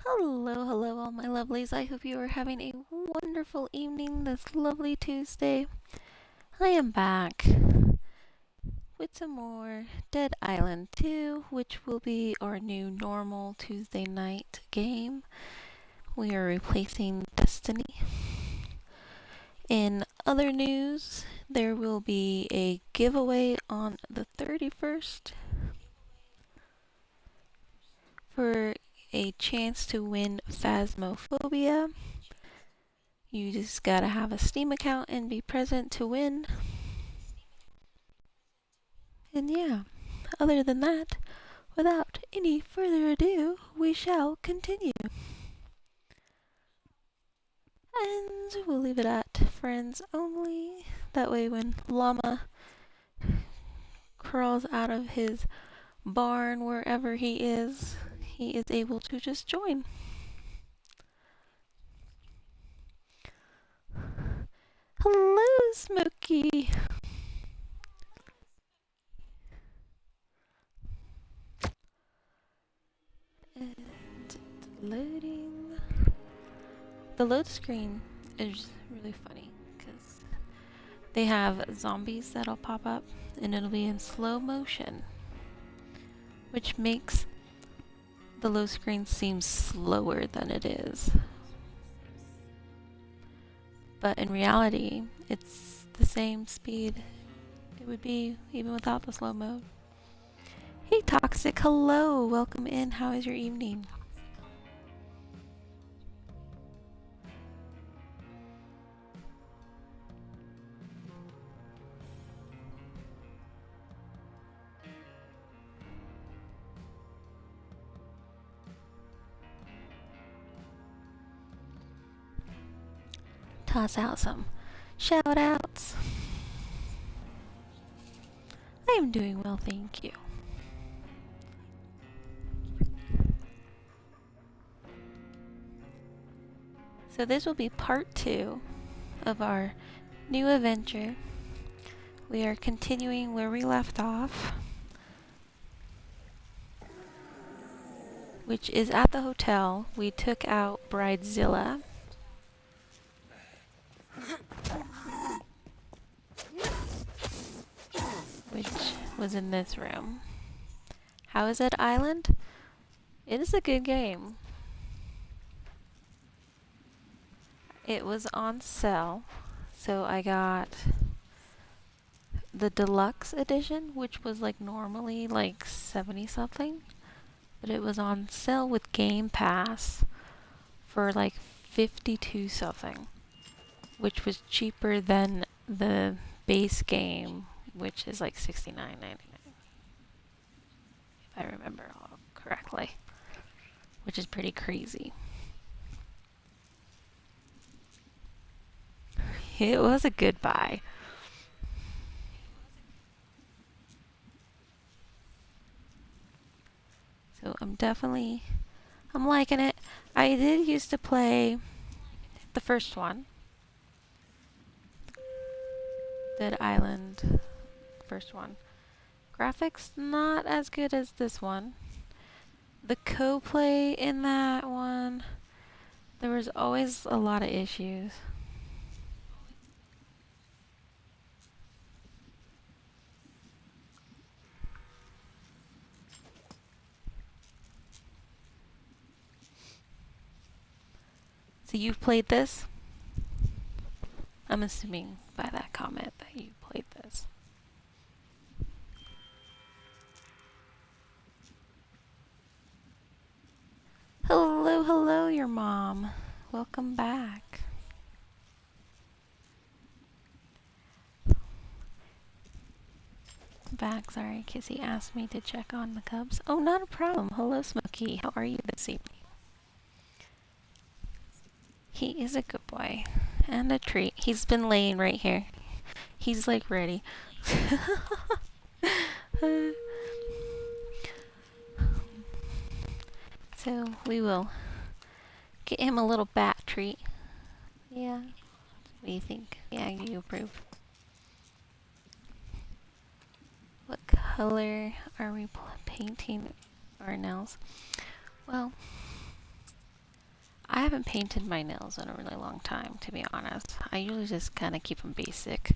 Hello, hello, all my lovelies. I hope you are having a wonderful evening this lovely Tuesday. I am back with some more Dead Island 2, which will be our new normal Tuesday night game. We are replacing Destiny. In other news, there will be a giveaway on the 31st for a chance to win Phasmophobia. You just gotta have a Steam account and be present to win. And yeah, other than that, without any further ado, we shall continue. And we'll leave it at friends only. That way when Llama crawls out of his barn wherever he is able to just join. Hello, Smokey! And it's loading. The load screen is really funny because they have zombies that'll pop up and it'll be in slow motion, which makes the load screen seem slower than it is. But in reality, it's the same speed it would be even without the slow mode. Hey Toxic, hello! Welcome in, how is your evening? Toss out some shout outs. I am doing well, thank you. So this will be part 2 of our new adventure. We are continuing where we left off, which is at the hotel. We took out Bridezilla. Which was in this room. How is it, Island? It is a good game. It was on sale, so I got the deluxe edition, which was like normally like 70 something, but it was on sale with Game Pass for like 52 something, which was cheaper than the base game, which is like $69.99, if I remember correctly, which is pretty crazy. It was a good buy. So I'm liking it. I did used to play the first one, Dead Island, first one. Graphics not as good as this one. The co-play in that one, there was always a lot of issues. So you've played this? I'm assuming by that comment that you played this. Hello, hello, your mom. Welcome back. Back, sorry, Kissy asked me to check on the cubs. Oh, not a problem. Hello, Smokey. How are you this evening? He is a good boy. And a treat. He's been laying right here. He's like ready. So we will get him a little bat treat. Yeah. What do you think? Yeah, you approve. What color are we painting our nails? Well, I haven't painted my nails in a really long time, to be honest. I usually just kind of keep them basic.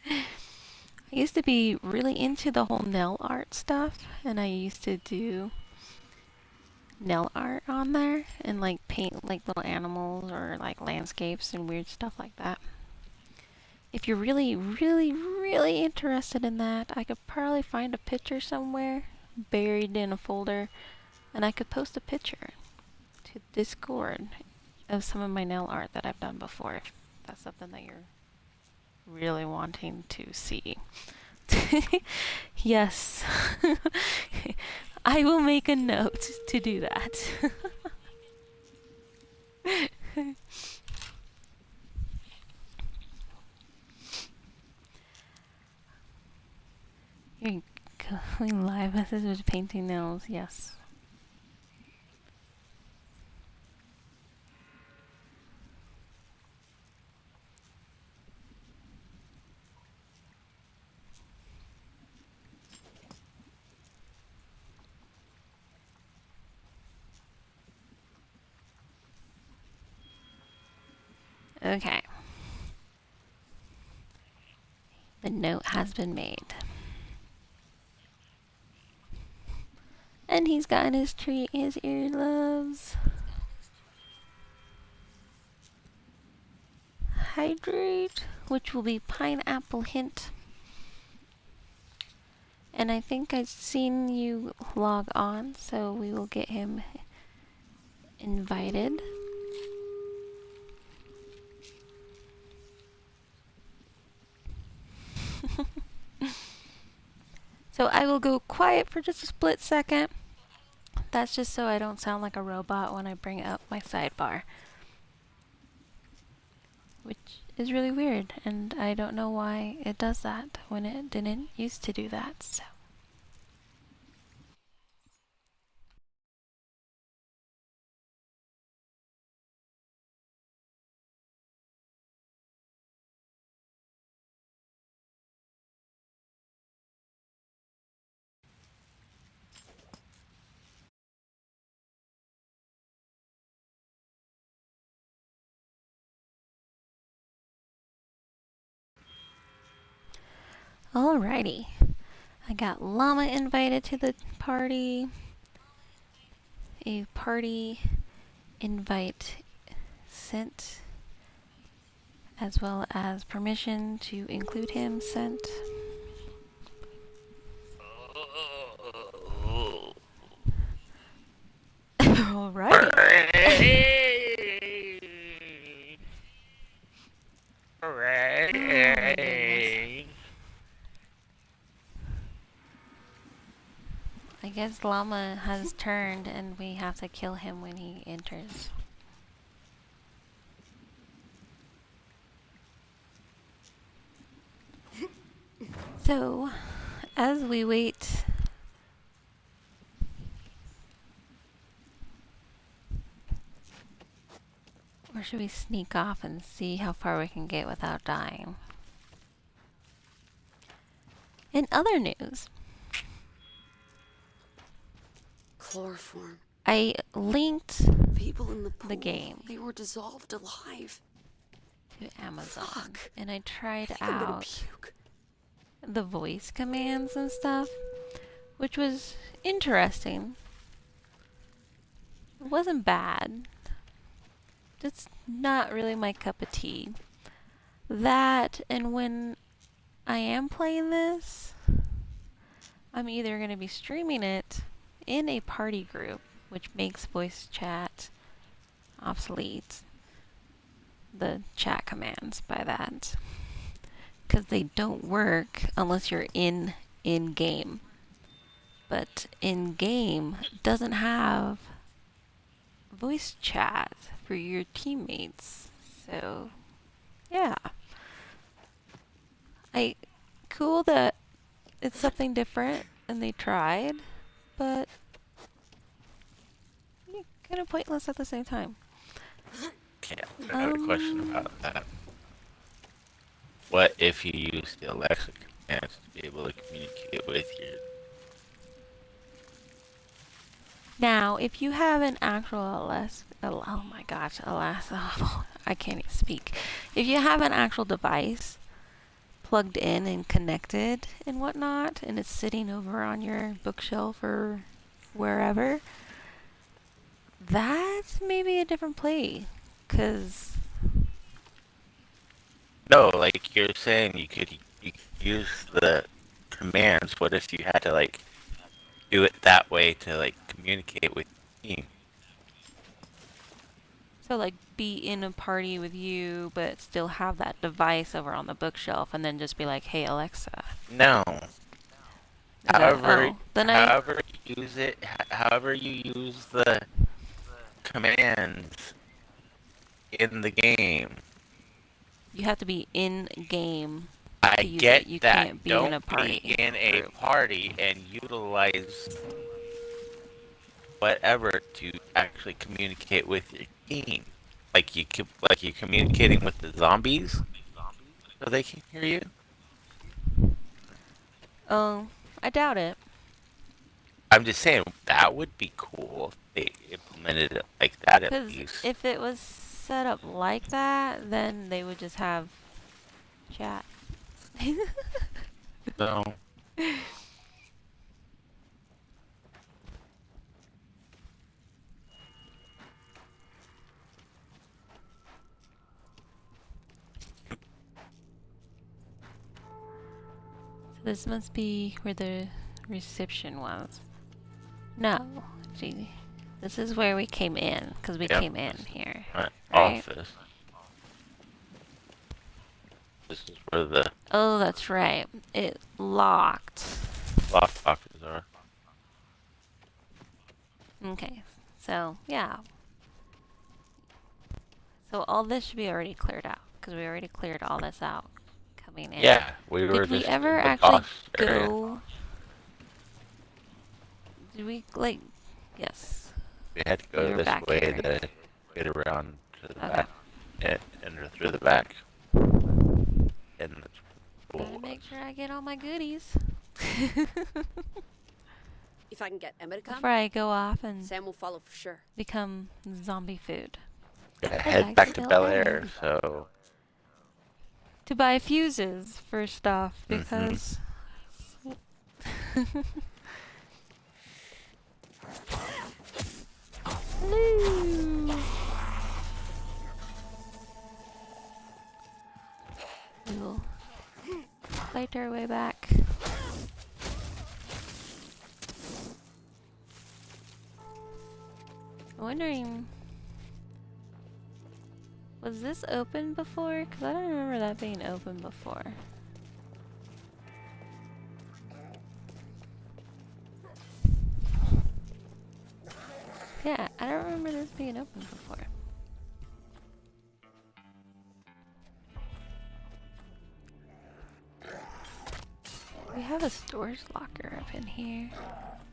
I used to be really into the whole nail art stuff, and I used to do nail art on there and like paint like little animals or like landscapes and weird stuff like that. If you're really, really, really interested in that, I could probably find a picture somewhere buried in a folder, and I could post a picture to Discord of some of my nail art that I've done before, if that's something that you're really wanting to see. Yes. I will make a note to do that. You're going live with painting nails, yes. Okay. The note has been made. And he's gotten his treat, his earlobes. Hydrate, which will be pineapple hint. And I think I've seen you log on, so we will get him invited. So I will go quiet for just a split second. That's just so I don't sound like a robot when I bring up my sidebar. Which is really weird, and I don't know why it does that when it didn't used to do that, so. Alrighty. I got Llama invited to the party. A party invite sent, as well as permission to include him sent. Alrighty. I guess Llama has turned and we have to kill him when he enters. So, as we wait, or should we sneak off and see how far we can get without dying? In other news, chloroform. I linked People in the pool, the game. They were dissolved alive. To Amazon. Fuck. And I tried I'm gonna out puke. the voice commands and stuff, which was interesting. It wasn't bad. Just not really my cup of tea. That, and when I am playing this, I'm either going to be streaming it in a party group, which makes voice chat obsolete. The chat commands by that. Because they don't work unless you're in-game. But in-game doesn't have voice chat for your teammates. So, yeah. Cool that it's something different and they tried, but kind of pointless at the same time. Yeah, I have a question about that. What if you use the Alexa commands to be able to communicate with Now, if you have an actual oh my gosh, I can't even speak. If you have an actual device plugged in and connected and whatnot, and it's sitting over on your bookshelf or wherever, that's maybe a different play. Cause No, like you're saying, you could use the commands. What if you had to like do it that way to like communicate with your team? so like be in a party with you, but still have that device over on the bookshelf, and then just be like, "Hey Alexa." No. Is that then However you use it, however you use the commands in the game. you have to be in game I to use get it. You that. can't be in Don't a be party in a group. party and utilize whatever to actually communicate with your team. Like you're communicating with the zombies so they can hear you. Oh, I doubt it. I'm just saying that would be cool if they implemented it like that at Because least. if it was set up like that, then they would just have chat. So So this must be where the reception was. No, gee, this is where we came in, because we yep, came in here, my right? office. This is where the Oh, that's right. It locked. lockboxes are. Okay, so yeah. So all this should be already cleared out, because we already cleared all this out coming in. Yeah, we were Did we just ever in the actually boss area. go? Did we, like, yes. We had to We go were this back way here. to get around to the Okay. back and enter through the back. And Gotta make sure I get all my goodies. If I can get Emma to come, Before I go off and Sam will follow for sure. become zombie food. head back to Bel Air, so To buy fuses for stuff, Mhm. because... Hello! We will fight our way back. I'm wondering... Was this open before? Because I don't remember that being open before. Yeah, I don't remember this being open before. We have a storage locker up in here.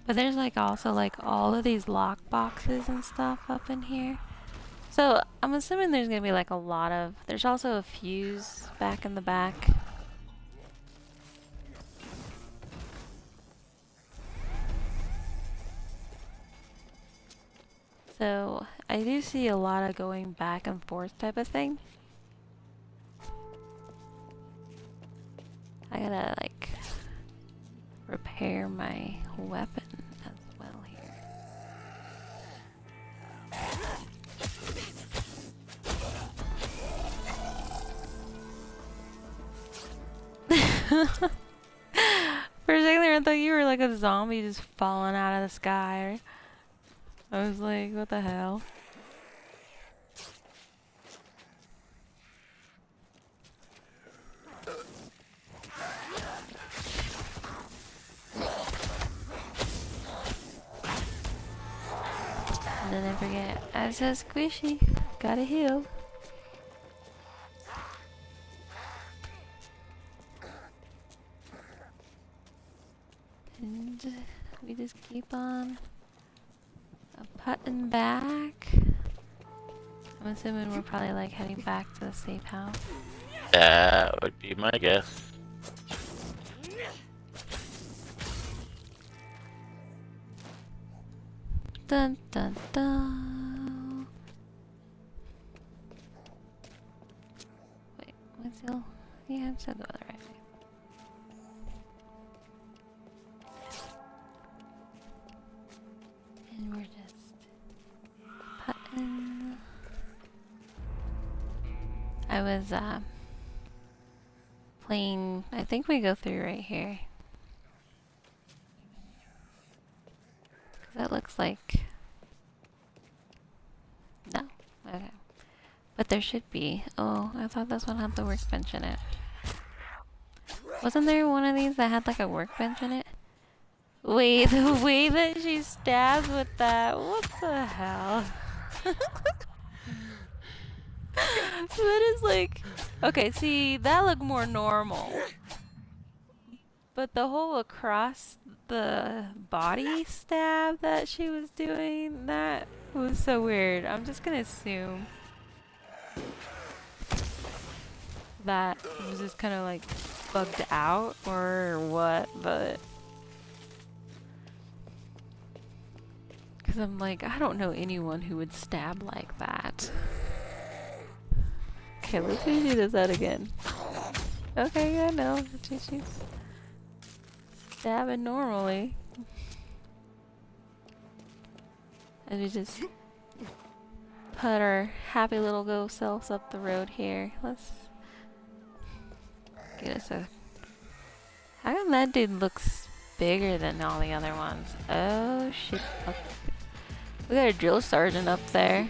But there's like also like all of these lock boxes and stuff up in here. So I'm assuming there's gonna be like a lot of... There's also a fuse back in the back. So I do see a lot of going back and forth type of thing. I gotta like repair my weapon as well here. For a second there I thought you were like a zombie just falling out of the sky. I was like, what the hell? And then I forget, I'm so squishy. Gotta heal. And we just keep on putting back. I'm assuming we're probably like heading back to the safe house. that would be my guess. Dun dun dun. Wait, what's the? Yeah, I said the other right way. And we're just putting. I was playing. I think we go through right here. That looks like. No. Okay. But there should be. Oh, I thought this one had the workbench in it. Wasn't there one of these that had like a workbench in it? Wait, the way that she stabs with that. What the hell? That is like. Okay, see, that looked more normal. But the whole across the body stab that she was doing, that was so weird. I'm just gonna assume that it was just kind of like bugged out or what, but because I'm like, I don't know anyone who would stab like that. Okay, let's see if she does that again. Okay, yeah, no, she's stabbing normally. And we just put our happy little go selves up the road here. Let's get us a... How come that dude looks bigger than all the other ones? Oh shit. Okay. We got a drill sergeant up there.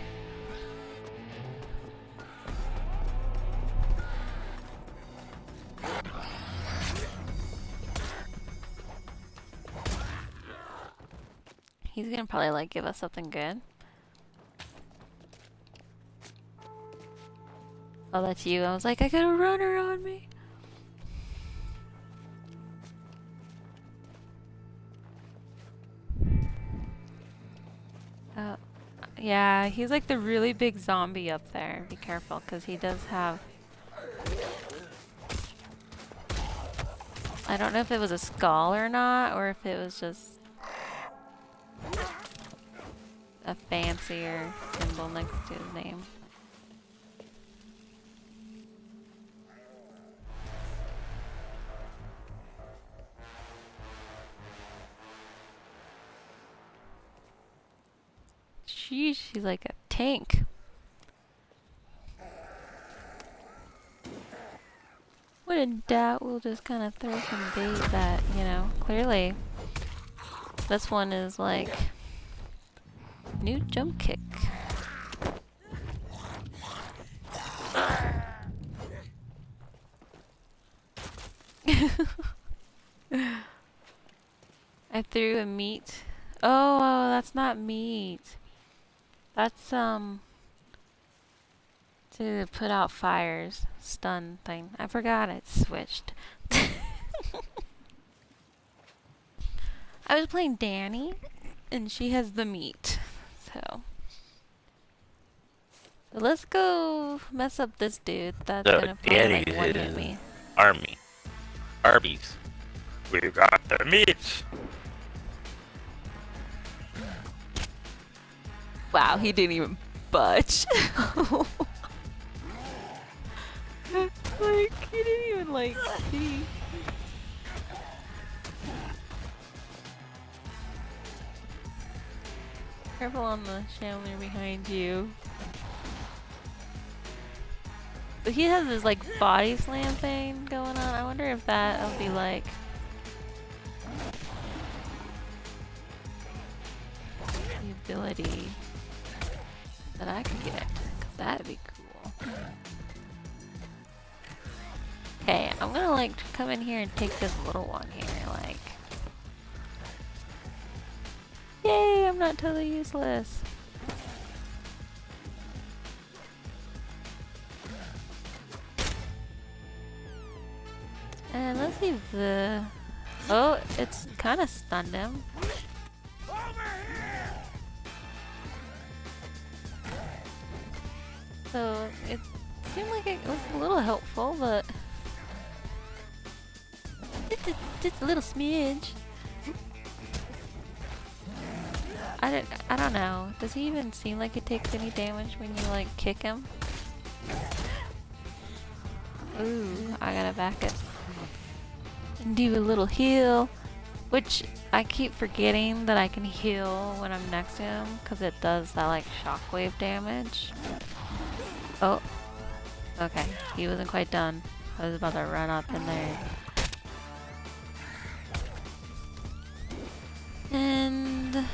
He's gonna probably like give us something good. Oh, that's you. I was like, I got a runner on me. Yeah, he's like the really big zombie up there. Be careful, because he does have... I don't know if it was a skull or not, or if it was just a fancier symbol next to his name. Sheesh, she's like a tank. When in doubt, we'll just kind of throw some bait that, you know, clearly this one is like new jump kick. I threw a meat. Oh, that's not meat. That's to put out fires, stun thing. I forgot it switched. I was playing Danny, and she has the meat. So let's go mess up this dude. That's So gonna probably like Danny's one-hit is me. Arby's. We got the meat. Wow, he didn't even budge. Like, he didn't even like see. Careful on the chandelier behind you. So he has this like body slam thing going on. I wonder if that'll be like the ability that I could get, cause that'd be cool. Okay, I'm gonna like come in here and take this little one here, like. Yay, I'm not totally useless. And let's see if the... Oh, it's kind of stunned him. So, it seemed like it was a little helpful, but... Just a little smidge. I don't know. Does he even seem like he takes any damage when you like kick him? Ooh, I gotta back it. And do a little heal. Which, I keep forgetting that I can heal when I'm next to him, because it does that, like, shockwave damage. Oh. Okay, he wasn't quite done. I was about to run up in there. And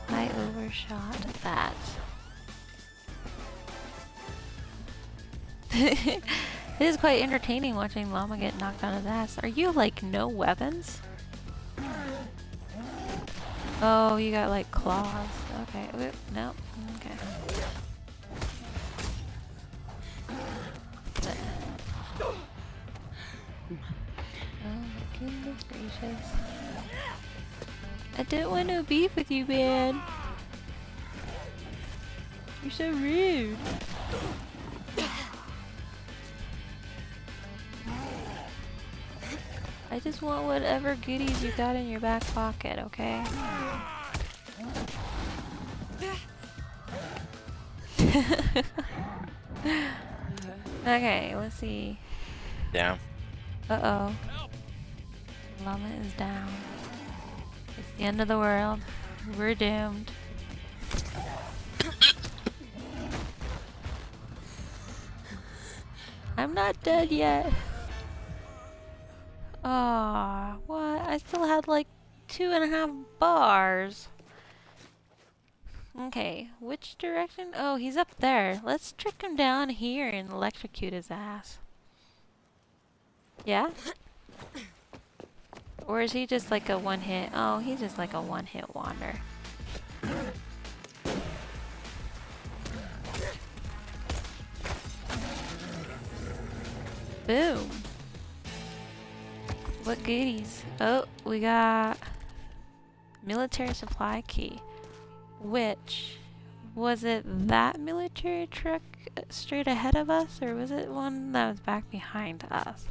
I overshot that. It is quite entertaining watching Llama get knocked on his ass. Are you, like, no weapons? Oh, you got like claws. Okay. Oop, no. Okay. Oh my goodness gracious. I didn't want no beef with you, man. You're so rude. I just want whatever goodies you got in your back pocket, okay? Okay, let's see. Down. Uh-oh. Llama is down. It's the end of the world. We're doomed. I'm not dead yet. Aw, what? I still had like 2.5 bars. Okay, which direction? Oh, he's up there. Let's trick him down here and electrocute his ass. Yeah? Or is he just like a one-hit? Oh, he's just like a one-hit wonder. Boom. What goodies? Oh, we got military supply key. Which, was it that military truck straight ahead of us, or was it one that was back behind us?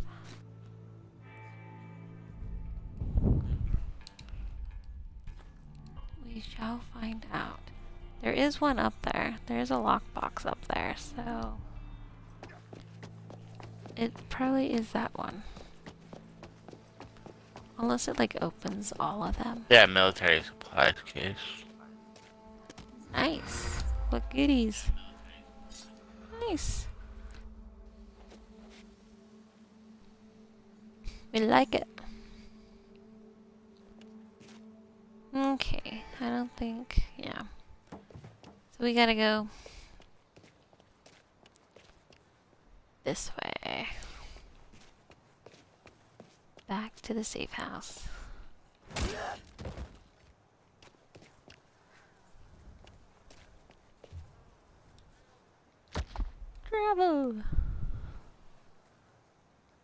We shall find out. There is one up there. There is a lockbox up there, so it probably is that one. Unless it like opens all of them. Yeah, military supplies case. Nice. What goodies. Nice. We like it. Okay, I don't think, yeah. So we gotta go this way. Back to the safe house. Travel!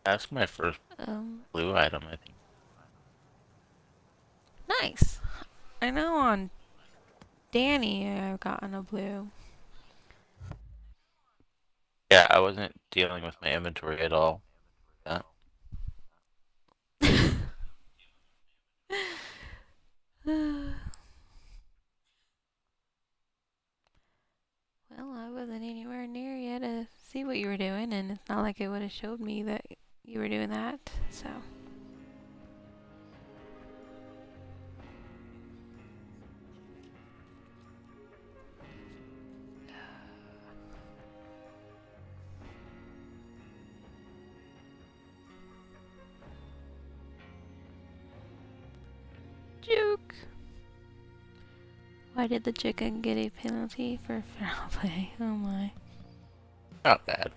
That's my first blue item, I think. Nice. I know on Danny I've gotten a blue. Yeah, I wasn't dealing with my inventory at all. Yeah. Well, I wasn't anywhere near you to see what you were doing, and it's not like it would have showed me that you were doing that, so. Joke! Why did the chicken get a penalty for foul play? Oh my. Not bad.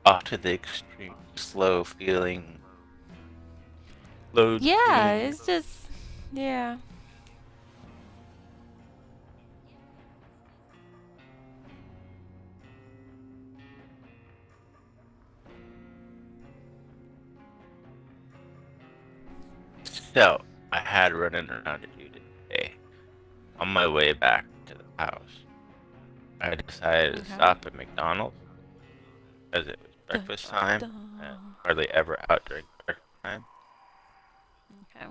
Off to the extreme slow feeling. Load Yeah, screen. it's just, yeah. So, I had running around to do today. On my way back to the house, I decided to Okay. stop at McDonald's because it was Dun, breakfast time and dun. hardly ever out during breakfast time. Okay.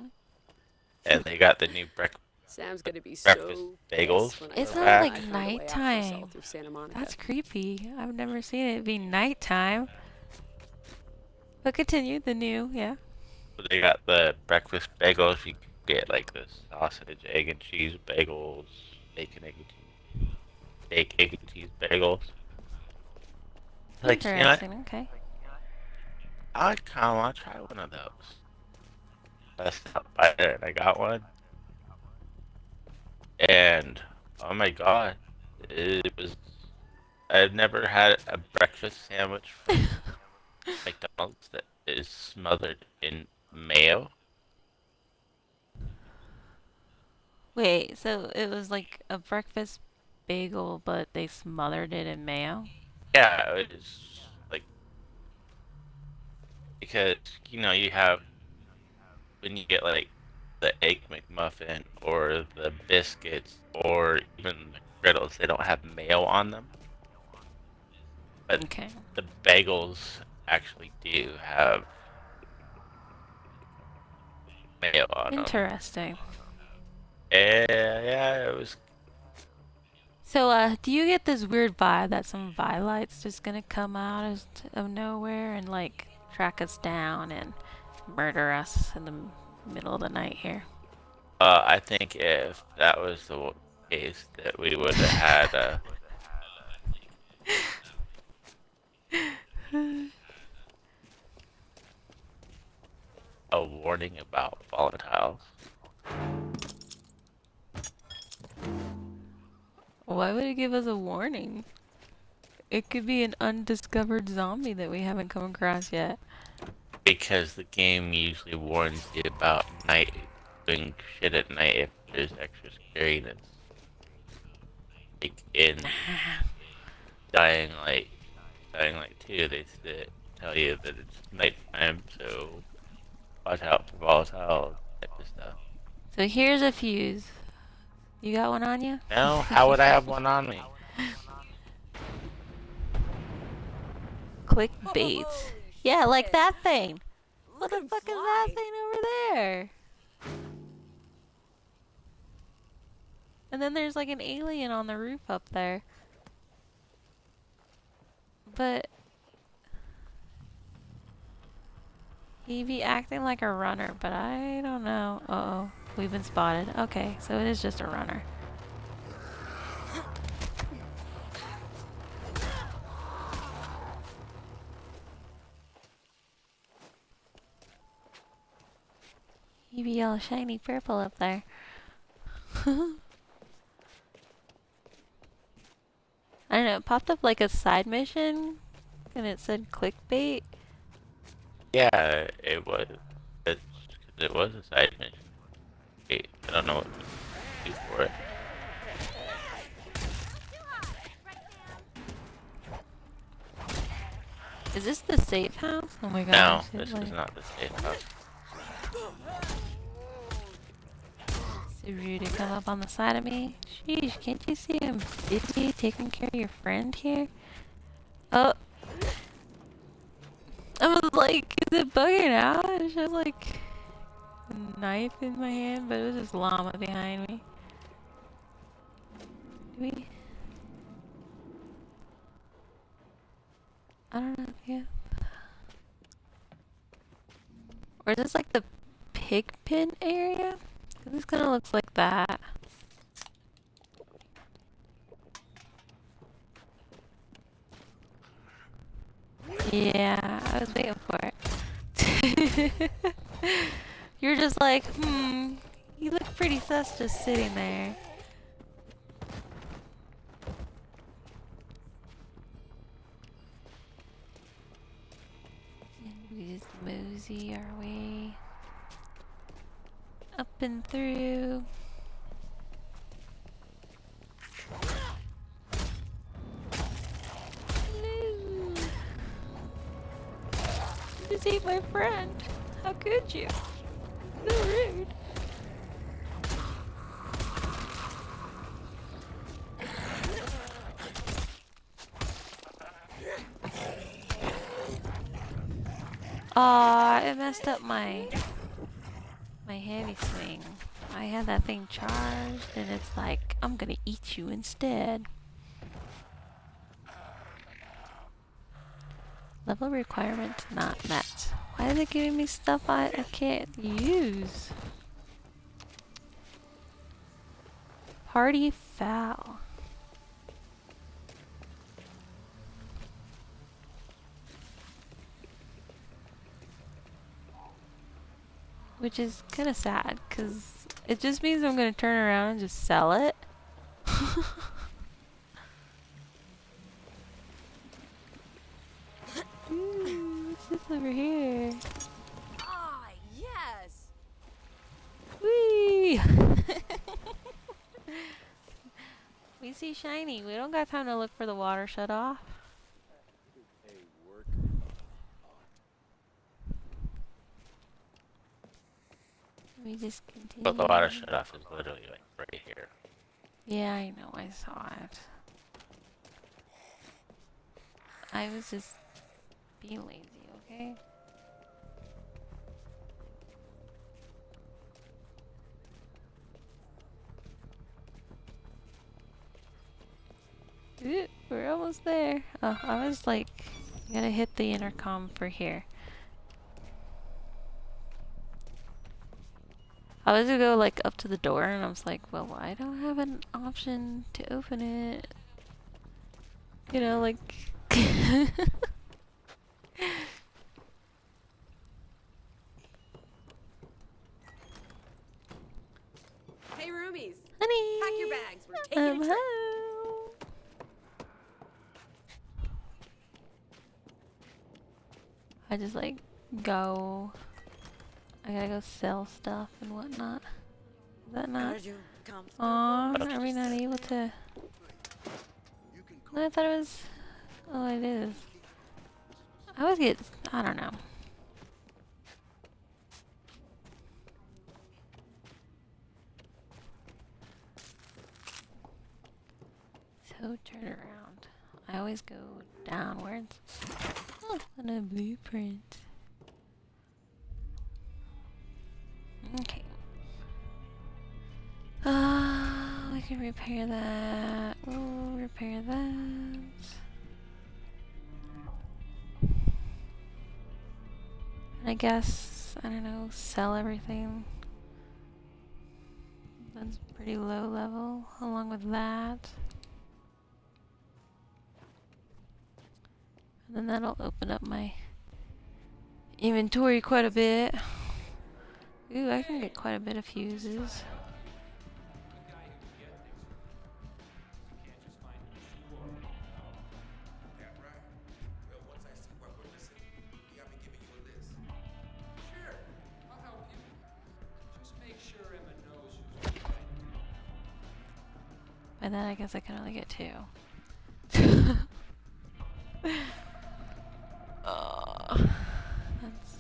And they got the new Sam's gonna be breakfast so bagels. pissed when I It's tell not her back. like I found a way out for nighttime. Sal through Santa Monica. That's creepy. I've never seen it be nighttime. But continue, the new, yeah. They got the breakfast bagels. You can get like the sausage, egg, and cheese bagels, bacon, egg, and cheese, steak, egg, and cheese bagels. Like, you know, Interesting, okay. I kind of want to try one of those. I stopped by there and I got one. And oh my god, it was. I've never had a breakfast sandwich from McDonald's that is smothered in mayo. Wait, so it was like a breakfast bagel, but they smothered it in mayo? Yeah, it is like because you have when you get like the egg McMuffin or the biscuits or even the griddles, they don't have mayo on them. But Okay. the bagels actually do have mayo on them. Interesting. Yeah, it was. So, do you get this weird vibe that some Vilight's just gonna come out of nowhere and, like, track us down and murder us in the middle of the night here? I think if that was the case, that we would have had a warning about volatiles. Why would it give us a warning? It could be an undiscovered zombie that we haven't come across yet. Because the game usually warns you about night doing shit at night if there's extra scariness. Like in Dying Light 2, they tell you that it's nighttime, so watch out for volatile type of stuff. So here's a fuse. You got one on you? No, how would I have one on me? Clickbait. Yeah, like that thing. What the Looking fuck is fly. that thing over there? And then there's like an alien on the roof up there. But he'd be acting like a runner, but I don't know. Uh-oh. We've been spotted. Okay, so it is just a runner. He'd be all shiny purple up there. I don't know, it popped up like a side mission and it said clickbait. Yeah, it was. It was a side mission. Wait, I don't know what to do for it. Is this the safe house? Oh my No, gosh. this is not the safe house. So rude to come up on the side of me. Sheesh, can't you see I'm busy taking care of your friend here? Oh. I was like, is it bugging out? It's just like a knife in my hand, but it was just llama behind me. Do we? I don't know, yeah. Or is this like the pig pen area? 'Cause this kind of looks like that. Yeah, I was waiting for it. You're just like, you look pretty sus just sitting there. And we just mosey our way up and through. Hello. You just ate my friend. How could you? So rude. Aw, it messed up my heavy swing. I had that thing charged, and it's like, I'm gonna eat you instead. Level requirements not met. Why is it giving me stuff I can't use? Party foul. Which is kind of sad, because it just means I'm going to turn around and just sell it. Ooh, what's this over here? Ah, yes. Whee! We see shiny. We don't got time to look for the water shut off. We just continue. But the water shut off is literally like right here. Yeah, I know. I saw it. I was just being lazy, okay? Ooh, we're almost there. Oh, I was like, I gotta hit the intercom for here. I was gonna go like up to the door, and I was like, well, I don't have an option to open it. You know, like. Hey, roomies. Honey! Pack your bags. We're taking a trip. Home. I just like go. I gotta go sell stuff and whatnot. Is that not? Aw, are we not able to? I thought it was. Oh, it is. I always get. I don't know. So turn around. I always go downwards. Oh, and a blueprint. Okay. We can repair that. We'll repair that. And I guess, I don't know, sell everything. That's pretty low level, along with that. And then that'll open up my inventory quite a bit. Ooh, I can get quite a bit of fuses. By that, I guess I can only get 2. That's...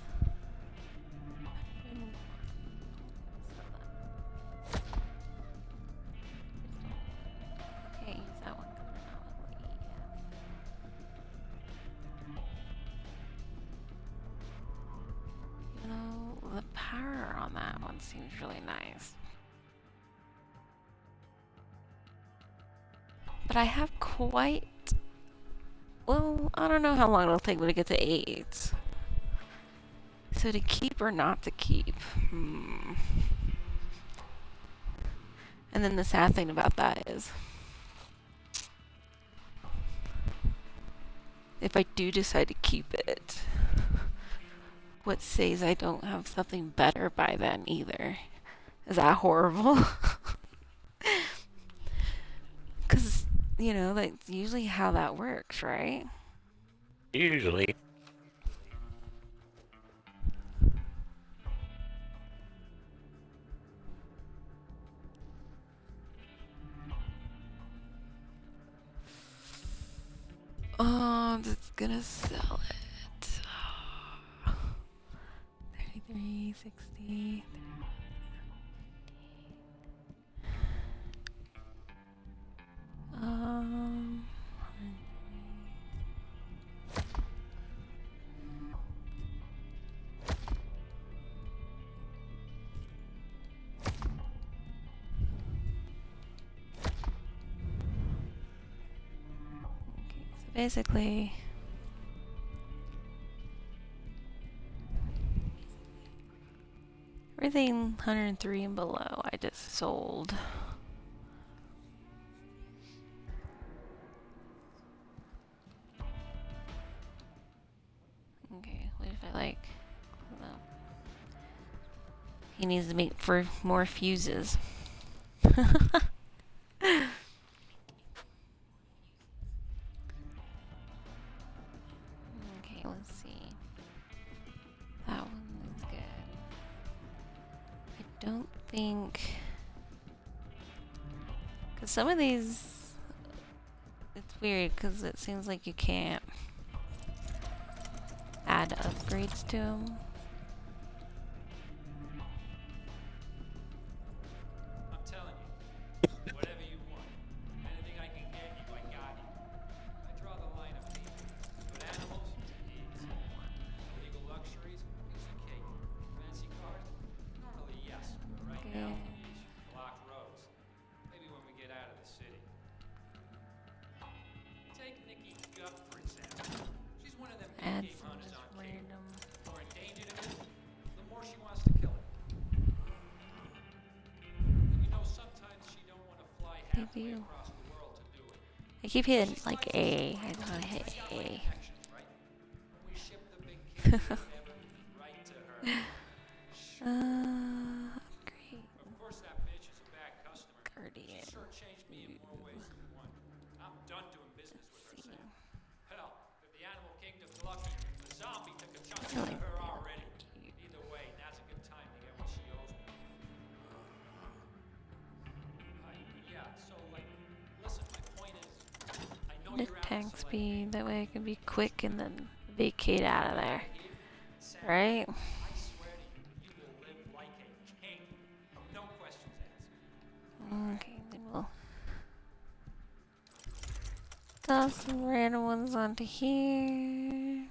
Okay, use that one. Even though the power on that one seems really nice. But I have quite... Well, I don't know how long it'll take me to get to 8. So to keep or not to keep? And then the sad thing about that is, if I do decide to keep it, what says I don't have something better by then either? Is that horrible? Because, you know, that's usually how that works, right? Usually. Oh, I'm just gonna sell it. 33, 60. Um, basically everything 103 and below I just sold. Okay, what if I like... No. He needs to make for more fuses. Okay, let's see. That one is good. I don't think... Because some of these... It's weird because it seems like you can't add upgrades to them. I'm telling you, whatever you want. Anything I can get you, I got you. I draw the line of people. But animals, easy. Illegal luxuries, piece of cake. Fancy cars? Normally, yes. But right now, please, blocked roads. Maybe when we get out of the city. Take Nikki Gup, for example. She's one of them Add big game some hunters just on cable. random... The more endangered it is, the more she wants to kill it. You know, sometimes she don't want to fly halfway you. across the world to do it. I keep hitting like A. I just want to hit She's got my A. connections, right? When we ship the big cable or whatever, right to her. Great. Of course, that bitch is a bad customer. Guardian. She sure changed me in more ways than one. I'm done doing business with her, Sam. Hell, if the animal kingdom's lucky, the zombie took a chunk out of her already. Either way, now's a good time to get what she owes me. Yeah, so, like, listen, my point is, I know The you're out to tank select speed, that way I can be quick and then vacate out of there. Right? I swear to you, you will live like a king. No questions asked. Okay, then we'll toss some random ones onto here.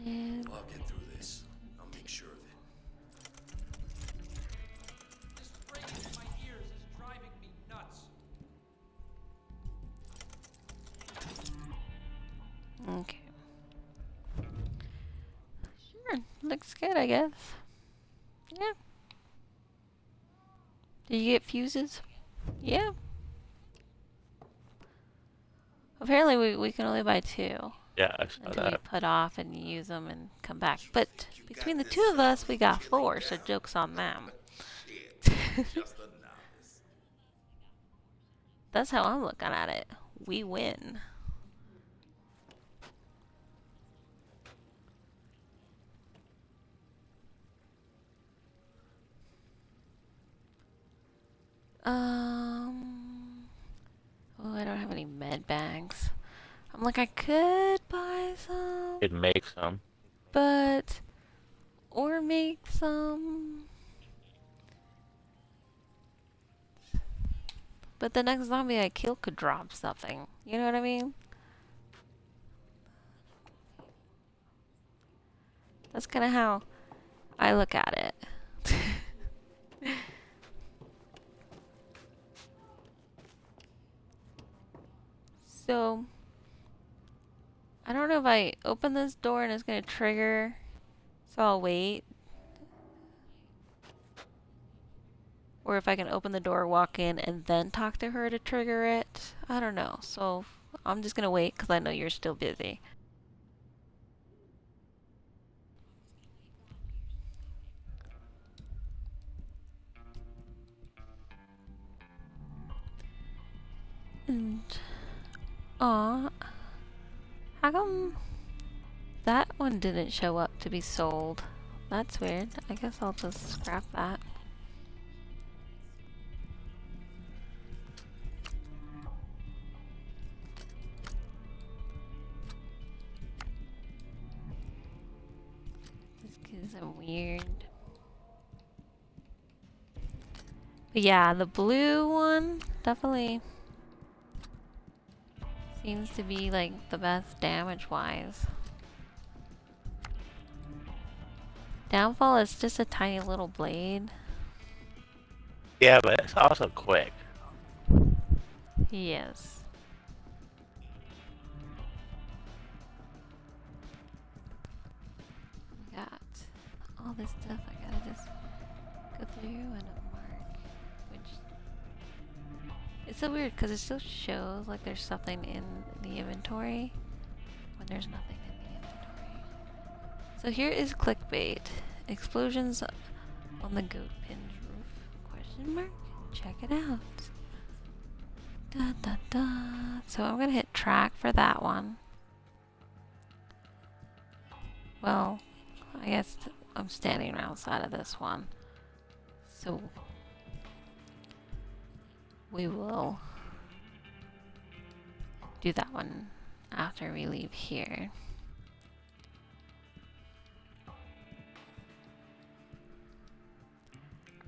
And I'll get through this. I'll make sure of it. This ringing in my ears is driving me nuts. okay. Sure, looks good, I guess. Yeah. Did you get fuses? Yeah. Apparently we can only buy 2 Yeah, I saw until we that. put off and use them and come back. But between the 2 of us, we got 4, so joke's on them. Just a novice. That's how I'm looking at it. We win. Oh, I don't have any med bags. I'm like, I could buy some, It makes some. but or make some. But the next zombie I kill could drop something. You know what I mean? That's kind of how I look at it. So, I don't know if I open this door and it's going to trigger, so I'll wait. Or if I can open the door, walk in, and then talk to her to trigger it. I don't know. So, I'm just going to wait because I know you're still busy. And, aw, how come that one didn't show up to be sold? That's weird. I guess I'll just scrap that. This is weird. But yeah, the blue one definitely seems to be like the best damage wise. Downfall is just a tiny little blade. Yeah, but it's also quick. Yes. Got all this stuff I gotta just go through and mark, which it's so weird because it still shows like there's something in the inventory when there's nothing in the inventory. So here is clickbait. Explosions on the goat pin's roof? Question mark? Check it out. Da da da. So I'm gonna hit track for that one. Well, I guess I'm standing outside of this one. So we will do that one after we leave here.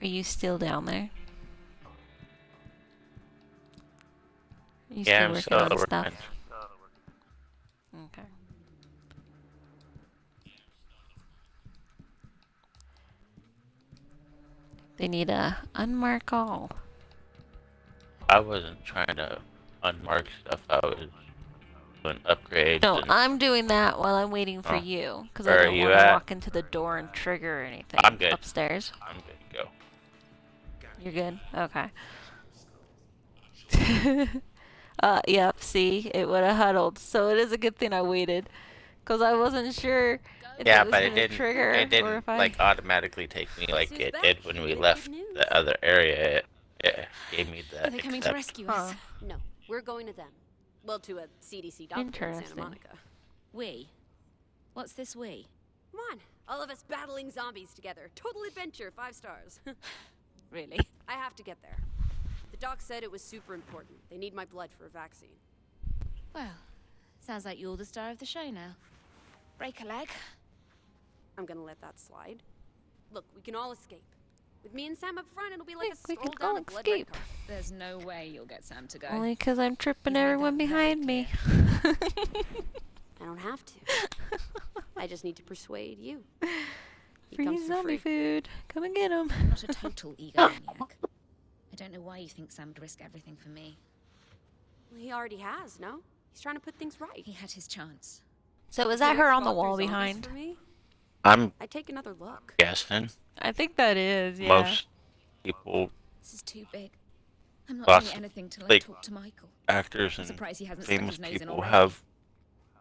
Are you still down there? Are you Yeah, still I'm working still on working. stuff? Okay. They need a unmark all. I wasn't trying to unmark stuff. I was doing upgrades. No, and... I'm doing that while I'm waiting for Oh. you, because Where I are don't you want to at? walk into the door and trigger anything. I'm good. Upstairs. I'm good to go. You're good? Okay. Yep, see? It would have huddled. So it is a good thing I waited. Because I wasn't sure if Yeah, it was but going to trigger it or didn't if I... like automatically take me like who's it back did when we with left good news. the other area. It gave me the Are they coming to accept. rescue us? No, we're going to them. Well, to a CDC doctor in Santa Interesting. Monica. We? What's this we? Come on, all of us battling zombies together. Total adventure, 5 stars. Really? I have to get there. The doc said it was super important. They need my blood for a vaccine. Well, sounds like you're the star of the show now. Break a leg. I'm gonna let that slide. Look, we can all escape. With me and Sam up front, it'll be like Look, a we stroll can down all a blood red escape. carpet. There's no way you'll get Sam to go. Only because I'm tripping You've made everyone that very behind me. I don't have to. I just need to persuade you. He Free comes for zombie free. food. Come and get him. I'm not a total egomaniac. I don't know why you think Sam would risk everything for me. Well, he already has, no? He's trying to put things right. He had his chance. So is He that her risked on the all 3 wall zombies behind? For me. I'm I'd take another look. guessing I think that is, yeah. most people, This is too big. I'm not Boss, doing anything till I like- talk to Michael. actors I'm and surprised he hasn't stuck famous his nose in people already. have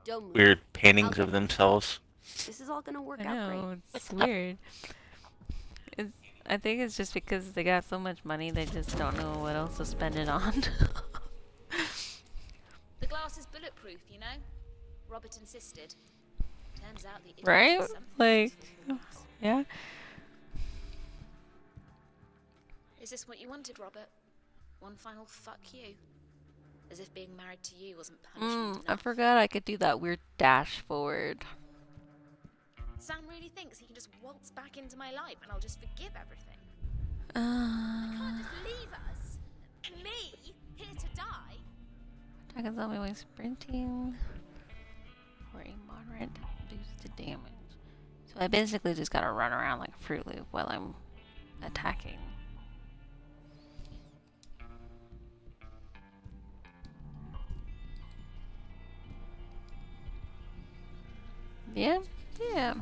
Don't move. weird paintings I'll of get it. themselves. This is all gonna work I out great. know, it's weird. I think it's just because they got so much money, they just don't know what else to spend it on. The glass is bulletproof, you know? Robert insisted. Turns out the idiot Right? has something Like, to do. yeah. Is this what you wanted, Robert? One final fuck you? As if being married to you wasn't punishment I enough. forgot I could do that weird dash forward. Sam really thinks he can just waltz back into my life and I'll just forgive everything. Uh, Just leave us. Me? Here to die? attack a zombie when sprinting for a moderate boost to damage. So I basically just gotta run around like a Fruit Loop while I'm attacking. Yeah, yeah.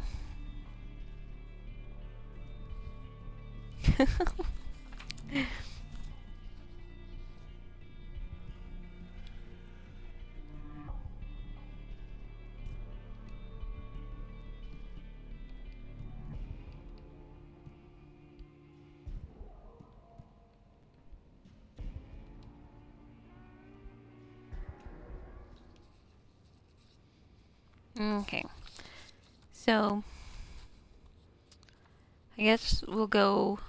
Okay. So, I guess we'll go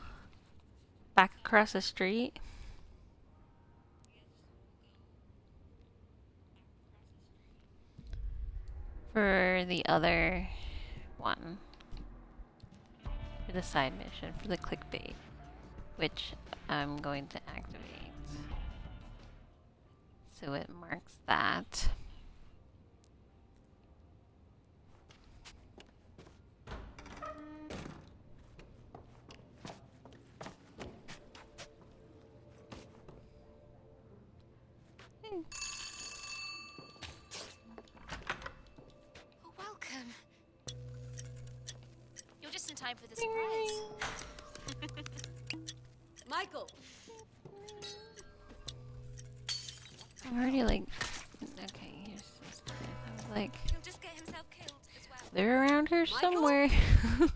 back across the street. For the other one. For the side mission, for the clickbait. Which I'm going to activate. So it marks that. time for the surprise. Michael! I'm already like, okay, here's just, I was like, He'll just get himself killed as well. they're around here Michael? somewhere. What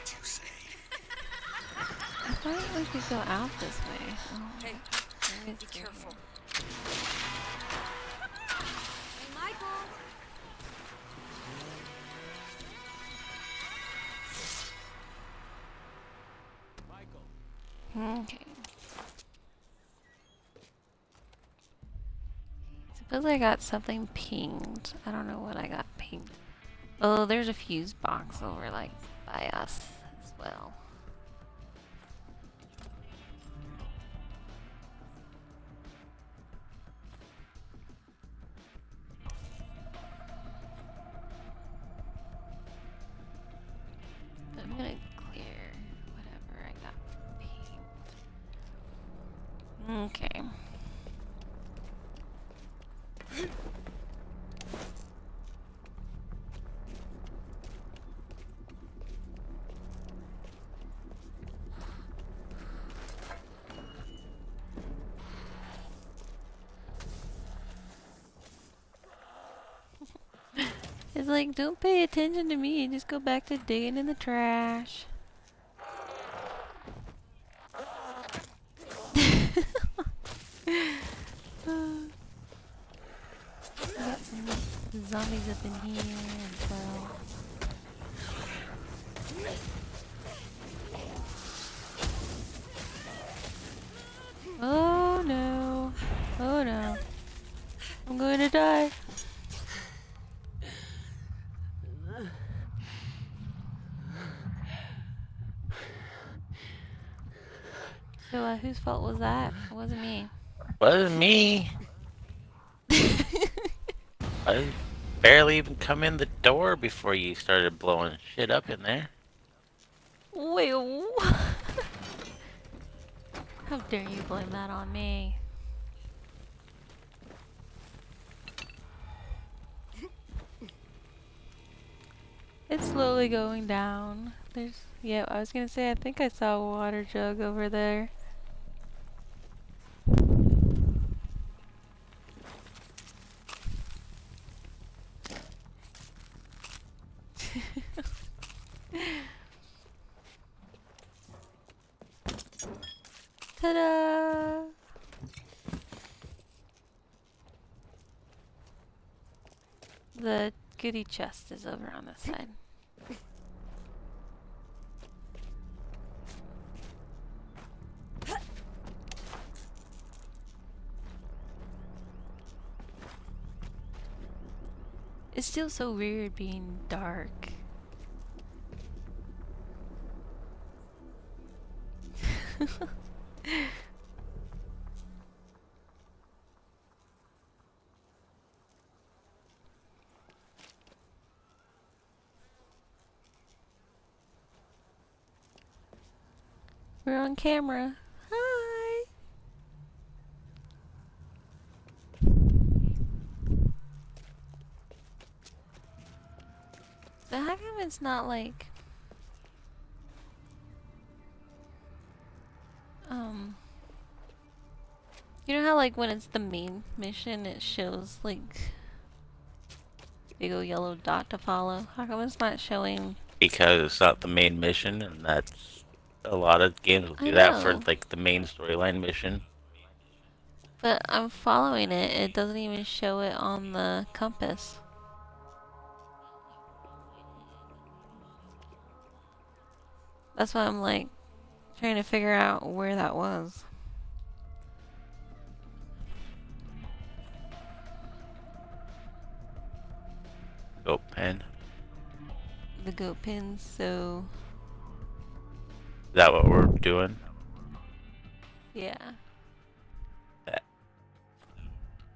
did you say? I thought we could go out this way. Oh, Hey, where is be it? careful. Hey, Michael! Okay. Suppose I got something pinged. I don't know what I got pinged. Oh, there's a fuse box over like by us as well. I'm gonna clear whatever I got pinged. Okay. It's like, don't pay attention to me, just go back to digging in the trash. I got some zombies up in here as well. Oh no. Oh no. I'm going to die. So, whose fault was that? It wasn't me. Wasn't me. I barely even come in the door before you started blowing shit up in there. Wait, what? How dare you blame that on me? It's slowly going down. Yeah, I was gonna say, I think I saw a water jug over there. Ta-da! The goodie chest is over on this side. It's still so weird being dark. We're on camera. Hi! So how come it's not like... You know how like when it's the main mission it shows like big ol' yellow dot to follow? How come it's not showing... Because it's not the main mission, and that's... A lot of games will I do that for, know. like, the main storyline mission. But I'm following it, it doesn't even show it on the compass. That's why I'm like trying to figure out where that was. Go pen. The goat pins, so Is that what we're doing? yeah.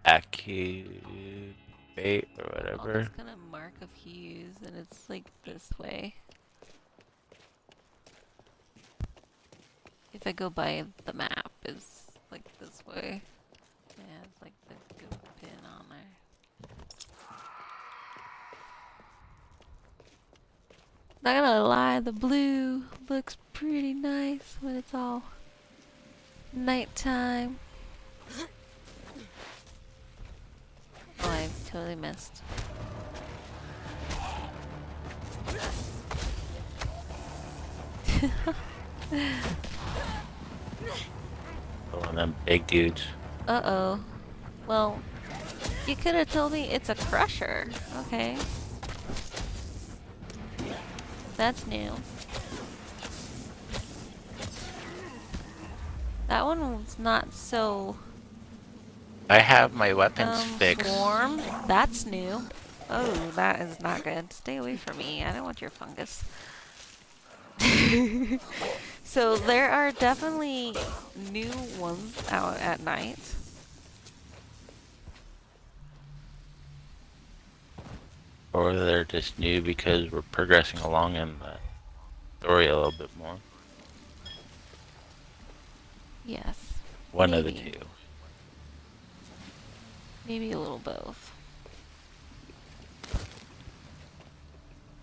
Acubate or I'm whatever. just gonna mark a fuse and it's like this way. If I go by the map, it's like this way. Yeah, it's like the goat pin on there. Not gonna lie, the blue looks pretty nice when it's all nighttime. Oh, I totally missed. One of them big dudes. Uh-oh. Well, you could have told me it's a crusher. Okay. That's new. That one was not so I have my weapons fixed. swarm. That's new. Oh, that is not good. Stay away from me. I don't want your fungus. So there are definitely new ones out at night. Or they're just new because we're progressing along in the story a little bit more. Yes. One of the Maybe. two. Maybe a little both.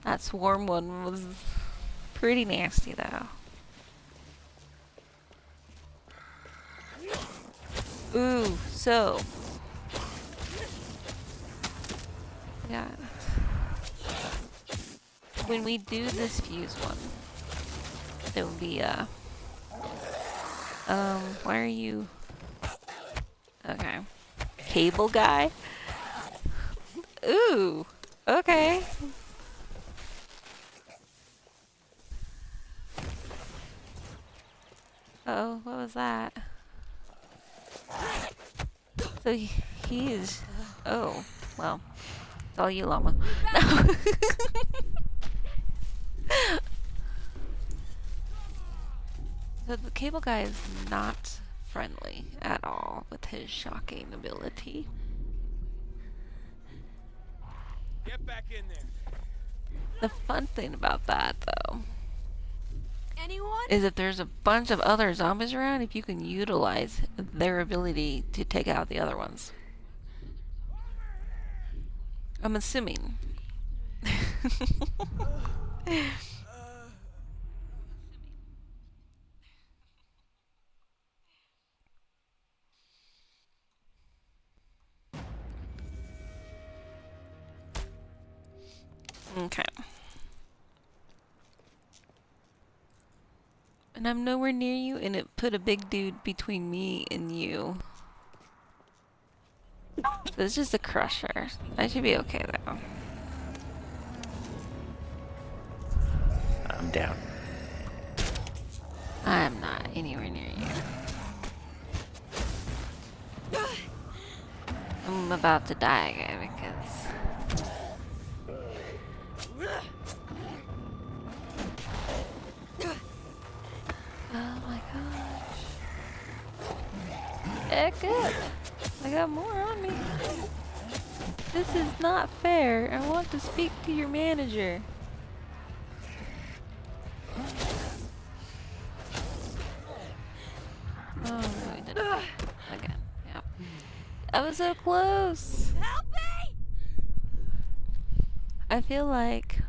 That swarm one was pretty nasty though. Ooh, so yeah. When we do this fuse one, there will be a why are you okay. Cable guy? Ooh, okay. Uh-oh, what was that? So he's... Oh, well. It's all you, llama. No. So the cable guy is not friendly at all with his shocking ability. Get back in there. The fun thing about that, though, Anyone? is if there's a bunch of other zombies around, if you can utilize their ability to take out the other ones. I'm assuming. Okay. And I'm nowhere near you, and it put a big dude between me and you. So it's just a crusher. I should be okay though. I'm down. I'm not anywhere near you. I'm about to die again because... Oh my gosh. Heck up! I got more on me. This is not fair. I want to speak to your manager. Oh, no, I didn't. Again, yeah. I was so close. Help me! I feel like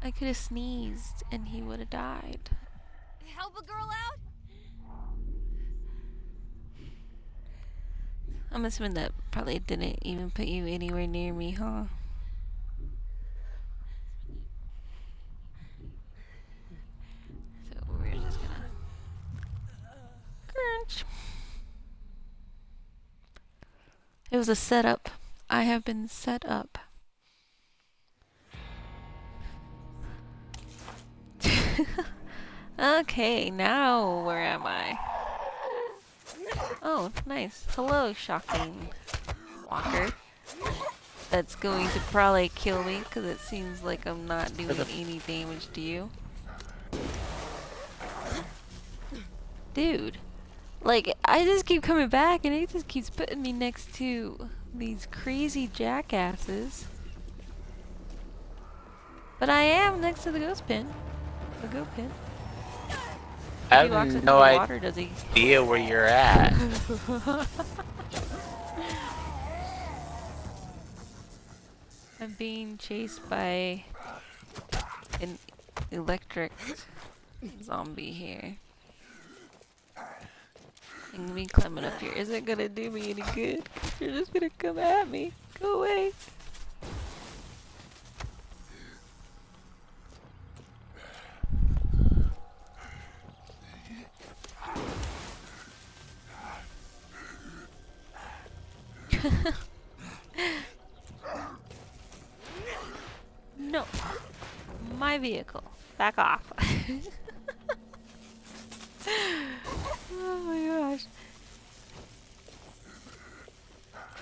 I could have sneezed and he would have died. Help a girl out? I'm assuming that probably didn't even put you anywhere near me, huh? So we're just gonna crunch. It was a setup. I have been set up. Okay, now where am I? Oh, nice. Hello, shocking walker. That's going to probably kill me because it seems like I'm not doing any damage to you. Dude, like, I just keep coming back and it just keeps putting me next to these crazy jackasses. But I am next to the ghost pin. The goat pin. I He walks have into no the water, does he? idea where you're at. I'm being chased by an electric zombie here. And me climbing up here isn't gonna do me any good. 'Cause you're just gonna come at me. Go away. No. My vehicle. Back off. Oh my gosh.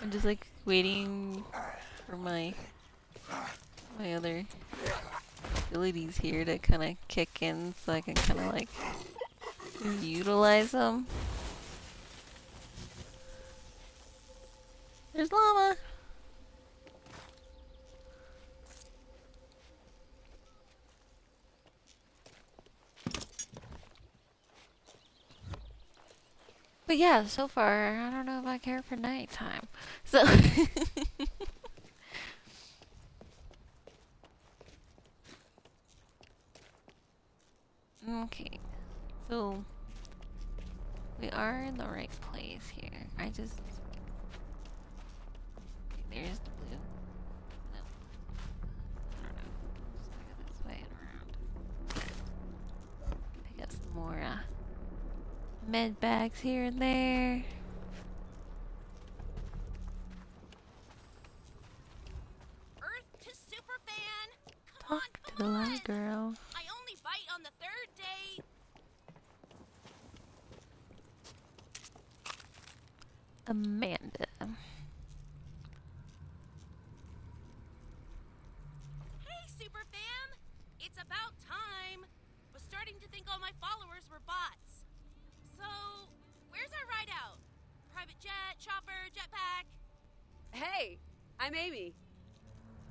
I'm just like waiting for my other abilities here to kind of kick in so I can kind of like utilize them. There's llama. But yeah, so far, I don't know if I care for nighttime. So. Okay. So. We are in the right place here. I just. There's the blue. No. I don't know. Just gotta go this way and around. Pick up some more, med bags here and there. Earth to Superfan. Come Talk to the on. light girl. I only bite on the third day. Amanda. Hey, Superfam. It's about time. Was starting to think all my followers were bots. So, where's our ride out? Private jet, chopper, jetpack? Hey, I'm Amy.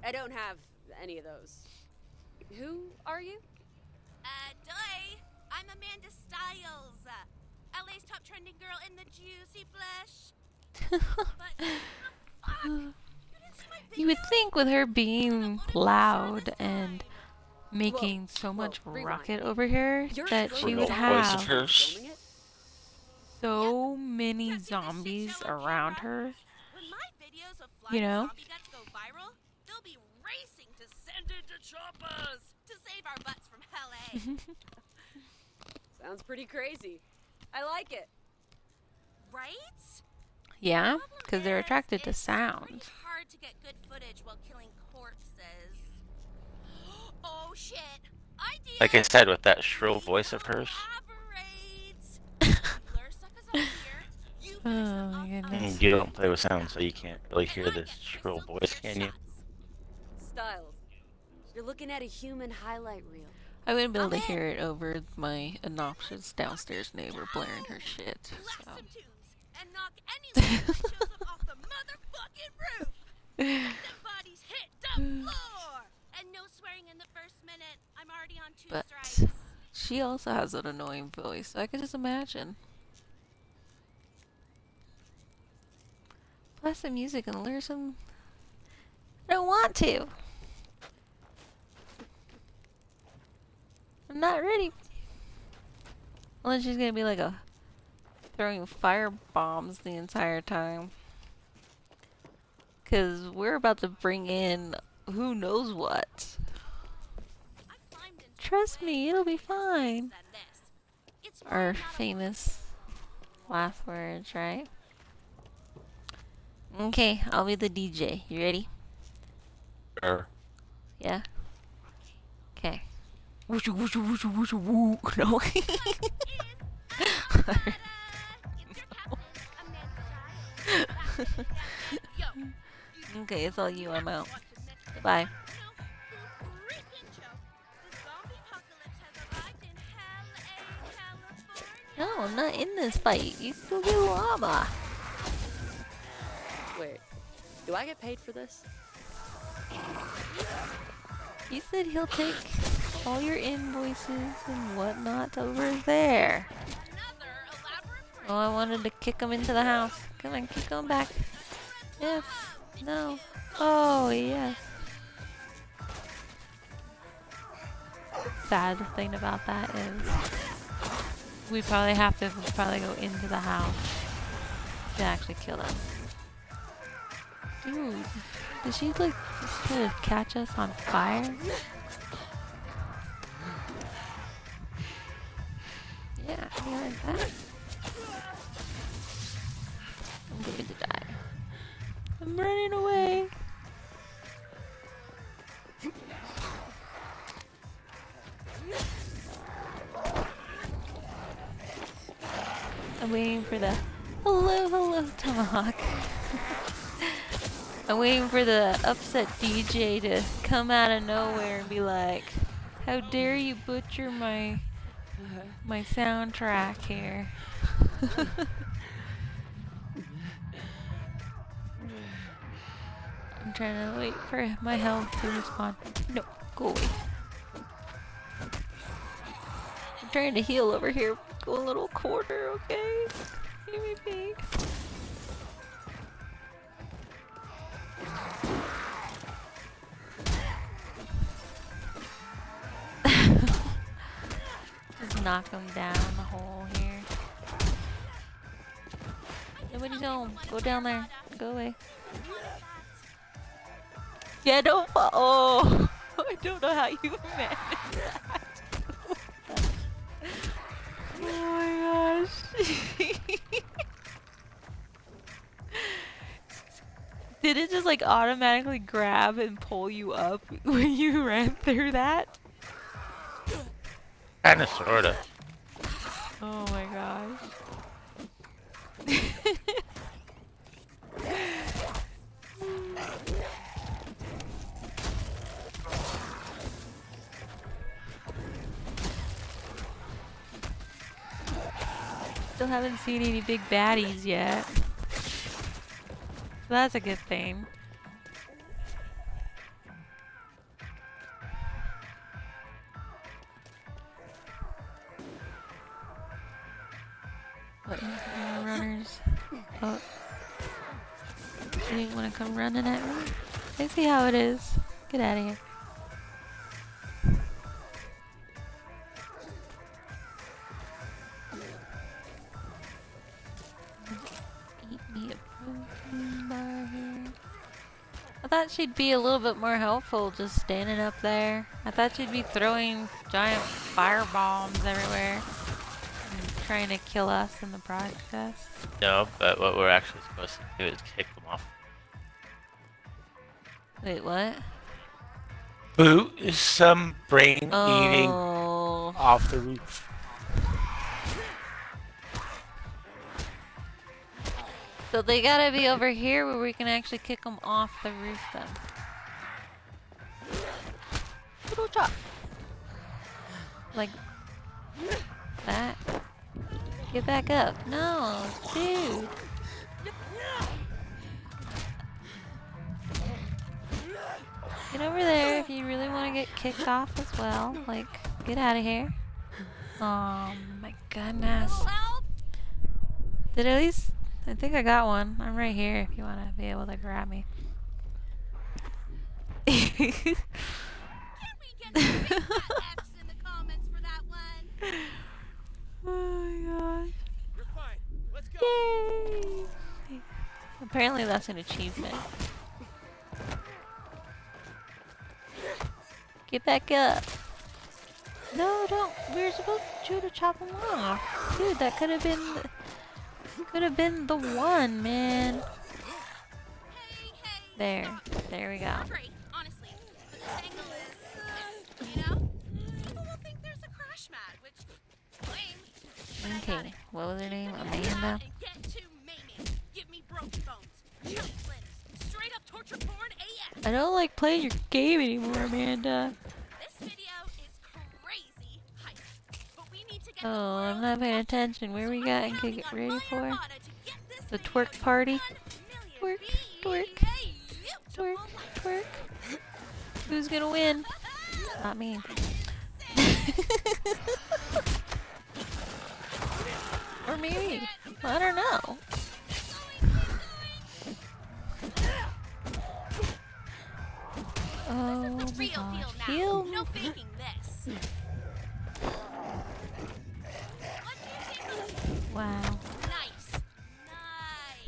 I don't have any of those. Who are you? Duh. I'm Amanda Styles. LA's top trending girl in the juicy flesh. But, fuck. You didn't see my You would video? think with her being Uploaded for sure loud this and time. making so much rewind. rocket over here You're that sure she you would Real have voice of have hers. filming it? so many Got to see this shit zombies show on around camera. her. When my videos of You flying know? zombie guts go viral, they'll be racing to send it to choppers to save our butts from LA. Sounds pretty crazy. I like it. Right? Yeah, Problem because they're is, attracted to it's sound. pretty hard to get good footage while killing corpses. Oh shit! Idea! Like I said, with that shrill voice of hers. Lure suckers up here. You finish them Oh up my on goodness. You don't play with sound, so you can't really and hear I this get shrill crystal voice, clear can you? shots. Styles, you're looking at a human highlight reel. I wouldn't be able to I'm in. hear it over my obnoxious downstairs neighbor blaring her shit. Blast So. some tunes and knock any light that shows up off the motherfucking roof. Let them bodies hit the floor. And no swearing in the first minute. I'm already on 2 But strikes. she also has an annoying voice, so I could just imagine. Blast some music and lure some. I don't want to. I'm not ready. Unless she's gonna be like a throwing fire bombs the entire time. Cause we're about to bring in who knows what. I climbed into Trust way me, it'll be bigger things fine. than this. It's Our not a famous last words, right? Okay, I'll be the DJ. You ready? Or Yeah? Okay. Whoosha whoosha whoosha whoosha woo. No. Okay, it's all you. I'm out. Bye. No, I'm not in this fight. You still be llama. Wait, do I get paid for this? He said he'll take all your invoices and whatnot over there. Oh, I wanted to kick him into the house. Come on, keep going back. Yes. No. Oh, yes. sad thing about that is we probably have to go into the house to actually kill them. Dude, did she like just try to catch us on fire? Yeah, you like that? I'm going to die. I'm running away. I'm waiting for the hello tomahawk. I'm waiting for the upset DJ to come out of nowhere and be like, "How dare you butcher my soundtrack here?" I'm trying to wait for my health to respawn. No, go away. I'm trying to heal over here. Go a little quarter, okay? Give me be. Just knock him down the hole here. Nobody's home. Go down there. Go away. Yeah, don't fall. Oh, I don't know how you managed that. Oh my gosh. Did it just like automatically grab and pull you up when you ran through that? Kinda, sorta. Oh my gosh. Still haven't seen any big baddies yet. So that's a good thing. What runners? Oh. You didn't want to come running at me? I see how it is. Get out of here. Eat me a protein bar here. I thought she'd be a little bit more helpful just standing up there. I thought she'd be throwing giant fire bombs everywhere and trying to kill us in the process. No, but what we're actually supposed to do is kick them off. Wait, what? Boot is some brain eating Oh. off the roof. So they gotta be over here where we can actually kick them off the roof then. Little chop. Like that. Get back up. No, dude. Get over there if you really want to get kicked off as well. Like, get out of here. Oh my goodness. Did at least... I think I got one. I'm right here if you want to be able to grab me. Can we get some big fat F's in the comments for that one? Oh my gosh. You're fine. Let's go. Yay! Apparently that's an achievement. Get back up. No, don't. We were supposed to chop them off. Dude, that could have been the one, man. Hey, There we go. Great, honestly. But this angle is, you know, people will think there's a crash mat, which lame. Okay, what was her name? Get Amanda? out and get to maiming. Give me broken bones, chop limbs, straight up torture porn AF. I don't like playing your game anymore, Amanda. This video is crazy hype, but we need to get Oh, I'm not paying attention. Where we got and get ready for? The twerk party? Twerk, twerk, twerk, twerk. Who's gonna win? Not me. Or maybe. I don't know. Oh my gosh. No faking this. Heal.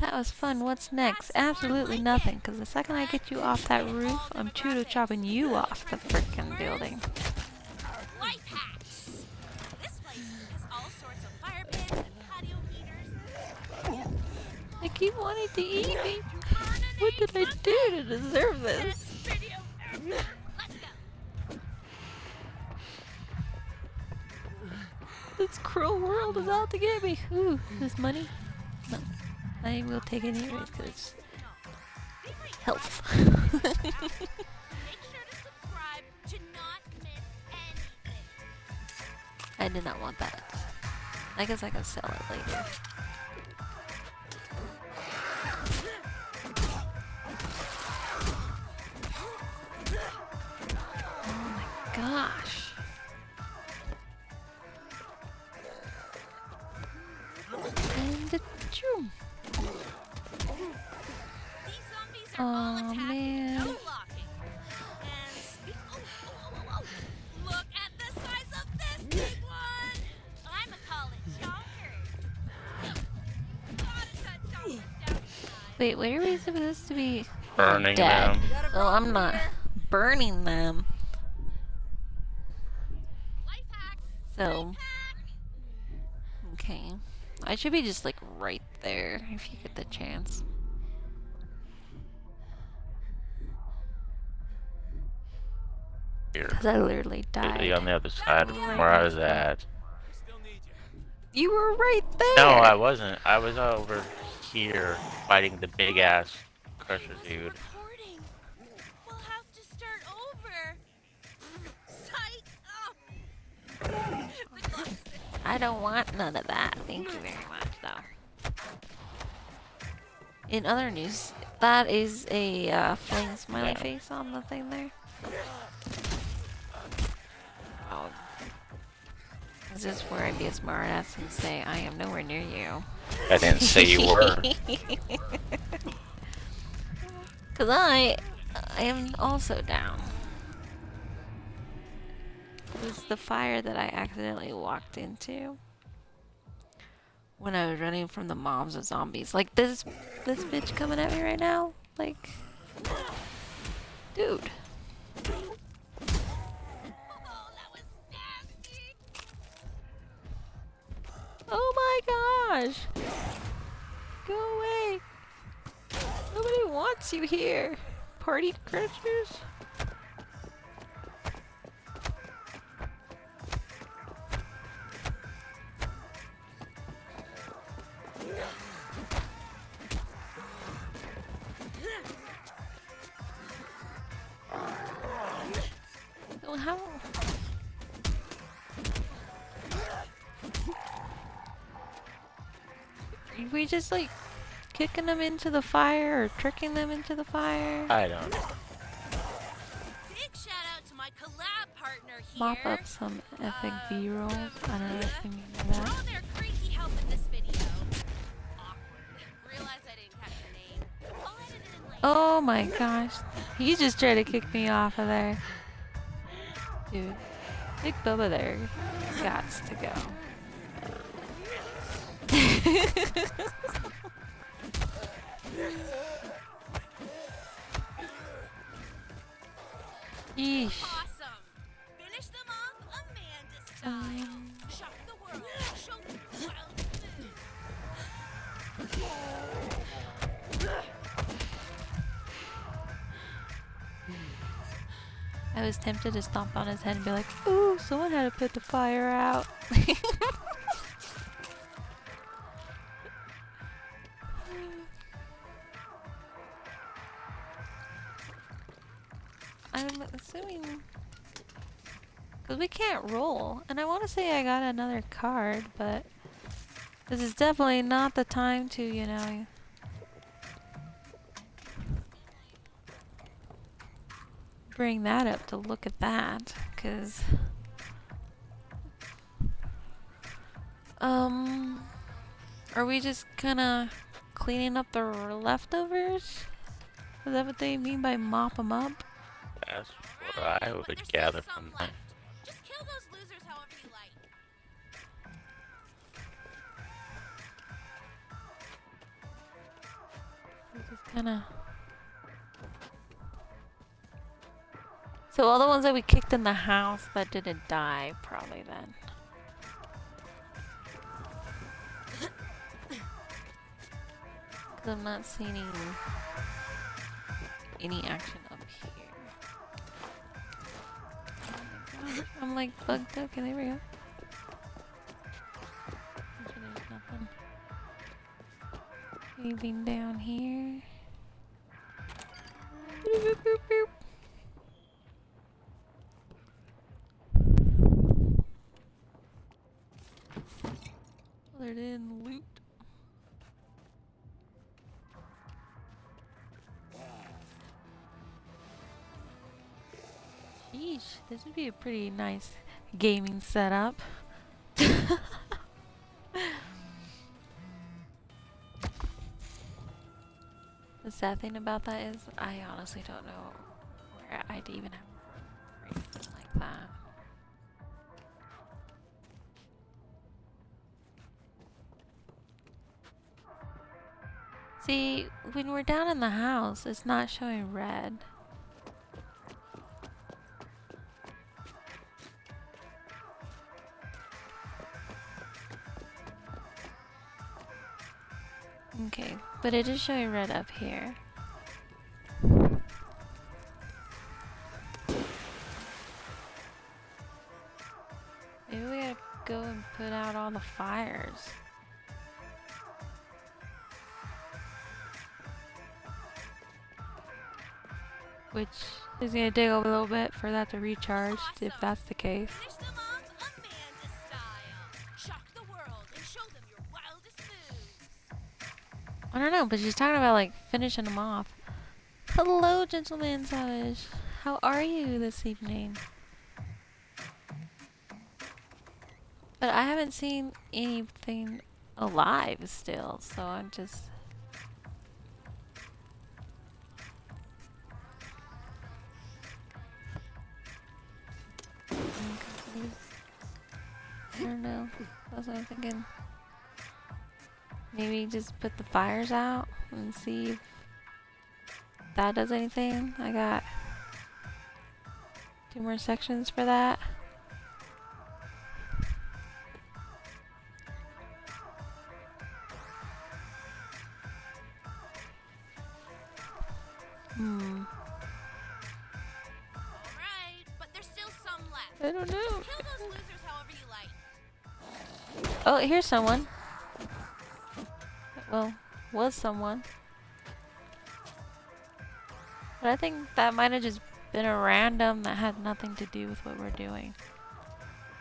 That was fun. What's next? Absolutely nothing, because the second I get you off that roof, I'm choo chopping you off the frickin' building. Life hacks. This place has all sorts of fire pits and patio heaters. They keep wanting to eat me. Burn an What did I egg do to Sunday. deserve Best this? video ever. Let's go. This cruel world is out to get me. Ooh, this money? No. I will take it anyways, because it's health. Make sure to subscribe to not miss anything. I did not want that. I guess I can sell it later. Oh my gosh. And the choom. These zombies are all Aw, attacking, man. no blocking. And look at the size of this big one. I'ma call it Jonkers. Gotta cut Jonkers down to size. Wait, where are we supposed to be? Burning Dead. them. So I'm not burning them. Life hack. So, okay. I should be just like right there if you get the chance. Here. Because I literally Literally on died. the other side of where I was at. We still need you. You were right there! No, I wasn't. I was over here fighting the big ass crusher dude. Recording. We'll have to start over. Psych. Oh. The clock's ticking. I don't want none of that. Thank you very much, though. In other news, that is a fling smiley Yeah. face on the thing there. Oh. Is this where I'd be a smart ass and say, I am nowhere near you? I didn't say you were. Because I am also down. It was the fire that I accidentally walked into when I was running from the mobs of zombies. Like this bitch coming at me right now. Like, dude. Oh, that was nasty. Oh my gosh. Go away. Nobody wants you here. Party crushers. So how? Are we just like kicking them into the fire or tricking them into the fire? I don't know. Big shout out to my collab partner here. Mop up some epic B-rolls. I don't know if you mean by For that. all their crazy help in this video. Awkward. Realize I didn't catch your name. I'll edit it in later. Oh my gosh. He just tried to kick me off of there. Dude. Big Bubba there. Gots to go. Yeesh. Awesome. Finish them off Amanda style. Shock the world. Show the wild moves. I was tempted to stomp on his head and be like, ooh, someone had to put the fire out. I'm assuming... Because we can't roll. And I want to say I got another card, but... This is definitely not the time to, you know... bring that up to look at that, because... Are we just kinda cleaning up the leftovers? Is that what they mean by mop them up? That's Right, what I but would there's gather still from some that. left. Just kill those losers however you like. kinda... So all the ones that we kicked in the house that didn't die, probably then. 'Cause I'm not seeing any action up here. Oh my gosh, I'm like bugged. Okay, there we go. Make sure there's nothing. Anything down here? Boop, boop, boop, boop. Well, there didn't loot. Sheesh, this would be a pretty nice gaming setup. The sad thing about that is I honestly don't know where I'd even have room for anything like that. See, when we're down in the house, it's not showing red. Okay, but it is showing red up here. Maybe we gotta go and put out all the fires. Which is gonna take a little bit for that to recharge, if that's the case. Finish them off Amanda style. Shock the world and show them your wildest moves. I don't know, but she's talking about like finishing them off. Hello, Gentleman Savage. How are you this evening? But I haven't seen anything alive still, so I'm just... I'm confused. I don't know. That's what I'm thinking. Maybe just put the fires out and see if that does anything. I got 2 more sections for that. Alright, but there's still some left. I don't know. Kill those losers however you like. Oh, here's someone. Well, was someone. But I think that might have just been a random that had nothing to do with what we're doing.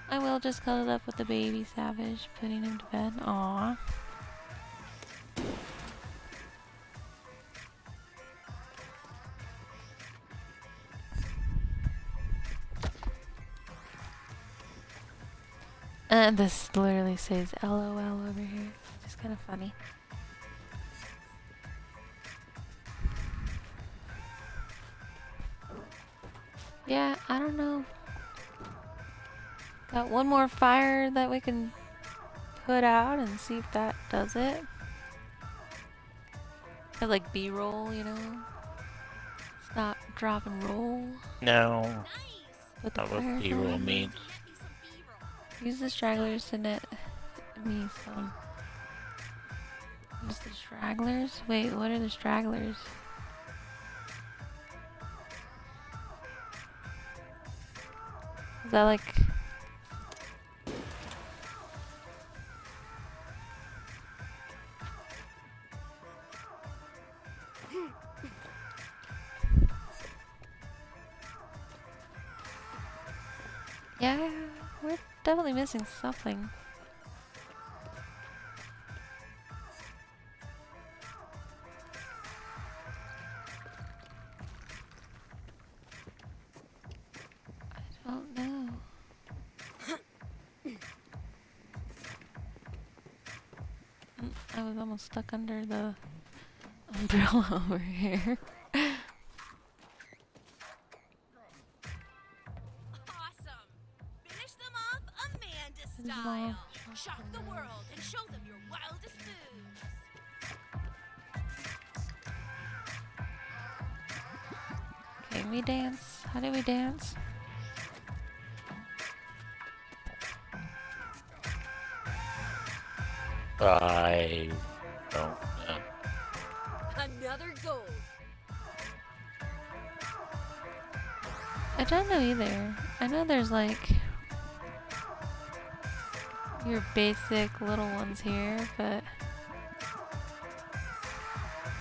I will just cuddle up with the baby Savage, putting him to bed. Aww. And this literally says LOL over here. It's just kind of funny. Yeah, I don't know. Got one more fire that we can put out and see if that does it. Got like B-roll, you know? Stop, drop, and roll. No. Nice. With the Not what fire B-roll going. means. Get me some B-roll. Use the stragglers to net me some. Use the stragglers? Wait, what are the stragglers? Is that like... Yeah, we're definitely missing something. I don't know. I was almost stuck under the umbrella over here. Awesome. Finish them off Amanda Finish them style. off. Shock the world and show them your wildest moves. Can we dance? How do we dance? I don't know. Another gold. I don't know either. I know there's like your basic little ones here, but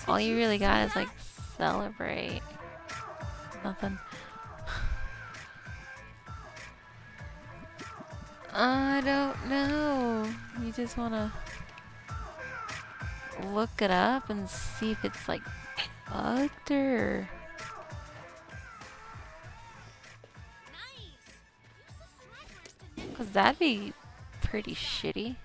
all you really got is like celebrate. Nothing. I don't know. You just wanna look it up and see if it's like bugged or. Nice. Use the stragglers to nick. Cause that'd be pretty shitty.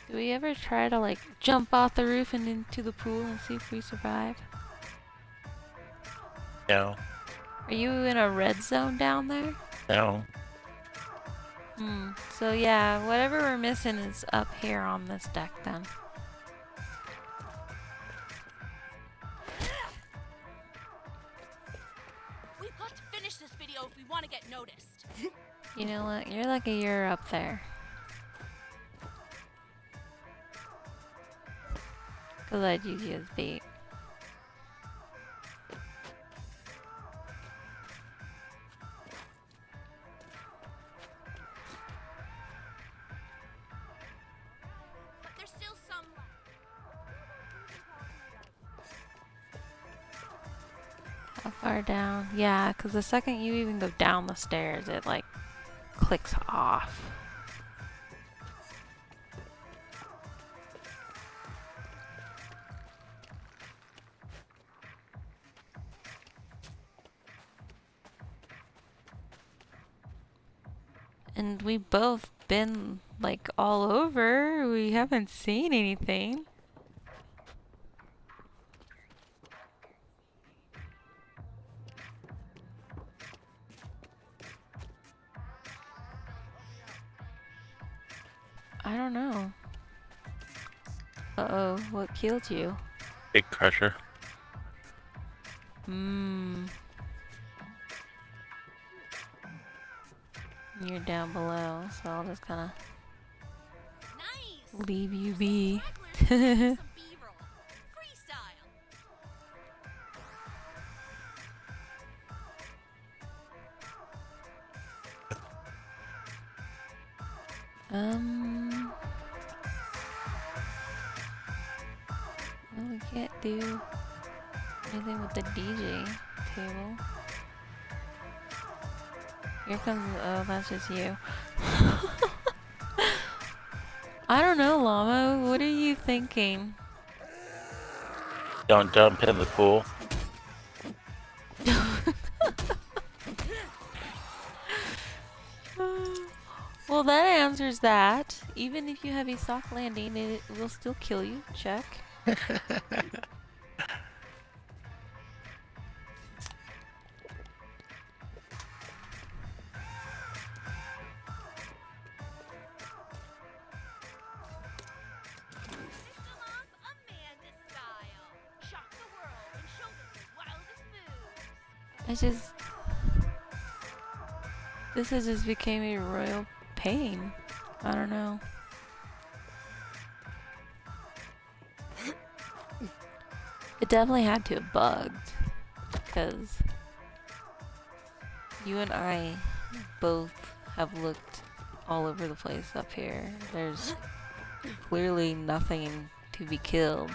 Do we ever try to like jump off the roof and into the pool and see if we survive? No. Are you in a red zone down there? No. So yeah, whatever we're missing is up here on this deck then. We've got to finish this video if we want to get noticed. You know what? You're lucky you're up there. Cause I'd use you as bait. But there's still some left. How far down? Yeah, cause the second you even go down the stairs, it like clicks off. And we've both been like all over. We haven't seen anything. I don't know. Uh-oh, what killed you? Big crusher. You're down below, so I'll just kind of Nice. leave you Use the be. stragglers to nick some B-roll. Freestyle. Well, we can't do anything with the DJ table. Here comes, oh, that's just you. I don't know, Llama, what are you thinking? Don't jump in the pool. Well, that answers that. Even if you have a soft landing, it will still kill you. Check. Finish them off Amanda style. Shock the world and show them your wildest moves. This has just became a royal pain. I don't know. It definitely had to have bugged. Because you and I both have looked all over the place up here. There's clearly nothing to be killed.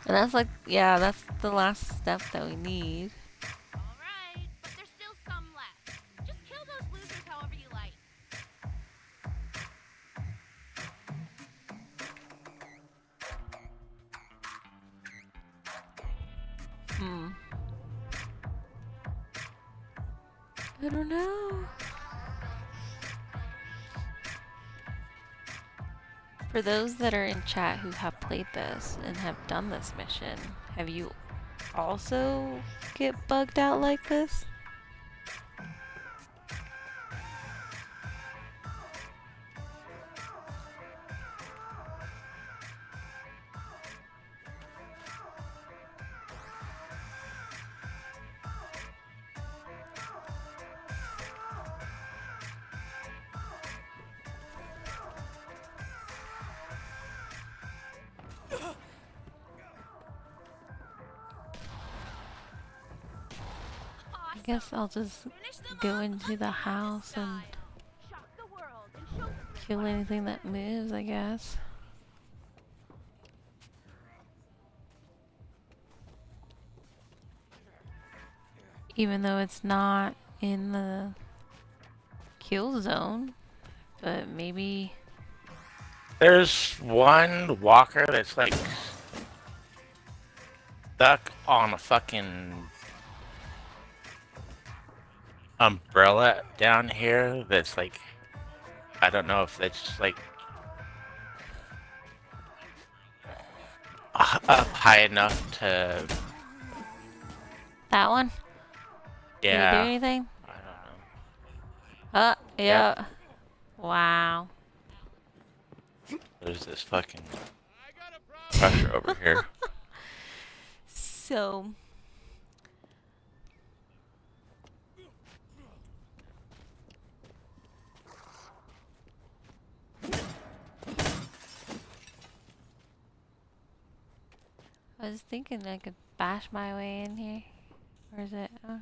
And that's like, yeah, that's the last step that we need. Alright, but there's still some left. Just kill those losers however you like. Hmm. I don't know. For those that are in chat who have played this and have done this mission, have you also get bugged out like this? I guess I'll just go into the house and kill anything that moves, I guess. Even though it's not in the kill zone, but maybe... There's one walker that's like stuck on a fucking umbrella down here that's like, I don't know if that's just like up high enough to... That one? Did it do Yeah. anything? I don't know. Yeah. Yep. Wow. There's this fucking crusher over here. So... I was thinking I could bash my way in here. Where is it? Oh.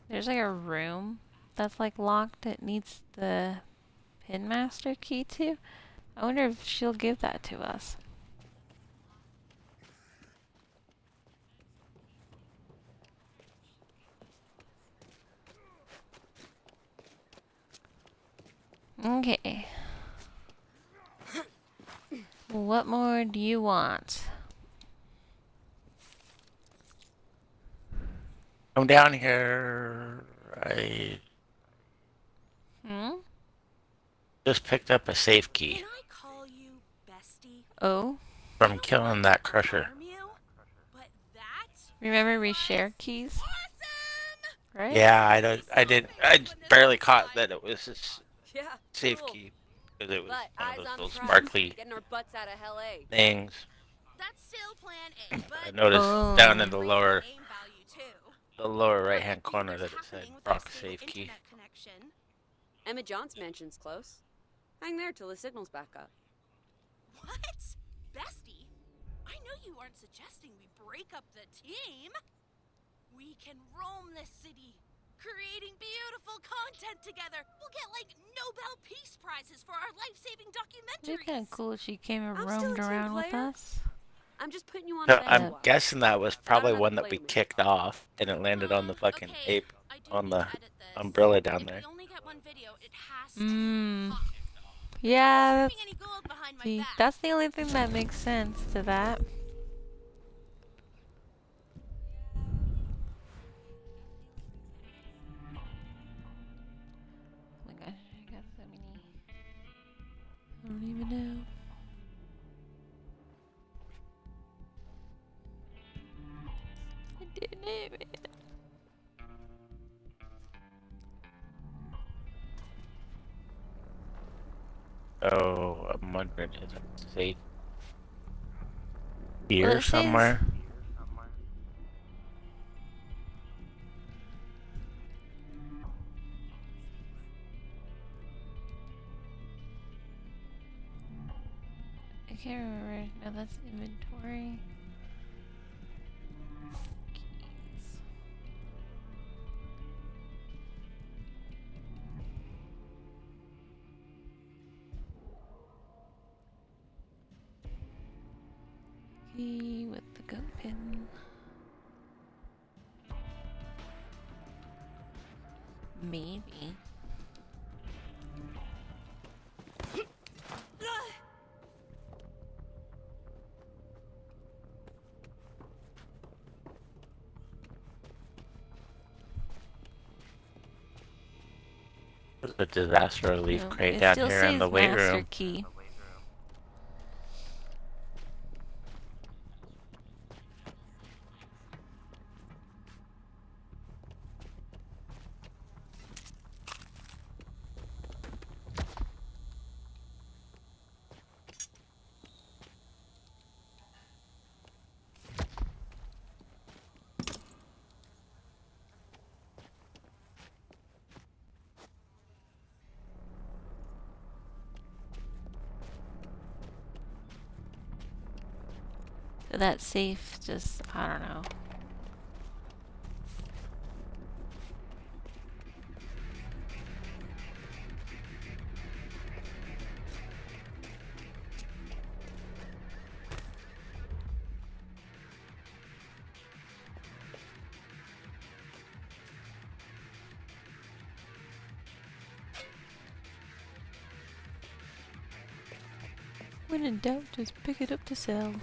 There's like a room that's like locked. It needs the pin master key to. I wonder if she'll give that to us. Okay. What more do you want? Come down here. I just picked up a safe key Can I call you bestie? Oh? from killing that crusher. Harm you, but that Remember we share keys? awesome! Right? Yeah, I barely caught that it was this Yeah. safe cool. key because it was But one eyes of those on the little prize. sparkly Getting our butts out of LA. things. That's still plan A, but I noticed Oh. down in the lower aim value too. right hand What corner is that it said happening with our Brock stable safe key. internet connection? Emma John's mansion's close. Hang there till the signal's back up. What? Bestie? I know you aren't suggesting we break up the team. We can roam this city, creating beautiful content together. We'll get like Nobel Peace Prizes for our life-saving It'd documentaries. be kind of cool if she came and I'm still roamed a team around with player. us. I'm just putting you on So the bench I'm a while. guessing that was I don't probably have to one that play we me. kicked off and it landed on the fucking Okay, ape I do on need the to edit this. umbrella down If there. we only get one video, it has to be Mmm. hot. Yeah, Serving any gold behind my see, back. that's the only thing that makes sense to that. Oh my gosh, I got so many. I don't even know. I didn't know it. Oh, I'm wondering is it safe Well, here it says somewhere? I can't remember. No, that's inventory. Keys. Key with the goat pin. Maybe. There's a disaster relief No, crate it down still here in says the weight master room. key. So that safe just, I don't know. When in doubt, just pick it up to sell.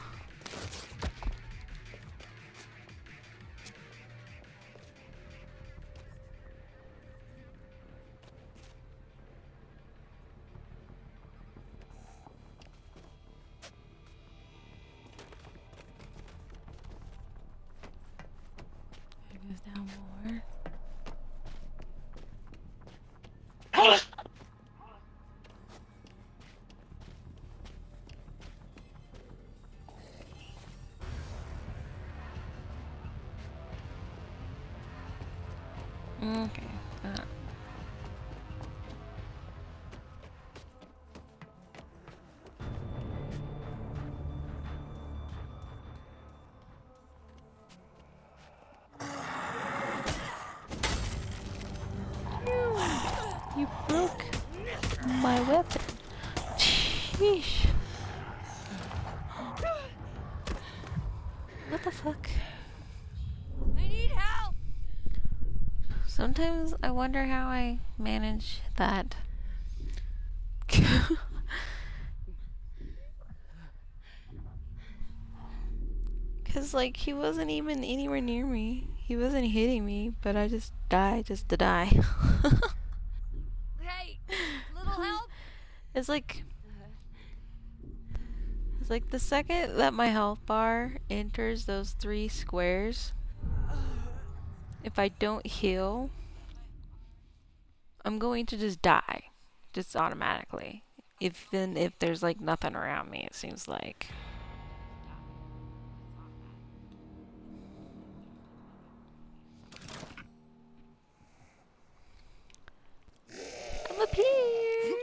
There goes down more. Okay. You broke my weapon. Sheesh. What the fuck? I need help! Sometimes I wonder how I manage that. Cause like he wasn't even anywhere near me. He wasn't hitting me, but I just died just to die. Hey, little help? It's like the second that my health bar enters those 3 squares, if I don't heal, I'm going to just die. Just automatically. Even if there's like nothing around me, it seems like. I'm up here!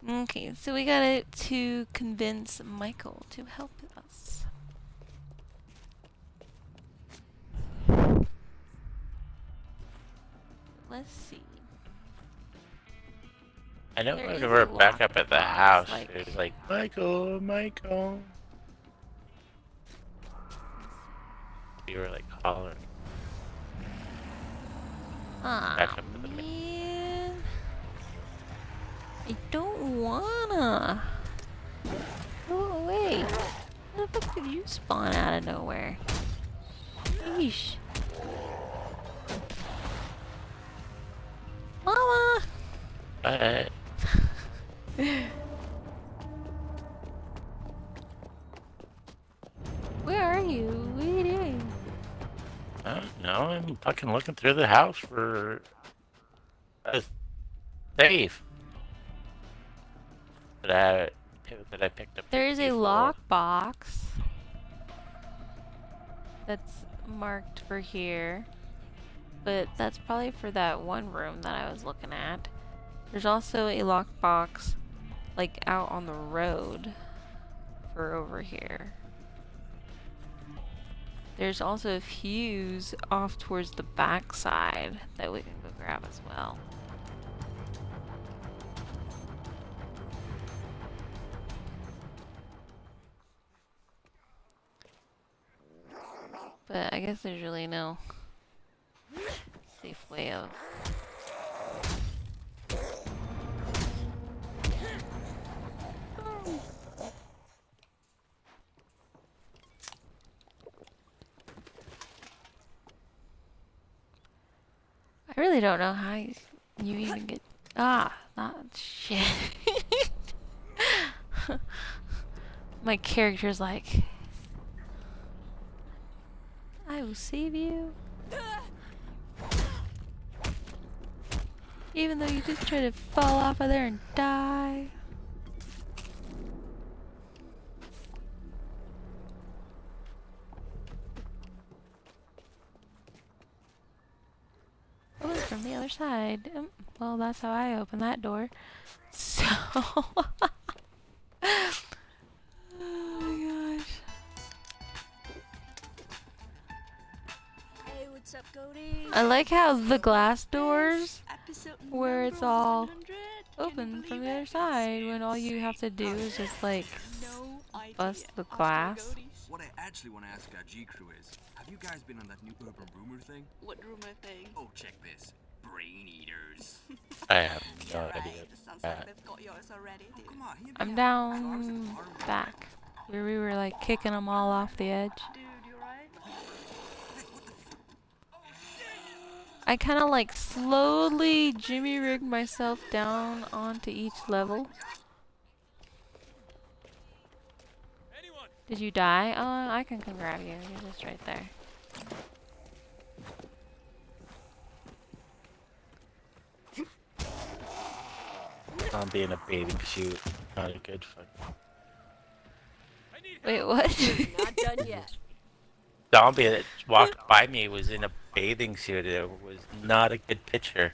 Okay, so we got to convince Michael to help us. Let's see. I know There when is we a were back up at the lockbox, house, like- it was like, Michael, Michael. You were like hollering. Ah, Back up to the man. I don't wanna. Go away. Where the fuck did you spawn out of nowhere? Sheesh. Mama! But Where are you? What are you doing? I don't know, I'm fucking looking through the house for a safe that I picked up. There is a before. lockbox that's marked for here, but that's probably for that one room that I was looking at. There's also a lockbox like out on the road for over here. There's also a fuse off towards the back side that we can go grab as well. But I guess there's really no safe way of... I really don't know how you even get. Not shit. My character's like, I will save you. Even though you just try to fall off of there and die. Oh, it's from the other side. Well, that's how I open that door. So... Oh my gosh. Hey, what's up, Cody? I like how the glass doors, Episode where it's number all 100. Can open you from believe the other it? side when all you have to do is just like No idea. bust the Ask your glass. goatees. What I actually want to ask our G crew is, have you guys been on that new urban rumor thing? What rumor thing? Oh, check this. Brain eaters. I have no Yeah, idea. right. That sounds that. like they've got yours already, Oh, dude. come on. Hear me I'm out. down So I was at the bar with back where we were like kicking them all off the edge. Dude, you're right. I kind of like slowly Jimmy rigged myself down onto each level. Anyone? Did you die? Oh, I can come grab you. You're just right there. Zombie in a bathing suit. Not a good fucking. I need Wait, what? Not done yet. Zombie that walked by me was in a bathing suit. It was not a good picture.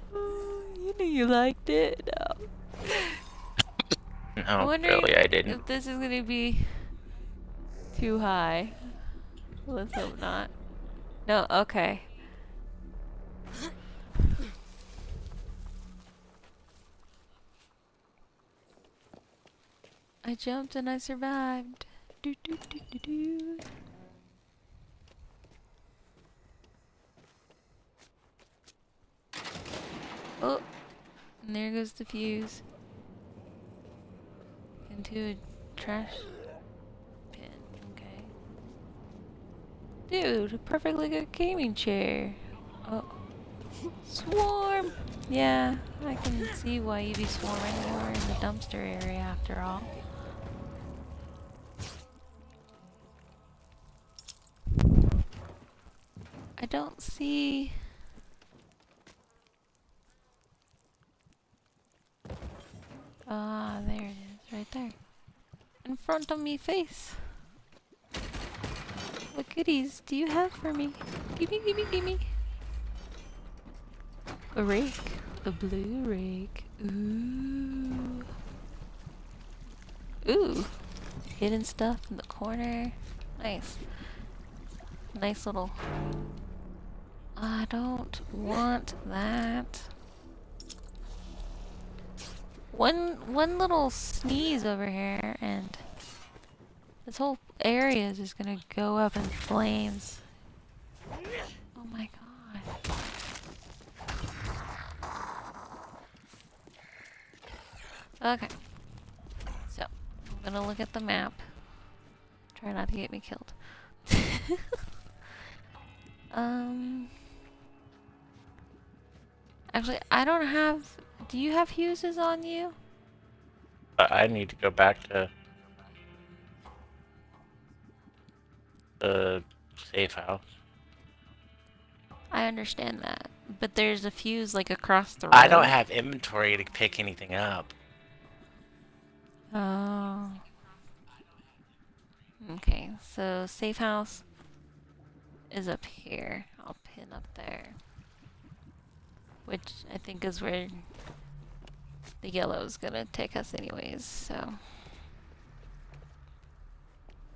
You knew you liked it. No. No, really, I didn't. If this is gonna be too high. Let's hope not. No, okay. I jumped and I survived. Do, do, do, do, do. Oh, and there goes the fuse. Into a trash bin. Okay. Dude, a perfectly good gaming chair. Oh. Swarm! Yeah, I can see why you'd be swarming. You were in the dumpster area after all. I don't see... Ah, there it is, right there. In front of me face. What goodies do you have for me? Gimme, gimme, gimme. A rake. The blue rake. Ooh. Ooh. Hidden stuff in the corner. Nice. Nice little... I don't want that. One little sneeze over here and this whole area is just gonna go up in flames. Oh my god. Okay. So, I'm gonna look at the map. Try not to get me killed. Actually, I don't have... Do you have fuses on you? I need to go back to the safe house. I understand that. But there's a fuse, like, across the road. I don't have inventory to pick anything up. Oh. Okay, so safe house is up here. I'll pin up there. Which I think is where the yellow's gonna take us anyways, so.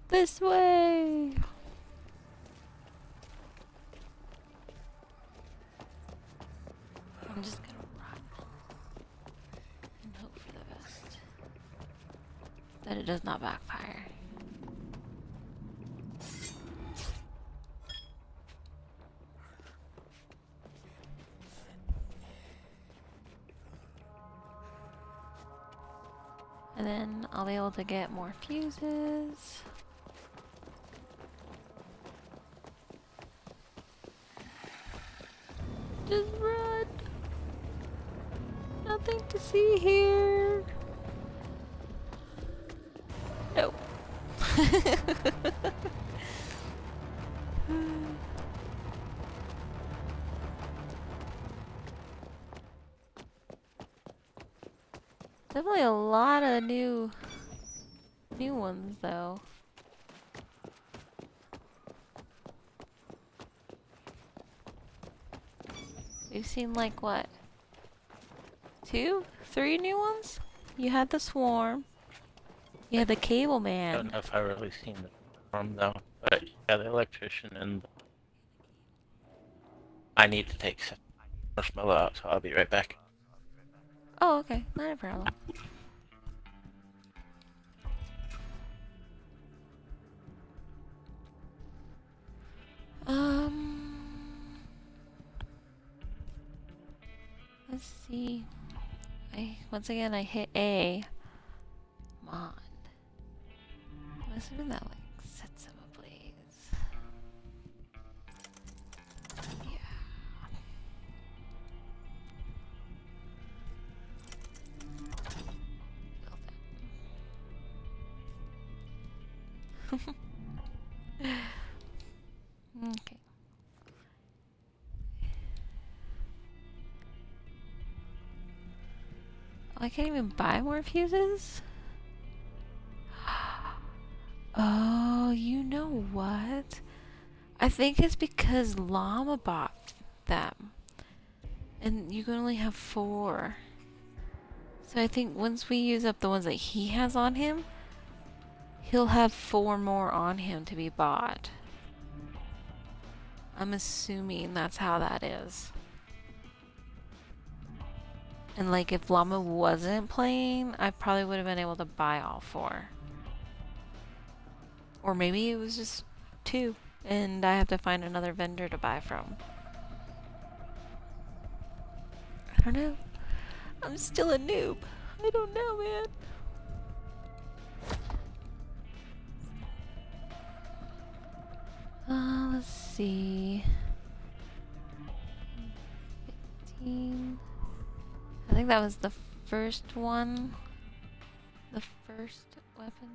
This way! I'm just gonna run and hope for the best. That it does not backfire. And then I'll be able to get more fuses. Just run. Nothing to see here. No. Definitely a lot of new ones though. We've seen like what? 2? 3 new ones? You had the swarm. You had the cable I man. don't know if I've really seen the form though, but yeah, the electrician and I need to take some marshmallow out, so I'll be right back. Oh, okay. Not a problem. Let's see. Once again I hit A. Come on. Must have been that like sets him ablaze. Yeah. Okay. Oh, I can't even buy more fuses? Oh, you know what? I think it's because Llama bought them. And you can only have 4. So I think once we use up the ones that he has on him, he'll have 4 more on him to be bought. I'm assuming that's how that is. And like if Llama wasn't playing, I probably would have been able to buy all 4. Or maybe it was just 2 and I have to find another vendor to buy from. I don't know. I'm still a noob. I don't know, man. Let's see. 15. I think that was the first one. The first weapon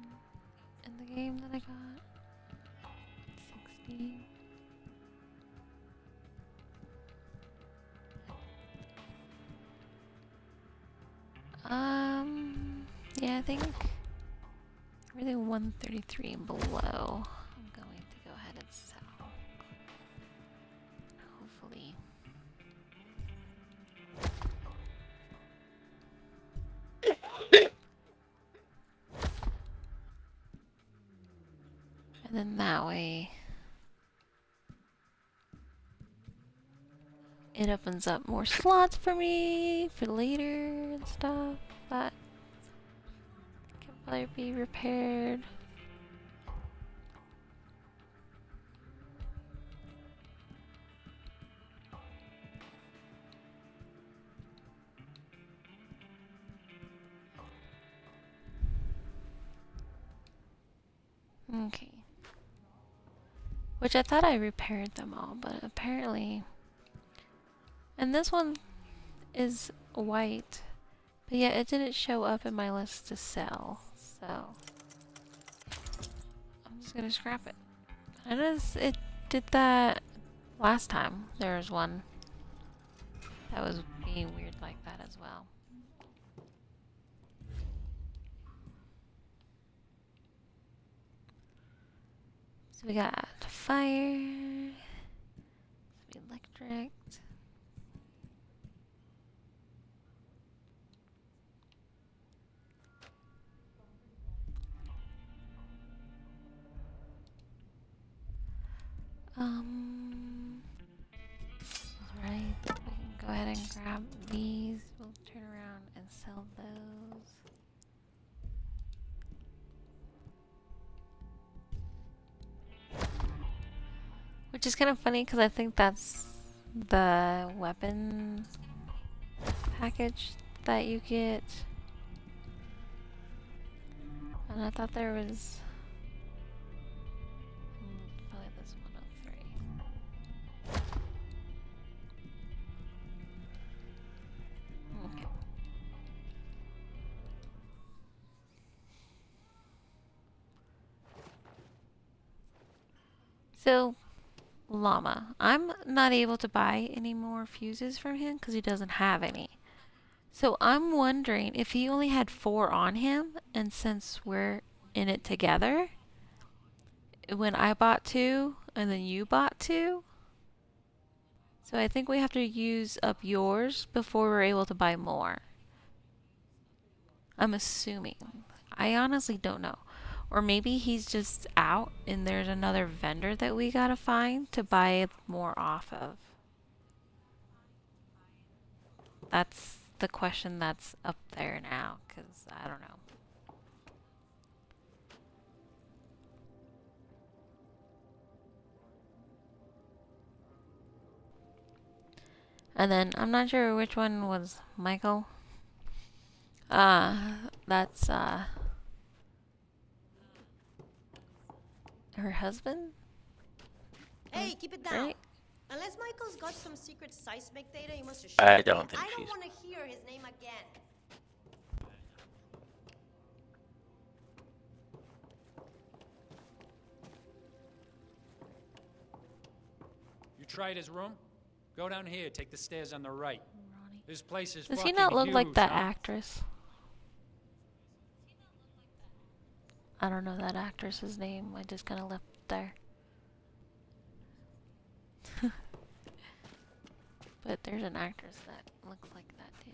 in the game that I got. 16. Yeah, I think everything 133 and below, I'm going to go ahead and sell. Hopefully. And then that way, it opens up more slots for me for later and stuff that can probably be repaired. Okay. Which I thought I repaired them all, but apparently... And this one is white, but yet it didn't show up in my list to sell, so... I'm just gonna scrap it. I noticed it did that last time. There was one that was being weird like that as well. So we got fire, some electric. Right, we can go ahead and grab these. We'll turn around and sell those. Which is kind of funny because I think that's the weapon package that you get. And I thought there was probably this 103. Okay. So, Llama, I'm not able to buy any more fuses from him because he doesn't have any. So I'm wondering if he only had 4 on him, and since we're in it together, when I bought 2 and then you bought 2, so I think we have to use up yours before we're able to buy more. I'm assuming. I honestly don't know. Or maybe he's just out and there's another vendor that we gotta find to buy more off of. That's the question that's up there now, because I don't know. And then I'm not sure which one was Michael. That's her husband, Hey, keep it down. right? Unless Michael's got some secret seismic data, he must have I shared don't it. think I don't she's- want to hear his name again. You tried his room? Go down here, take the stairs on the right. Ronnie. This place is Does fucking he not look like huge, that huh? actress? I don't know that actress's name. I just kind of left it there. But there's an actress that looks like that dude.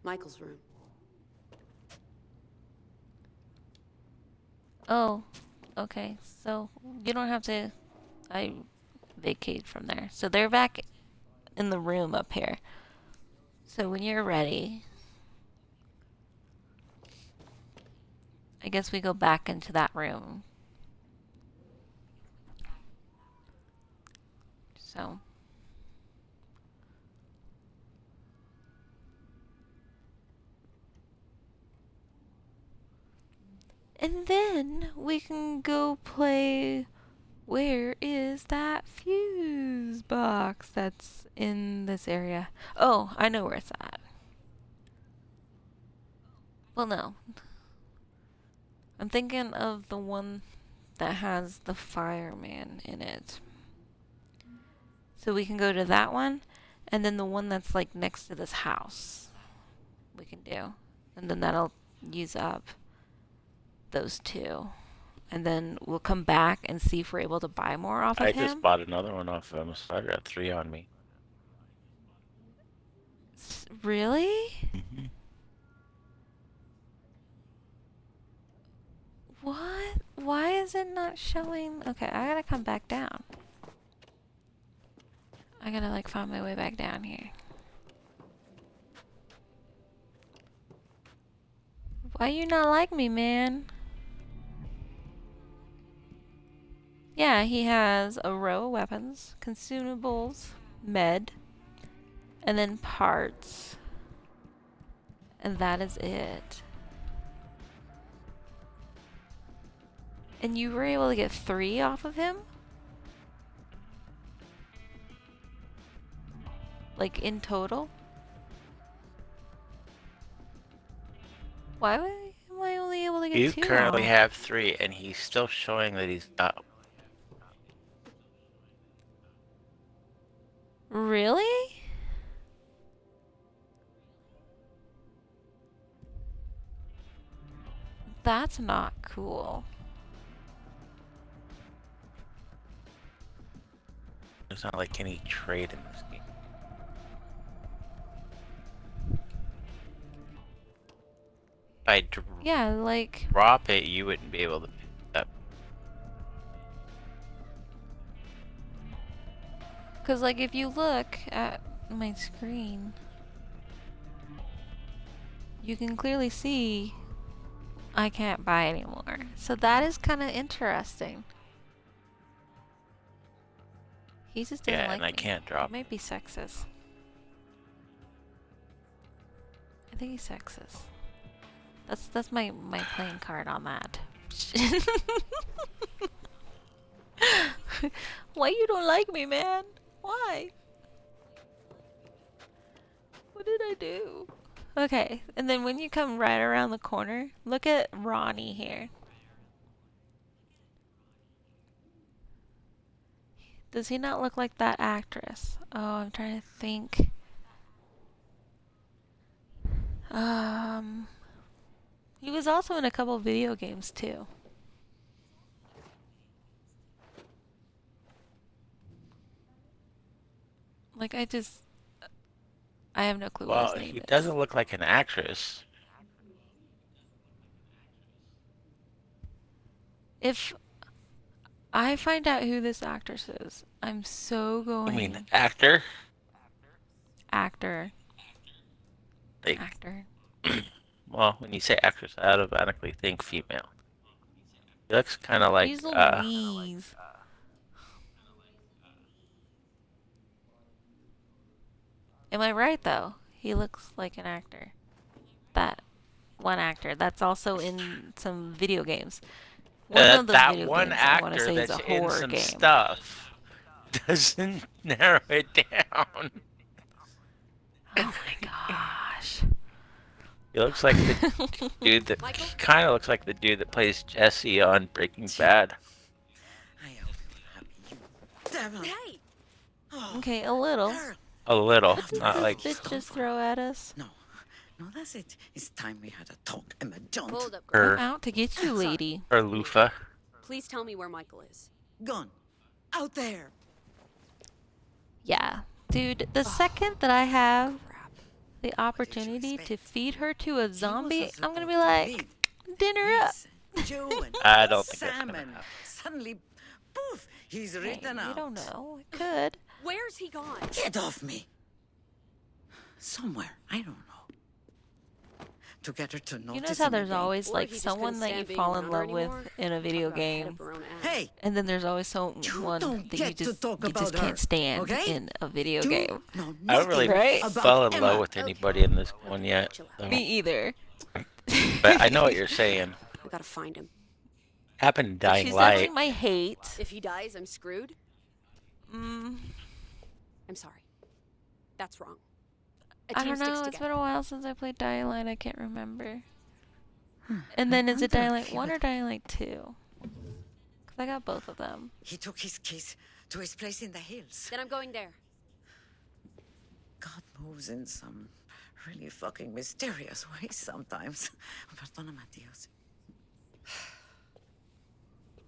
Michael's room. Oh, okay. So you don't have to. I vacate from there. So they're back in the room up here. So when you're ready, I guess we go back into that room. So. And then we can go play. Where is that fuse box that's in this area? Oh, I know where it's at. Well, no. I'm thinking of the one that has the fireman in it. So we can go to that one, and then the one that's like next to this house we can do. And then that'll use up those 2. And then we'll come back and see if we're able to buy more off of I him. just bought another one off him, so I got 3 on me. Really? Mm-hmm. What? Why is it not showing? Okay, I gotta come back down. I gotta like find my way back down here. Why you not like me, man? Yeah, he has a row of weapons, consumables, med, and then parts. And that is it. And you were able to get 3 off of him? Like in total? Why am I only able to get You 2 currently off? have 3, and he's still showing that he's not. Really? That's not cool. There's not like any trade in this game. If I Yeah, like, drop it, you wouldn't be able to pick it up. cause like if you look at my screen, you can clearly see I can't buy anymore. So that is kind of interesting. He just doesn't Yeah, like and I me. can't drop. He might be sexist. I think he's sexist. That's my playing card on that. Why you don't like me, man? Why? What did I do? Okay, and then when you come right around the corner, look at Ronnie here. Does he not look like that actress? Oh, I'm trying to think. He was also in a couple video games too. Like I have no clue what Well, his name he is. doesn't look like an actress. If I find out who this actress is, I'm so I going. mean, actor? Actor. Like, Actor. well, when you say actress, I automatically think female. He looks kind of like, Jeez Louise. Am I right though? He looks like an actor. That one actor that's also in some video games. One of those that video one games I want to actor say is a that's in horror some game. stuff doesn't narrow it down. Oh my gosh. He looks like the dude that kind of looks like the dude that plays Jesse on Breaking Bad. I hope you're happy, you devil. Hey! Okay, a little. Girl. A little, What did not this like. bitch just throw at us? No, that's it. It's time we had a talk, Emma. Don't. Hold up, Her- girl. I'm out to get you, lady. Or loofah. Please tell me where Michael is. Gone. Out there. Yeah. Dude, the second that I have Crap. the opportunity to feed her to a zombie, He was I'm gonna be supposed to like, lead. dinner up. Yes, Joe and I don't think that's Sam gonna and happen. suddenly, poof, he's Hey, written out. you don't know. It could. Where's he gone? Get off me. Somewhere, I don't know. To get her to notice You notice how him there's again. always Or like he just someone couldn't that you stand being fall in around love her with anymore? in a Talk video about head game, up her own ass. Hey, and then there's always someone don't that get to talk you about just her, can't stand okay? in a video do game. know I don't really nothing Right? about fall in Emma. love with anybody in this one yet. So. Me either. But I know what you're saying. I gotta find him. Happened in Dying She's Light. definitely my hate. If he dies, I'm screwed. Mm, I'm sorry. That's wrong. A I team don't sticks know. It's together. been a while since I played Dying Light. I can't remember. And then is it wonder Dying if Light he 1 or would- Dying Light 2? Because I got both of them. He took his keys to his place in the hills. Then I'm going there. God moves in some really fucking mysterious ways sometimes. Perdóname, Dios.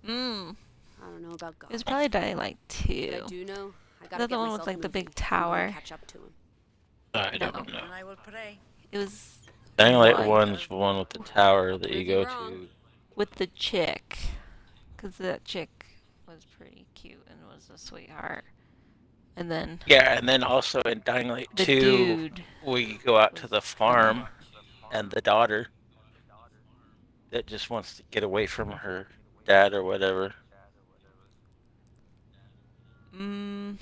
Mmm. I don't know about God. It was probably Dying Light But I 2. do know I Is gotta that the get one with myself like the big moving. I'm gonna tower? catch up to him. I No. don't know. And I will pray. It was Dying Light One. 1's the one with the tower that you Prove me go wrong. to. with the chick. Because that chick was pretty cute and was a sweetheart. And then Yeah, and then also in Dying Light the 2, dude. we go out to the farm, and the daughter that just wants to get away from her dad or whatever. Mmm.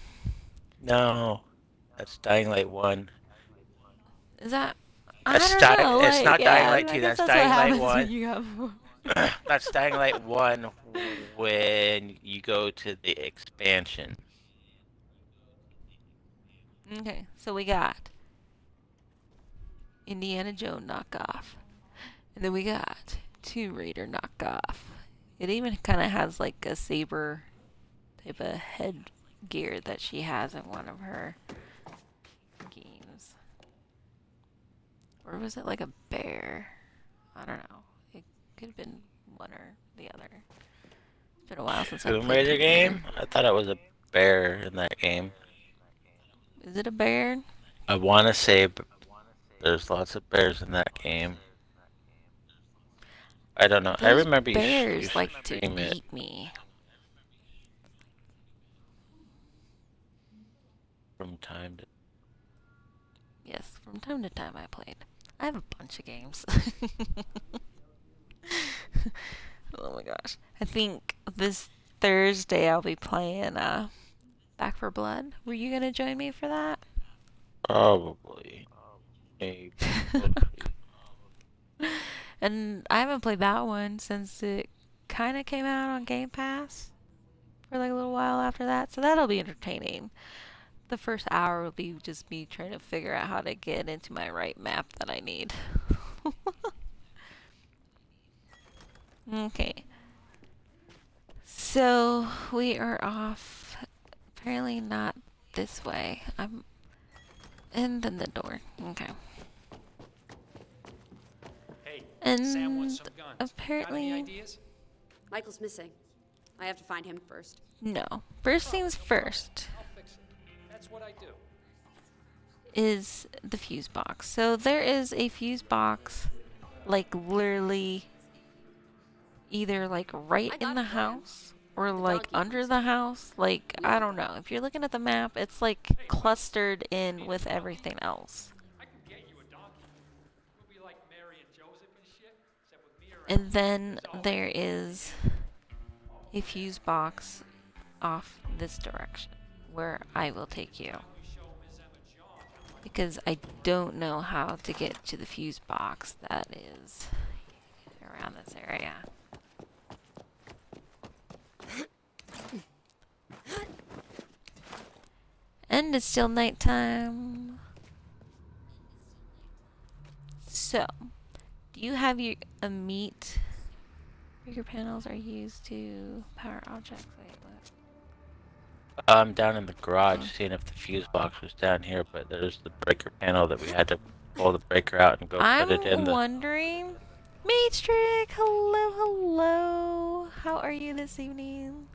No, that's Dying Light 1. Is that? That's I don't know. it's like, not Dying yeah, Light I 2, guess that's what Dying Light happens 1. when you have- That's Dying Light 1 when you go to the expansion. Okay, so we got Indiana Jones knockoff. And then we got Tomb Raider knockoff. It even kind of has like a saber type of headgear that she has in one of her games. Or was it like a bear? I don't know. It could have been one or the other. It's been a while since I Tomb played Raider Tomb game? Raider. I thought it was a bear in that game. Is it a bear? I want to say there's lots of bears in that game. I don't know. I Those remember you bears like to stream it. eat me. From time to Yes, from time to time I played. I have a bunch of games. Oh my gosh. I think this Thursday I'll be playing Back for Blood. Were you gonna join me for that? probably. Maybe. And I haven't played that one since it kind of came out on Game Pass for like a little while after that. So that'll be entertaining. The first hour will be just me trying to figure out how to get into my right map that I need. Okay. So we are off. Apparently not this way. And then the door. Okay. Hey, And Sam wants some guns. Got apparently any ideas? Michael's missing. I have to find him first. no. First things first I'll fix it. That's what I do. is the fuse box. So there is a fuse box, like literally either like right I in got the it for you. house or The like dog under eaters. the house. Like I don't know. If you're looking at the map, it's like clustered in with everything else. I can get you a donkey. We'll be like Mary and Joseph and shit, except with me around. And then there is a fuse box off this direction where I will take you. Because I don't know how to get to the fuse box that is around this area. And it's still nighttime. So, do you have a meat? Trigger panels are used to power objects. Wait, what? I'm down in the garage seeing if the fuse box was down here, but there's the breaker panel that we had to pull the breaker out and go put it in I'm the... wondering, Matrick, hello. How are you this evening?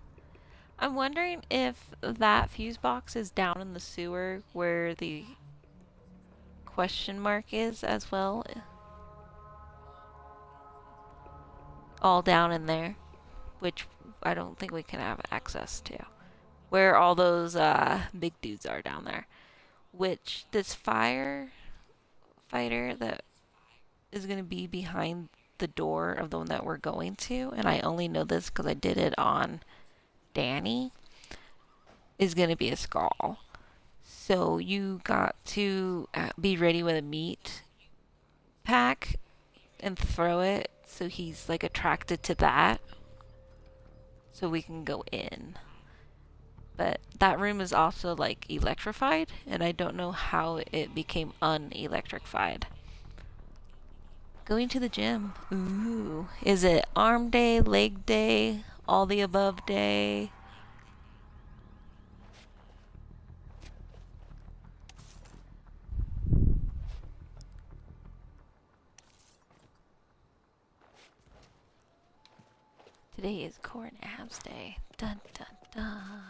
I'm wondering if that fuse box is down in the sewer where the question mark is as well. All down in there, which I don't think we can have access to. Where all those big dudes are down there. Which this fighter that is going to be behind the door of the one that we're going to, and I only know this because I did it on Danny, is going to be a Skull. So you got to be ready with a meat pack and throw it so he's like attracted to that so we can go in. But that room is also like electrified, and I don't know how it became unelectrified. Going to the gym. Ooh. Is it arm day, leg day, all the above day? Today is core and abs day. Dun dun dun.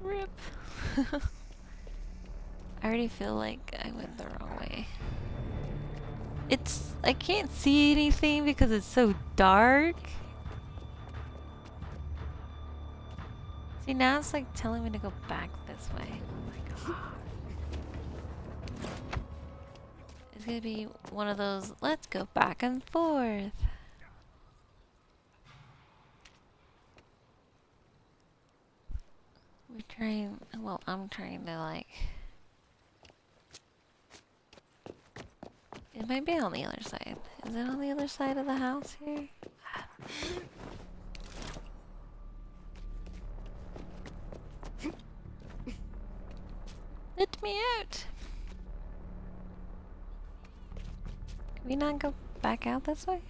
Rip. I already feel like I went the wrong way. I can't see anything because it's so dark. See, now it's like telling me to go back this way. Oh my god. It's gonna be one of those, let's go back and forth. I'm trying to like... It might be on the other side. Is it on the other side of the house here? Let me out! Can we not go back out this way?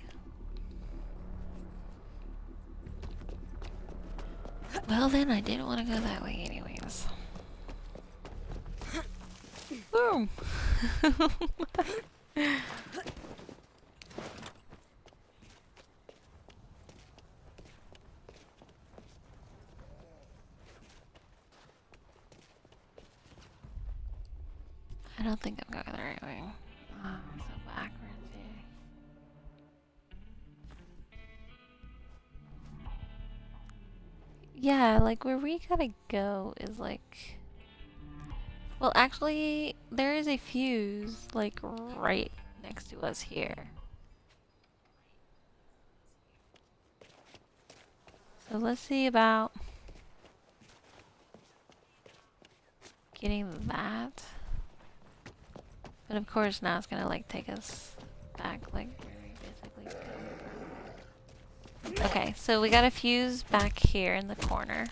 Well then, I didn't want to go that way anyways. Boom! I don't think I'm going the right way. Oh, I'm so backwards here. Yeah, like where we gotta go is like... Well, actually, there is a fuse, like, right next to us here. So So let's see about getting that. But of course now it's gonna like take us back like where we basically come from. Okay, so we got a fuse back here in the corner.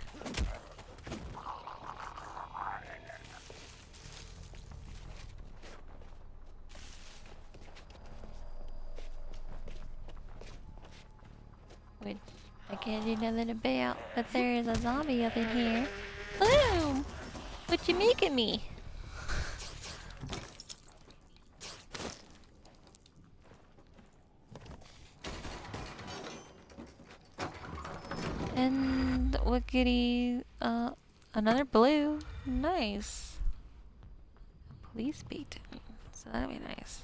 Which I can't do nothing about, but there is a zombie up in here. Boom! What you making me? And wickety, another blue. Nice. Police beat. So that'd be nice.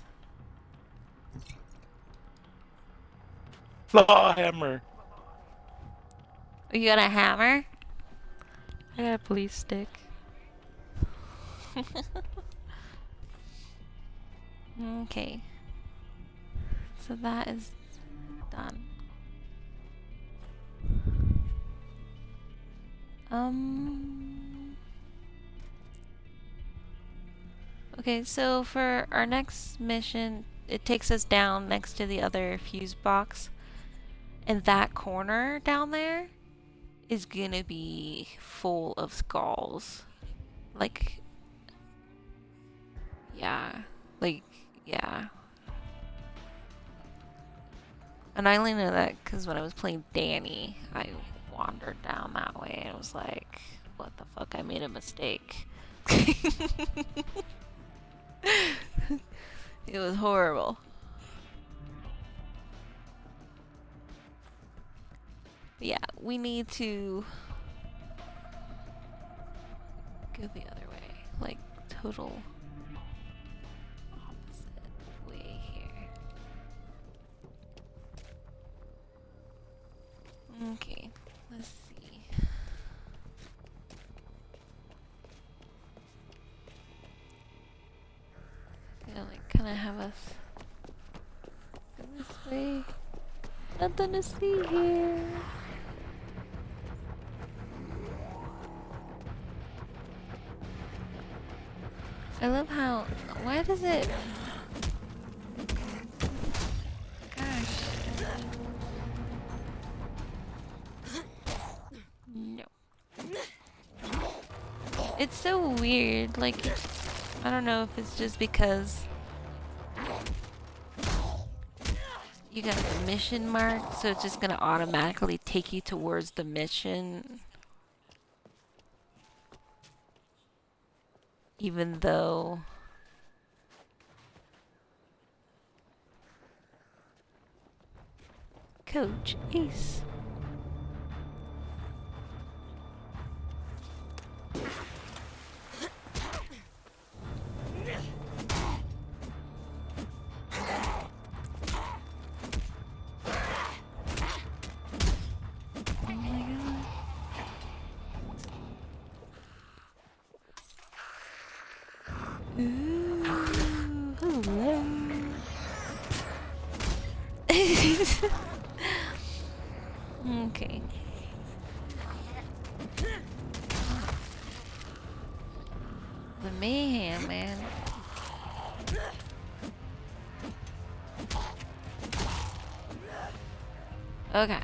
Claw hammer. Oh, you got a hammer? I got a police stick. Okay. So that is done. Okay, so for our next mission, it takes us down next to the other fuse box. And that corner down there is gonna be full of skulls. Like, yeah. Like, yeah. And I only know that because when I was playing Danny, I wandered down that way and was like, what the fuck, I made a mistake. It was horrible. Yeah, we need to go the other way. Like, total opposite way here. Okay, let's see. Gonna like kind of have us go this way. Nothing to see here. I love how. Why does it? Gosh. No. It's so weird. Like, I don't know if it's just because you got a mission mark, so it's just gonna automatically take you towards the mission. Even though Coach Ace. Oh my god. Ooh, hello. Okay. The mayhem, man. Okay.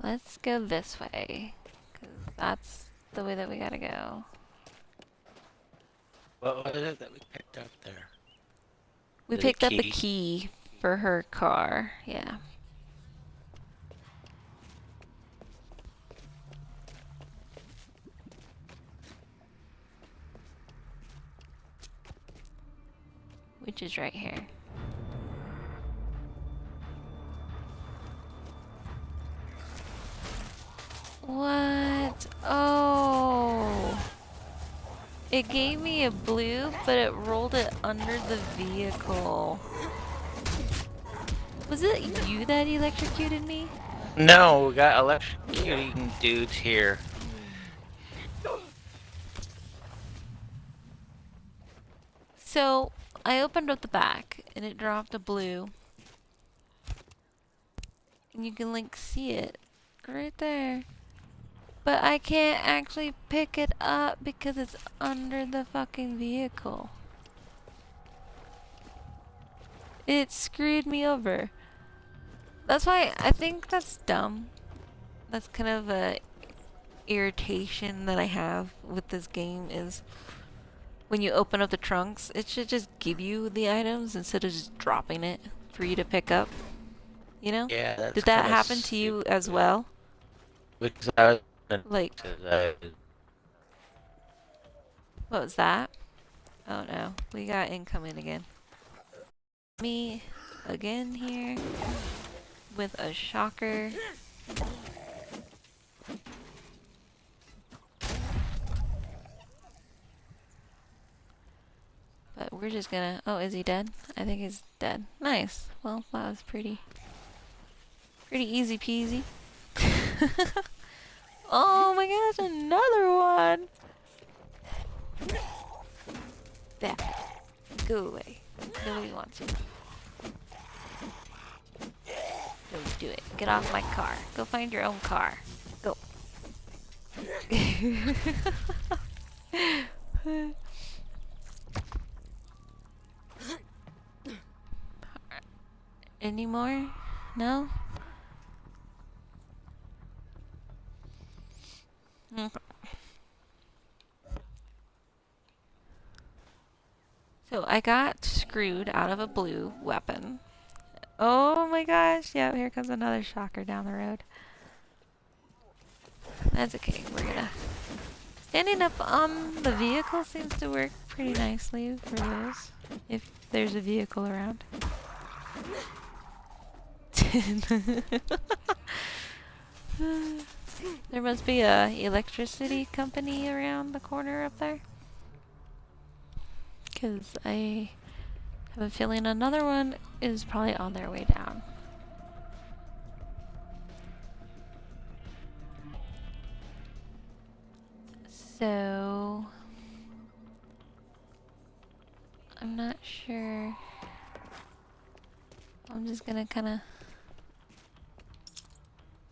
Let's go this way, 'cause that's the way that we gotta go. What was it that we picked up there? We The picked up a key. key for her car, yeah. Which is right here. What? Oh! It gave me a blue, but it rolled it under the vehicle. Was it you that electrocuted me? No, we got electrocuting dudes here. So, I opened up the back, and it dropped a blue. And you can like see it right there. But I can't actually pick it up because it's under the fucking vehicle. It screwed me over. That's why I think that's dumb. That's kind of a irritation that I have with this game is when you open up the trunks, it should just give you the items instead of just dropping it for you to pick up. You know? Yeah, that's Did that kinda happen to you as stupid. well? Because I was Like, what was that? Oh no, we got incoming again. Me again here with a shocker. But we're just gonna... Oh, is he dead? I think he's dead. Nice. Well, that was pretty easy peasy. Oh my gosh, another one! There. Go away. Nobody wants you. Don't do it. Get off my car. Go find your own car. Go. Any more? No? Okay. So I got screwed out of a blue weapon. Oh my gosh, yeah, here comes another shocker down the road. That's okay, we're gonna... Standing up on the vehicle seems to work pretty nicely for those, if there's a vehicle around. There must be a electricity company around the corner up there. 'Cause I have a feeling another one is probably on their way down. So I'm not sure. I'm just gonna kind of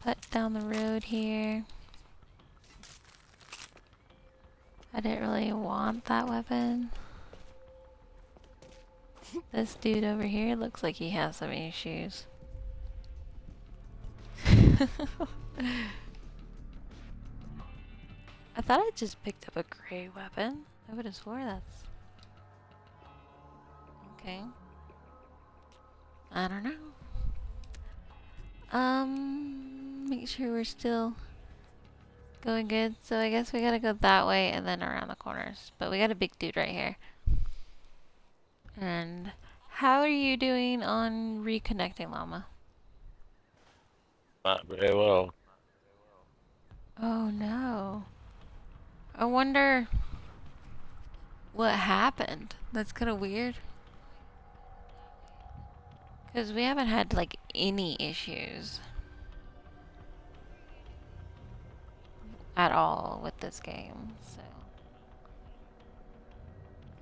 putt down the road here. I didn't really want that weapon. This dude over here looks like he has some issues. I thought I just picked up a gray weapon. I would have swore that's... Okay. I don't know. Make sure we're still going good. So I guess we gotta go that way and then around the corners. But we got a big dude right here. And how are you doing on reconnecting, Llama? not very well. Oh no. I wonder what happened. That's kind of weird. Because we haven't had like any issues at all with this game, so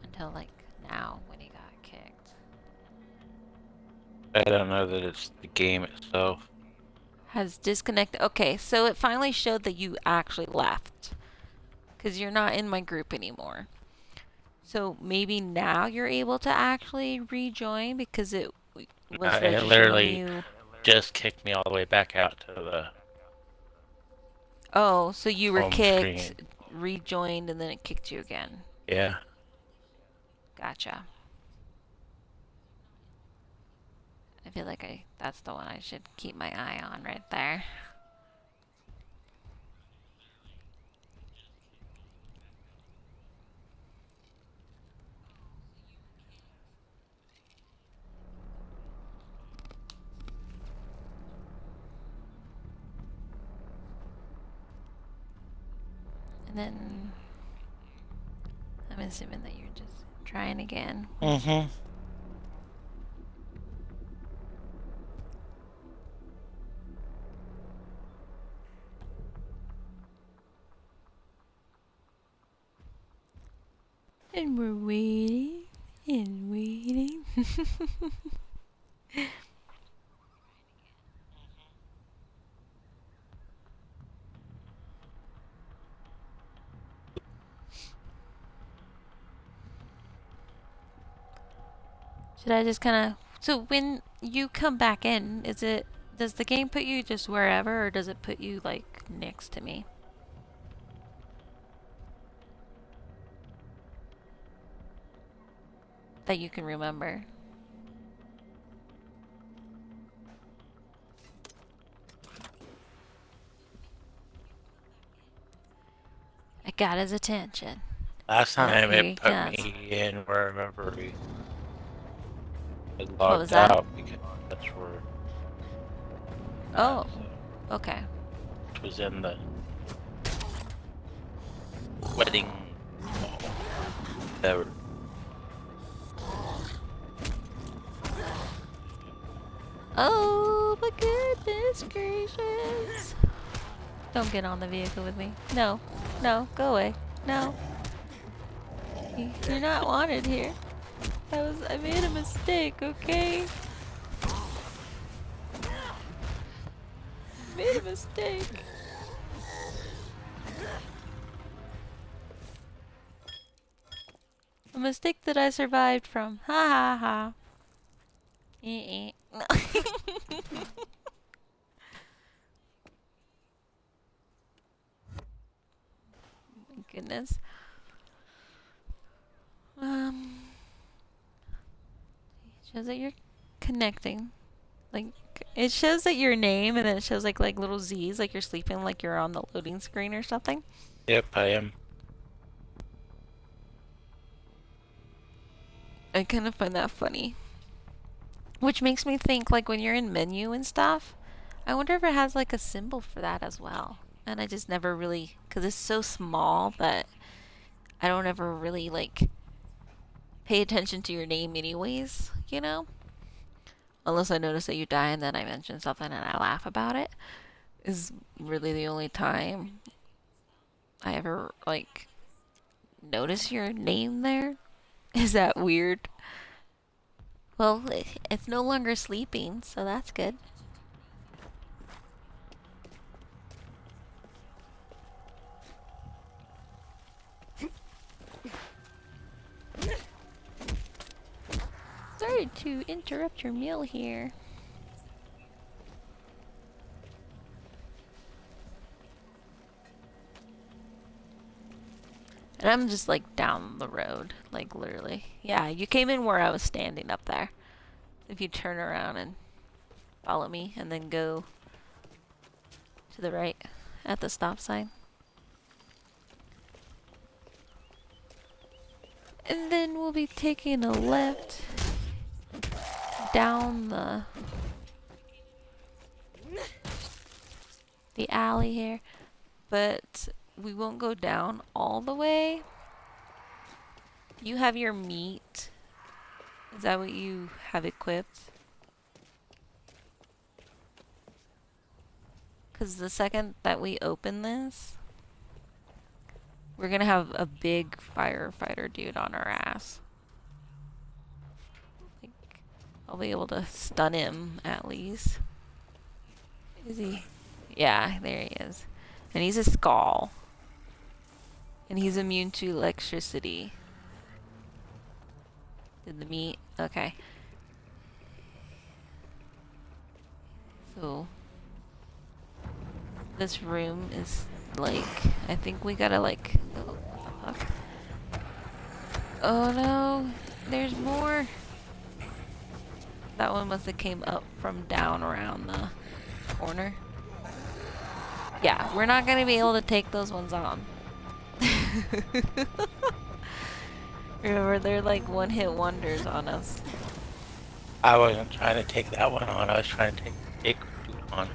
until like now when he got kicked. I don't know that it's the game itself. Has disconnected. Okay, so it finally showed that you actually left. Because you're not in my group anymore. So maybe now you're able to actually rejoin because it was It registering literally you. just kicked me all the way back out to the Oh, so you were home kicked, screen. rejoined, and then it kicked you again. Yeah. Gotcha. I feel like that's the one I should keep my eye on right there. And then I'm assuming that you're just trying again. Mm-hmm. And we're waiting and waiting. Should I just kind of... So when you come back in, does the game put you just wherever, or does it put you, like, next to me? That you can remember. I got his attention. Last Oh, time here it he put comes. me in where I remember we had What logged was that? out because that's where. Oh, okay. It was in the wedding hall. Whatever. Oh my goodness gracious. Don't get on the vehicle with me. No. No. Go away. No. You're not wanted here. I made a mistake, okay? Made a mistake. A mistake that I survived from. Ha ha ha. No. My goodness. It shows that you're connecting. Like, it shows that your name, and then it shows like little Z's, like you're sleeping, like you're on the loading screen or something. Yep, I am. I kind of find that funny. Which makes me think, like, when you're in menu and stuff, I wonder if it has, like, a symbol for that as well. And I just never really, because it's so small that I don't ever really, like, pay attention to your name anyways, you know? Unless I notice that you die and then I mention something and I laugh about it. Is really the only time I ever, like, notice your name there. Is that weird? Well, it's no longer sleeping, so that's good. Sorry to interrupt your meal here. And I'm just like down the road, like literally. Yeah, you came in where I was standing up there. If you turn around and follow me and then go to the right at the stop sign. And then we'll be taking a left down the alley here, but we won't go down all the way. You have your meat. Is that what you have equipped? Because the second that we open this, we're gonna have a big firefighter dude on our ass. Like, I'll be able to stun him at least. Is he? Yeah, there he is. And he's a skull. And he's immune to electricity. Did the meat? Okay. So this room is like, I think we gotta like, oh, fuck. Oh no, there's more. That one must have came up from down around the corner. Yeah, we're not gonna be able to take those ones on. Remember, they're like one-hit wonders on us. I wasn't trying to take that one on. I was trying to take Jake on.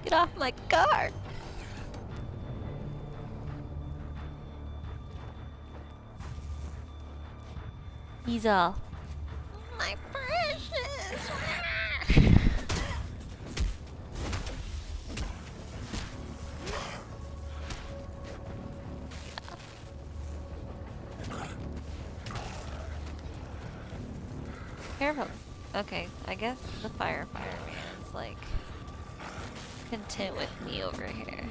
Get off my car! He's all, my precious! Careful. Okay, I guess the firefighter man's like content with me over here.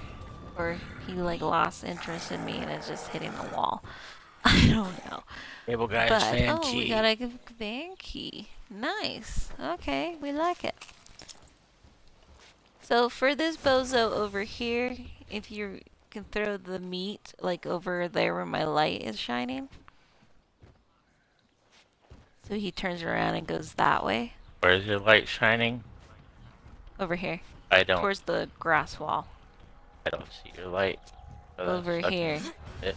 Or he like lost interest in me and is just hitting the wall. I don't know. Cable guy's But, fan oh, we key. got a van key. Nice. Okay, we like it. So for this bozo over here, if you can throw the meat like over there where my light is shining. So he turns around and goes that way. Where's your light shining? Over here. I don't. Towards the grass wall. I don't see your light. So that's Over sucking here. it.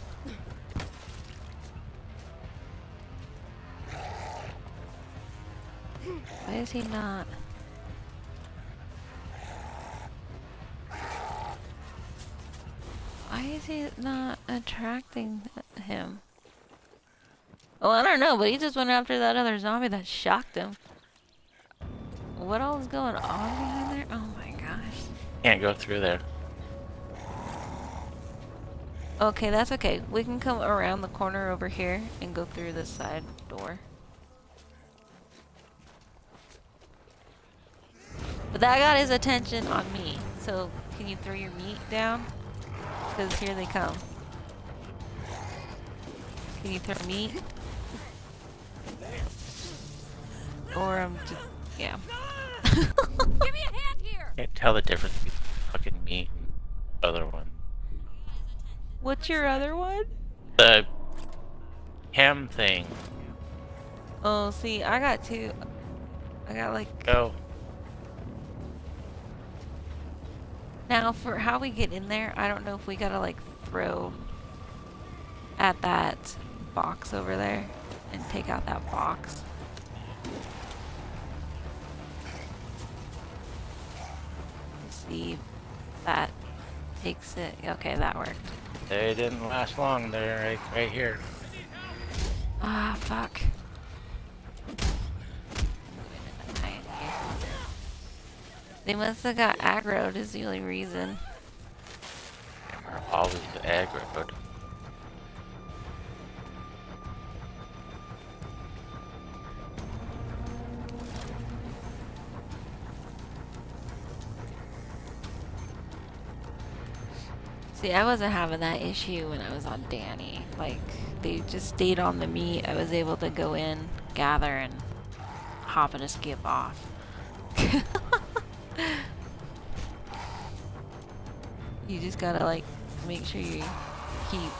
Why is he not? Why is he not attracting him? Oh, I don't know, but he just went after that other zombie that shocked him. What all is going on behind there? Oh my gosh. Can't go through there. Okay, that's okay. We can come around the corner over here and go through this side door. But that got his attention on me. So, can you throw your meat down? Because here they come. Can you throw meat? Or I'm just, yeah. Give me a hand here! Can't tell the difference between fucking meat and the other one. What's your other one? The ham thing. Oh, see, I got two. I got like... Go. Now, for how we get in there, I don't know if we gotta like throw at that box over there and take out that box. See if that takes it. Okay, that worked. They didn't last long. They're right here. Ah, fuck. They must have got aggroed is the only reason. We're always aggroed. See, I wasn't having that issue when I was on Danny. Like, they just stayed on the meat. I was able to go in, gather, and hop and skip off. You just gotta, like, make sure you keep...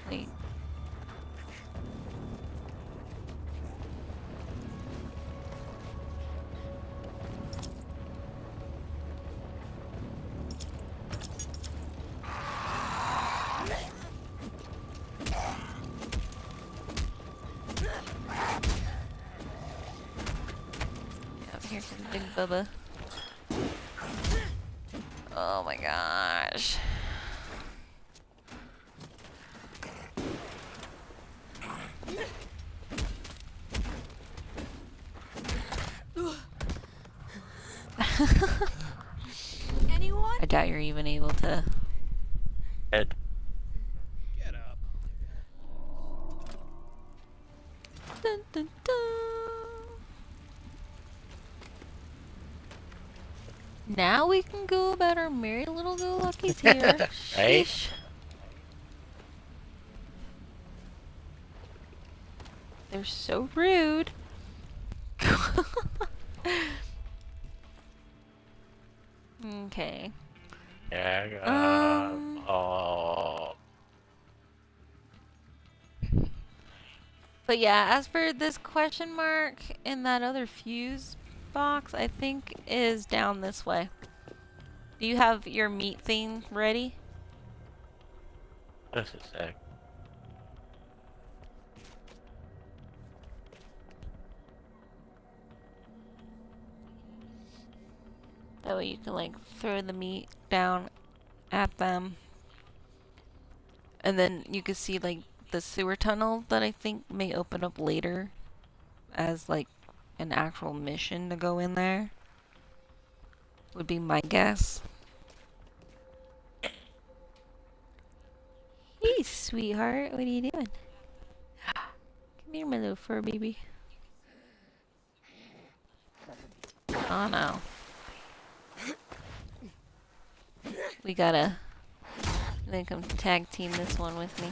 Wait. Here comes Big Bubba. Oh my gosh. Anyone? I doubt you're even able to. Head. Get up. Dun, dun, dun. Now we can go about our merry little go-luckies here. Right? Sheesh. They're so rude. Okay. Yeah, Um. oh. But yeah, as for this question mark in that other fuse box, I think is down this way. Do you have your meat thing ready? Just a sec. That way you can like throw the meat down at them. And then you can see like the sewer tunnel that I think may open up later as like an actual mission to go in there. Would be my guess. Hey, sweetheart, what are you doing? Come Here, my little fur baby. Oh no. We gotta come tag team this one with me.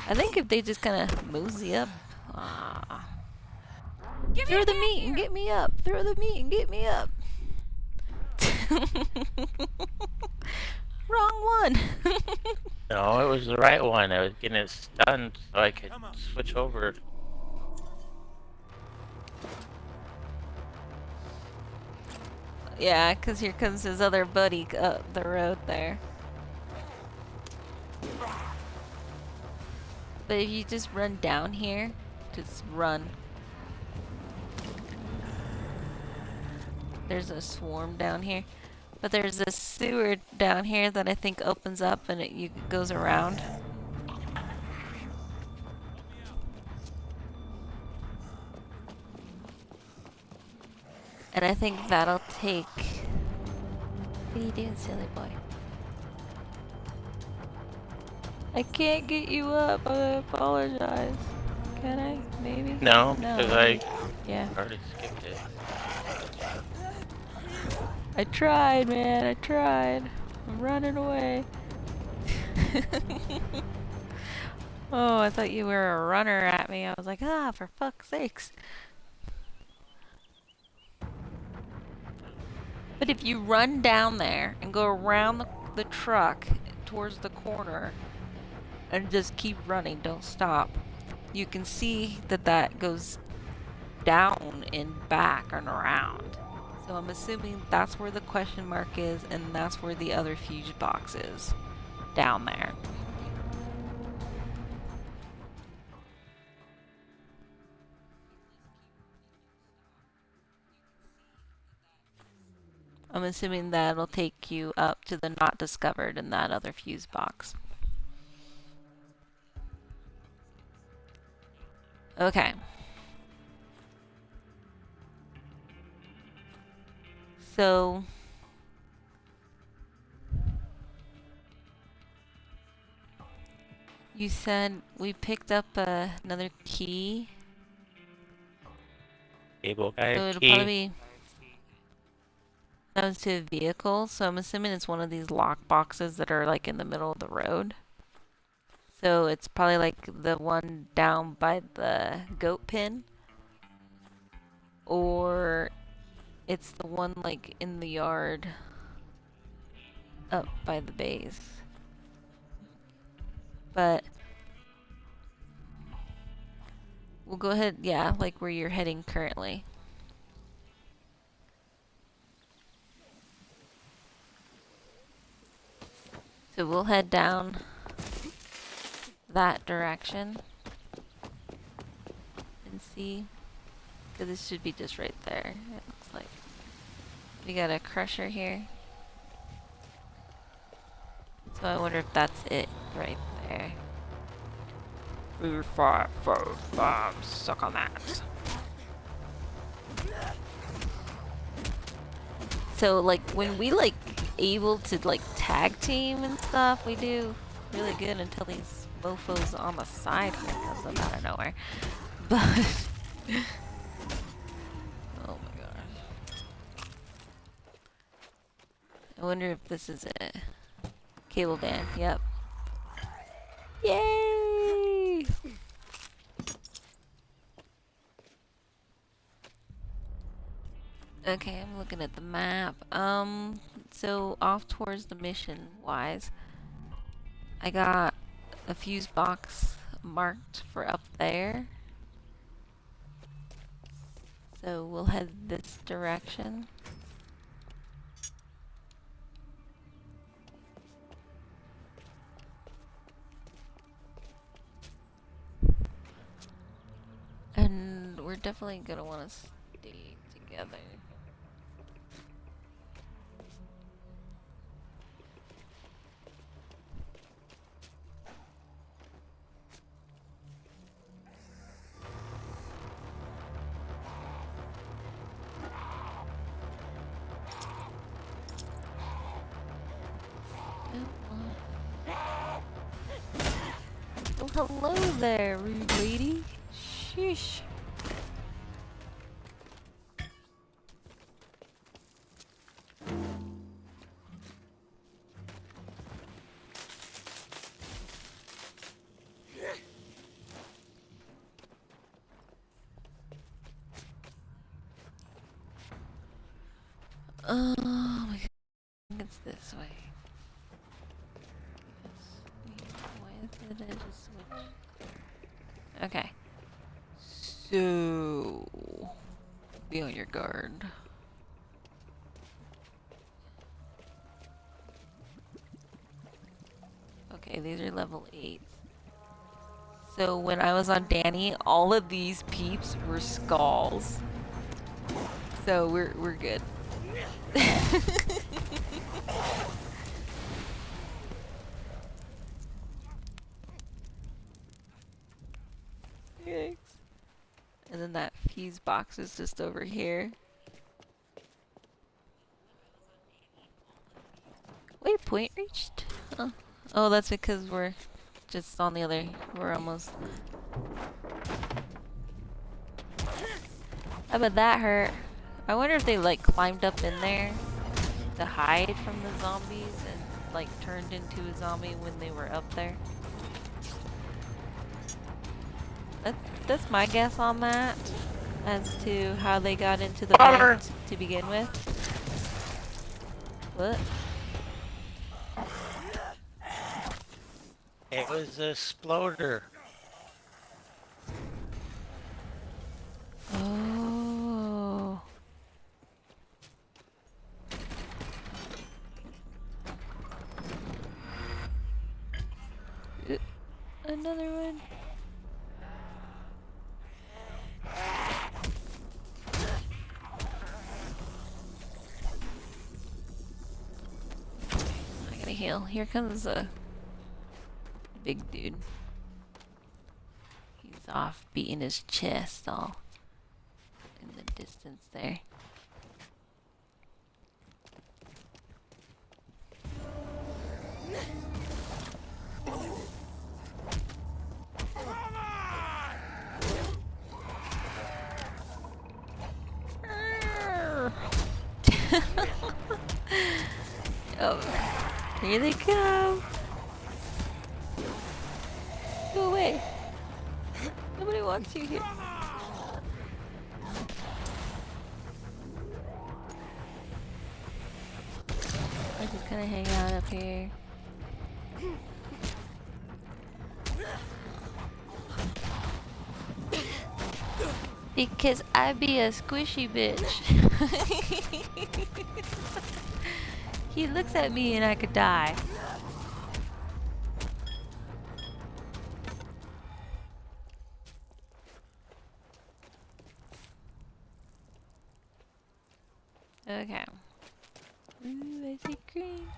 I think if they just kind of mosey up. Throw the meat and get me up. Throw the meat and get me up. Wrong one. No, it was the right one. I was getting it stunned so I could switch over. Yeah, 'cause here comes his other buddy up the road there. But if you just run down here, just run. There's a swarm down here. But there's a sewer down here that I think opens up and it goes around. And I think that'll take... What are you doing, silly boy? I can't get you up. I apologize. Can I? Maybe? No, because I Yeah. already skipped it. I tried, man. I tried. I'm running away. Oh, I thought you were a runner at me. I was like, ah, for fuck's sakes. But if you run down there and go around the truck towards the corner and just keep running, don't stop, you can see that that goes down and back and around. So I'm assuming that's where the question mark is, and that's where the other fuse box is. Down there. I'm assuming that'll take you up to the not discovered in that other fuse box. Okay. So you said we picked up another key. Cable guy So it'll key. probably be that was to a vehicle, so I'm assuming it's one of these lock boxes that are like in the middle of the road. So it's probably like the one down by the goat pen, or it's the one like in the yard up by the base. But we'll go ahead, yeah, like where you're heading currently. So we'll head down that direction and see, because this should be just right there. It looks like we got a crusher here, so I wonder if that's it right there. 3, 5, 4, 5, suck on that. So like when we like able to like tag team and stuff, we do really good until these mofos on the side here comes up out of nowhere. But oh my gosh. I wonder if this is it. Cable band, yep. Yay! Okay, I'm looking at the map. So off towards the mission wise, I got a fuse box marked for up there. So we'll head this direction. And we're definitely gonna want to stay together. Oh, hello there, rude lady. Sheesh. Oh my god, I think it's this way. Why did I just switch? Okay. So, be on your guard. Okay, these are level 8. So when I was on Danny, all of these peeps were skulls. So we're good. Yikes. And then that fuse box is just over here. Wait, point reached? Oh, oh, that's because we're just on the other. We're almost. How about that hurt? I wonder if they like climbed up in there to hide from the zombies and like turned into a zombie when they were up there. That's my guess on that, as to how they got into the vent to begin with. What? It was a sploder. Oh. Another one. I gotta heal. Here comes a big dude. He's off beating his chest all in the distance there. Oh, here they come. Go away. Nobody wants you here. I just kind of hang out up here. Because I be a squishy bitch. He looks at me and I could die. Okay. Ooh, I see green.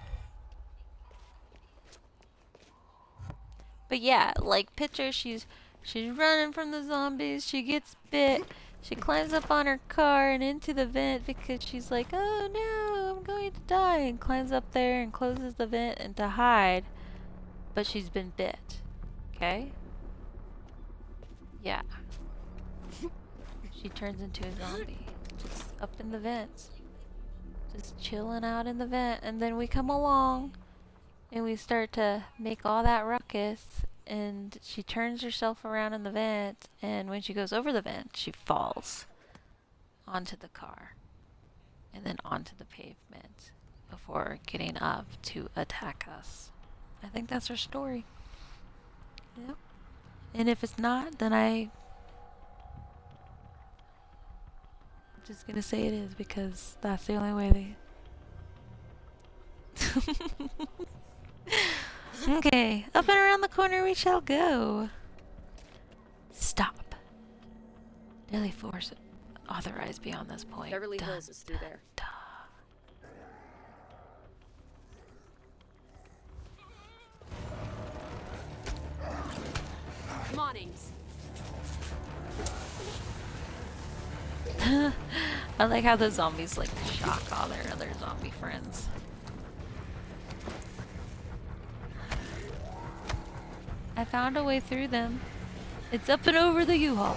But yeah, like picture, she's running from the zombies. She gets bit. She climbs up on her car and into the vent because she's like, oh no, I'm going to die, and climbs up there and closes the vent and to hide. But she's been bit. Okay? Yeah. She turns into a zombie. Just up in the vents. Just chilling out in the vent, and then we come along and we start to make all that ruckus, and she turns herself around in the vent, and when she goes over the vent she falls onto the car and then onto the pavement before getting up to attack us. I think that's her story. Yep. And if it's not, then I'm just gonna say it is, because that's the only way they... Okay, up and around the corner we shall go. Stop. Deadly force authorized beyond this point. Beverly Hills is through there. Come on, Ames. I like how the zombies like shock all their other zombie friends. I found a way through them. It's up and over the U-Haul.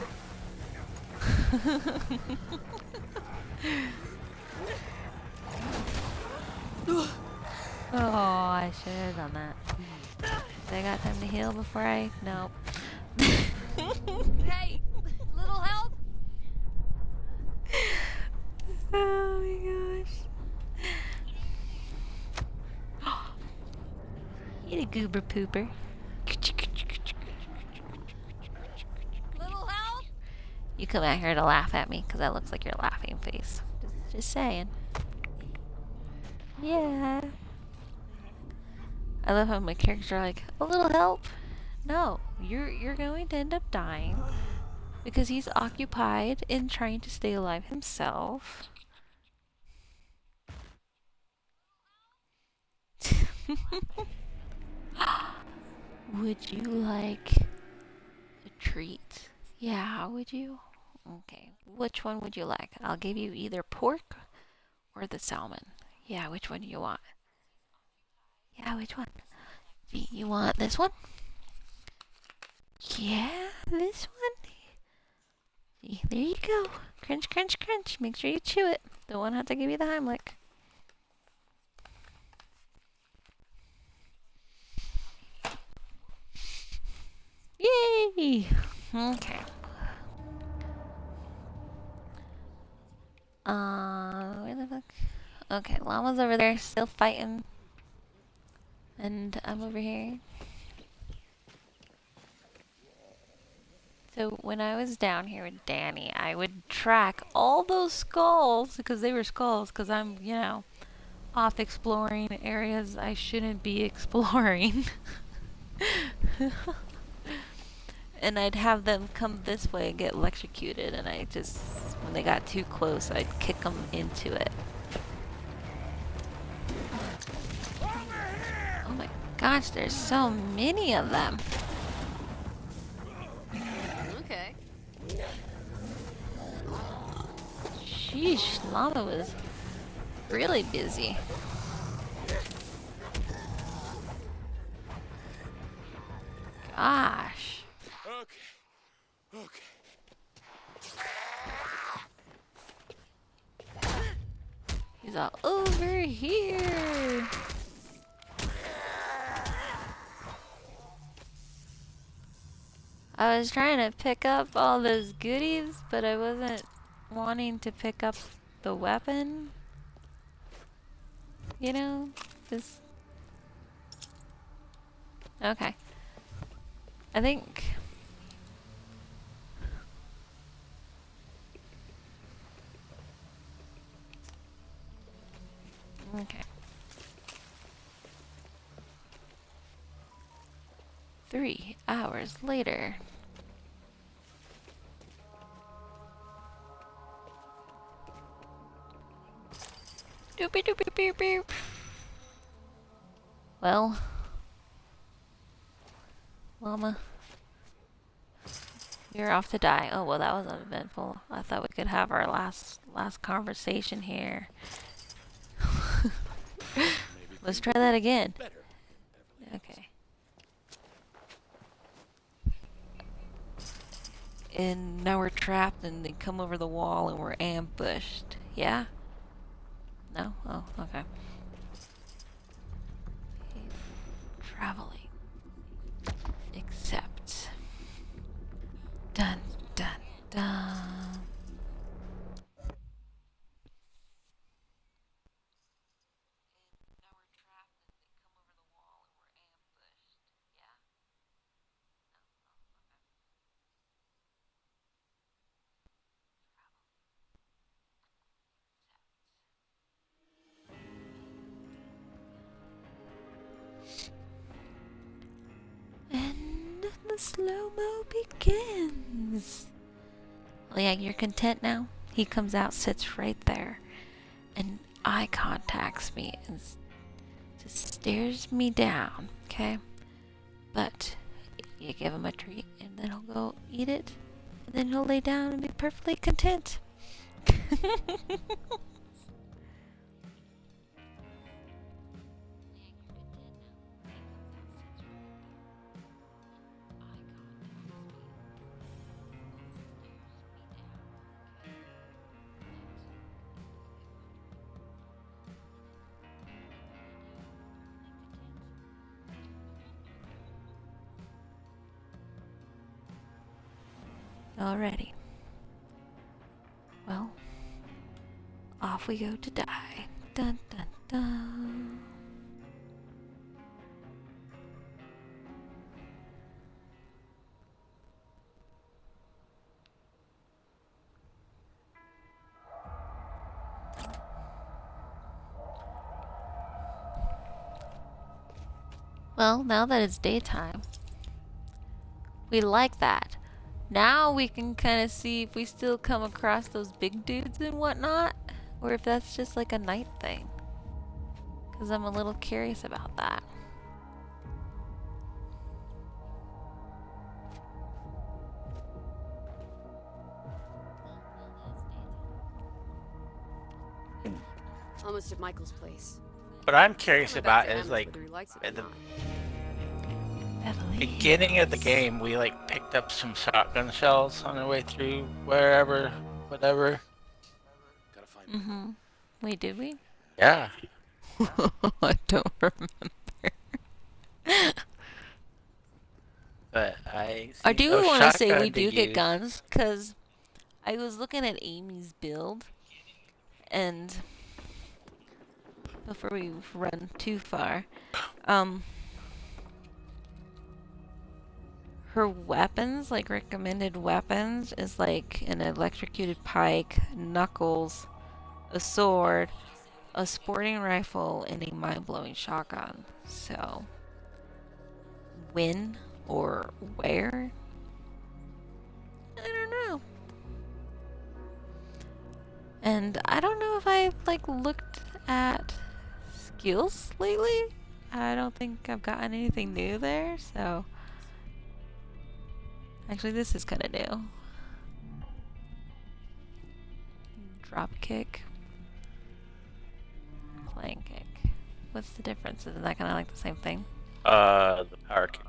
Oh, I should have done that. I got time to heal before I... Nope. Hey, little help? Oh my gosh. You goober pooper. Little help? You come out here to laugh at me because that looks like your laughing face. Just saying. Yeah. I love how my characters are like, a little help? No, you're going to end up dying because he's occupied in trying to stay alive himself. Would you like a treat? Yeah, would you? Okay, which one would you like? I'll give you either pork or the salmon. Yeah, which one do you want? Yeah, which one? Do you want this one? Yeah, this one? See, there you go. Crunch, crunch, crunch. Make sure you chew it. Don't want to have to give you the Heimlich. Yay! Okay. Where the fuck? Okay, Llama's over there, still fighting. And I'm over here. So when I was down here with Danny, I would track all those skulls, because they were skulls, because I'm, you know, off exploring areas I shouldn't be exploring. And I'd have them come this way and get electrocuted, and I just, when they got too close, I'd kick them into it. Oh my gosh, there's so many of them. Okay. Sheesh, Llama was really busy. Gosh. Okay. He's all over here. I was trying to pick up all those goodies, but I wasn't wanting to pick up the weapon. You know? Just... Okay. I think... Okay. 3 hours later. Doopy doopy beep beep. Well, Llama, you're off to die. Oh well, that was uneventful. I thought we could have our last conversation here. Let's try that again. Okay. And now we're trapped, and they come over the wall, and we're ambushed. Yeah? No? Oh, okay. Traveling. Except. Dun, dun, dun. And the slow-mo begins. Well, yeah, you're content now? He comes out, sits right there, and eye contacts me and just stares me down, okay? But you give him a treat, and then he'll go eat it, and then he'll lay down and be perfectly content. Alrighty. Well, off we go to die. Dun dun dun. Well, now that it's daytime, we like that. Now we can kind of see if we still come across those big dudes and whatnot, or if that's just like a night thing. Because I'm a little curious about that. Almost at Michael's place. What I'm curious Coming back about to is Emmett like whether he likes it or at the not. beginning of the game, we like picked up some shotgun shells on our way through wherever, whatever. Gotta find Mm-hmm. Wait, did we? Yeah. I don't remember. But I I see do no want to say we shotgun to do get use. guns, because I was looking at Amy's build, and before we run too far, her weapons, like recommended weapons, is like an electrocuted pike, knuckles, a sword, a sporting rifle, and a mind-blowing shotgun. So, when or where? I don't know. And I don't know if I've like looked at skills lately. I don't think I've gotten anything new there, so actually this is kind of new. Drop kick. Flying kick. What's the difference? Isn't that kind of like the same thing? The power kick.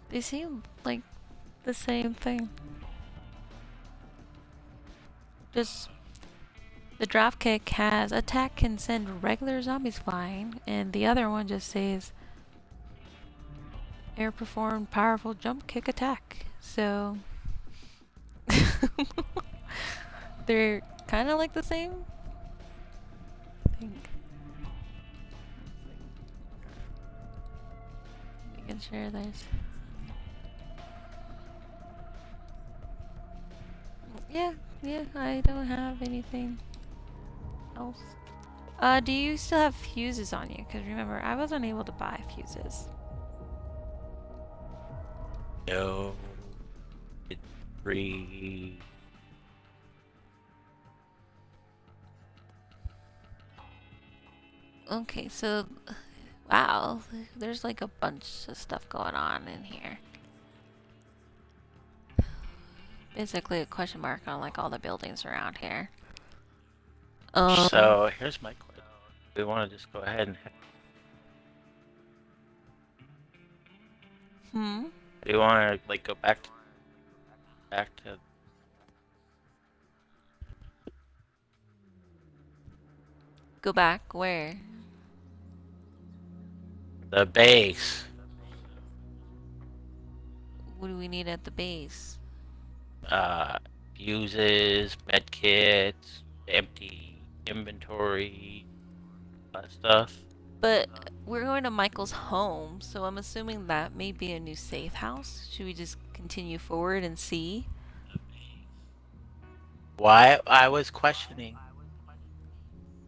They seem like the same thing. Just the drop kick has attack can send regular zombies flying, and the other one just says air performed powerful jump kick attack. So they're kind of like the same. I think. Making sure there's. Yeah, I don't have anything else. Do you still have fuses on you? Because remember, I was unable to buy fuses. No. It's free. Okay, so wow, there's like a bunch of stuff going on in here. Basically a question mark on like all the buildings around here. So here's my question. We want to just go ahead and do you want to like go back to Go back where? the base? What do we need at the base? Fuses, med kits, empty inventory, that stuff. But we're going to Michael's home, so I'm assuming that may be a new safe house. Should we just continue forward and see? Why I was questioning.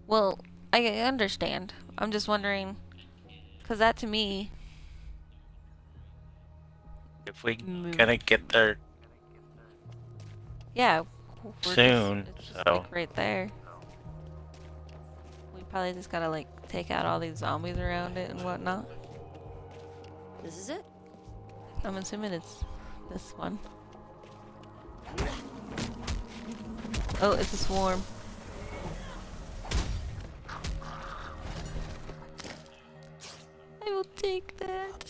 Well, I understand. I'm just wondering, because that to me... If we gonna get there Yeah, soon, it's just so like right there. We probably just gotta like take out all these zombies around it and whatnot. This is it. I'm assuming it's this one. Oh, it's a swarm. I will take that.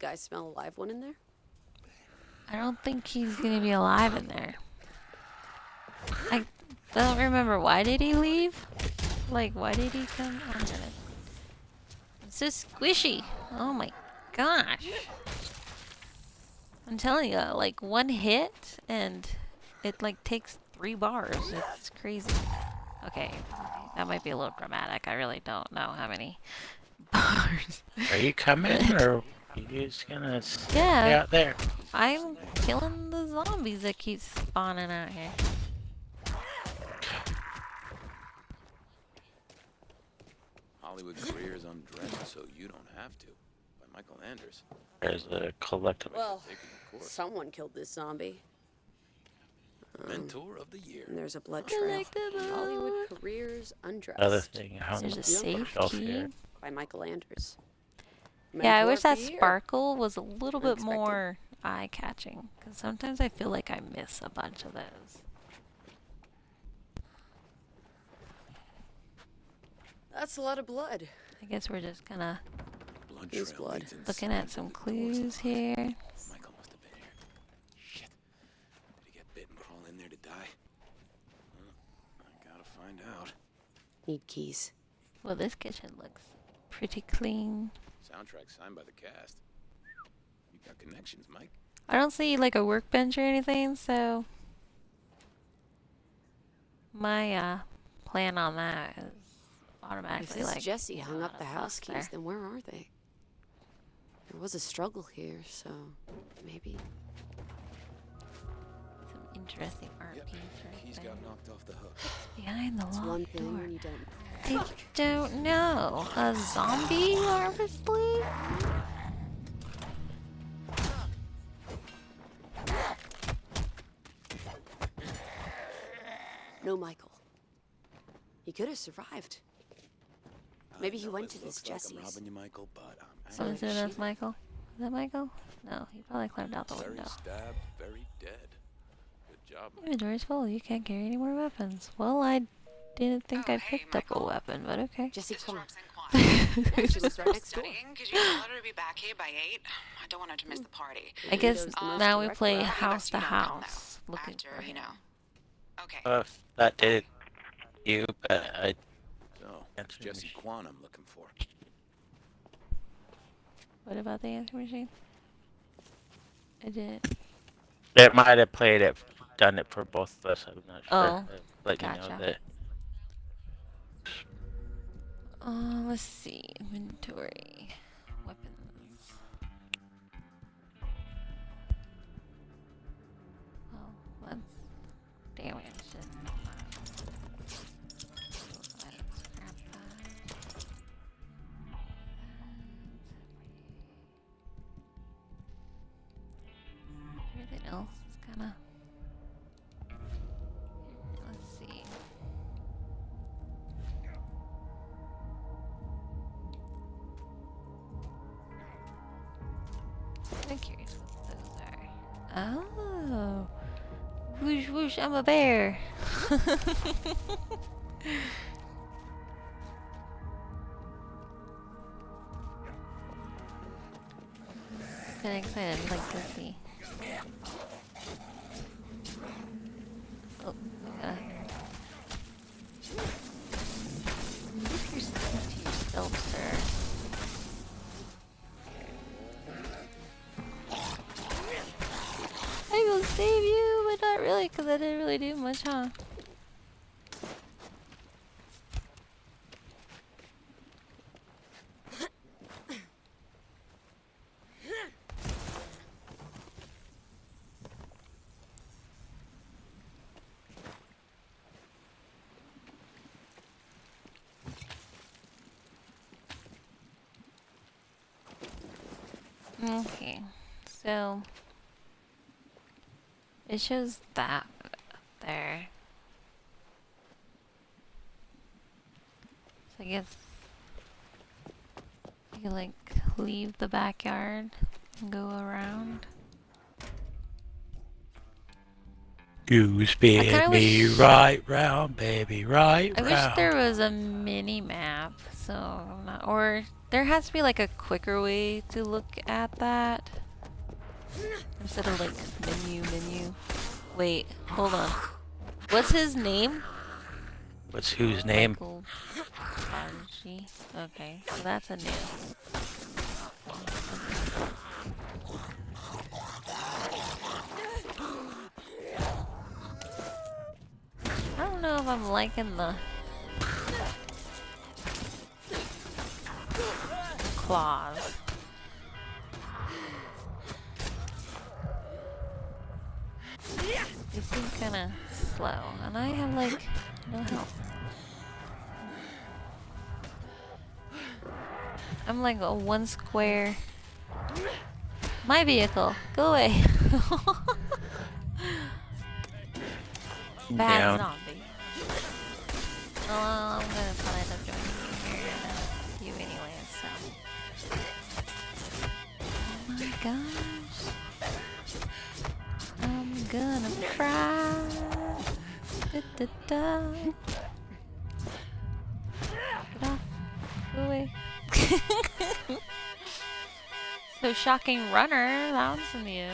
guys smell a live one in there? I don't think he's gonna be alive in there. I don't remember. Why did he leave? Like, why did he come? Oh, God. It's so squishy. Oh my gosh. I'm telling you, like, one hit and it, like, takes 3 bars. It's crazy. Okay, that might be a little dramatic. I really don't know how many bars. Are you coming, or are you just gonna stay Yeah. out there? I'm killing the zombies that keep spawning out here. Hollywood careers undressed so you don't have to. By Michael Anders. There's a collectible. Well, Taking the course. someone killed this zombie. Mentor of the year. And there's a blood trail. Hollywood Careers Undressed. Another thing. How There's a on the safe shelf key. here. By Michael Anders. Yeah, I Mentor wish of that the year. sparkle was a little bit Unexpected. more eye-catching. Because sometimes I feel like I miss a bunch of those. That's a lot of blood. I guess we're just kind of Blood His trail blood. leads looking inside at to some the doors to clues the here. Michael must have been here. Shit. Did he get bit and crawl in there to die? I gotta find out. Need keys. Well, this kitchen looks pretty clean. Soundtrack signed by the cast. You got connections, Mike. I don't see like a workbench or anything, so my plan on that is If automatically this like Jesse hung up the house there. keys, then where are they? There was a struggle here, so maybe. Some interesting art Yep. piece right Keys there. got knocked off the hook. Behind the It's locked one thing door. when you don't. I don't know. A zombie harvest leaf? No, Michael. He could have survived. Maybe he went to this Looks like I'm Jesse's. robbing you, Michael, but I'm Someone angry. said that's Michael. Is that Michael? No, he probably climbed out the Very window. stabbed, very dead. Good job. Inventory's full. You can't carry any more weapons. Well, I didn't think I picked up a weapon, but okay. Jesse Kwan. She was right next door. Could you tell her to be back here by 8? I don't want her to miss the party. I guess Windows the most now we direct play route. house to You know, come house, looking After, for you him. know. Okay. If that did you, but I So, it's Answering Jesse machine. Kwan I'm looking for. What about the answer machine? I didn't. it might have played it, done it for both of us. I'm not sure. Oh, Let you know gotcha. that. Let's see. Inventory. Weapons. Oh, that's damage. Everything else is kind of. Let's see. I'm curious what those are. Oh. Whoosh whoosh, I'm a bear. Kinda excited, I'd like to see. Oh, gotta. Keep yourself to yourself, sir. I will save you, but not really, because I didn't really do much, huh? Okay, so it shows that there. So I guess you can like leave the backyard and go around. You spin me wish- right round, baby, right I round. wish there was a mini map, so I'm not, or There has to be like a quicker way to look at that. Instead of like menu. Wait, hold on. What's his name? What's whose name? Michael Archie. Okay, so that's a new. I don't know if I'm liking the claws. They seem kind of slow, and I have like no health. I'm like a one square. My vehicle, go away. Bad Down. zombie. Well, I'm gonna probably end up joining you here you anyway, so. Oh my gosh. I'm gonna cry. Da, da, da. Get off. Go away. So shocking runner, that one's new.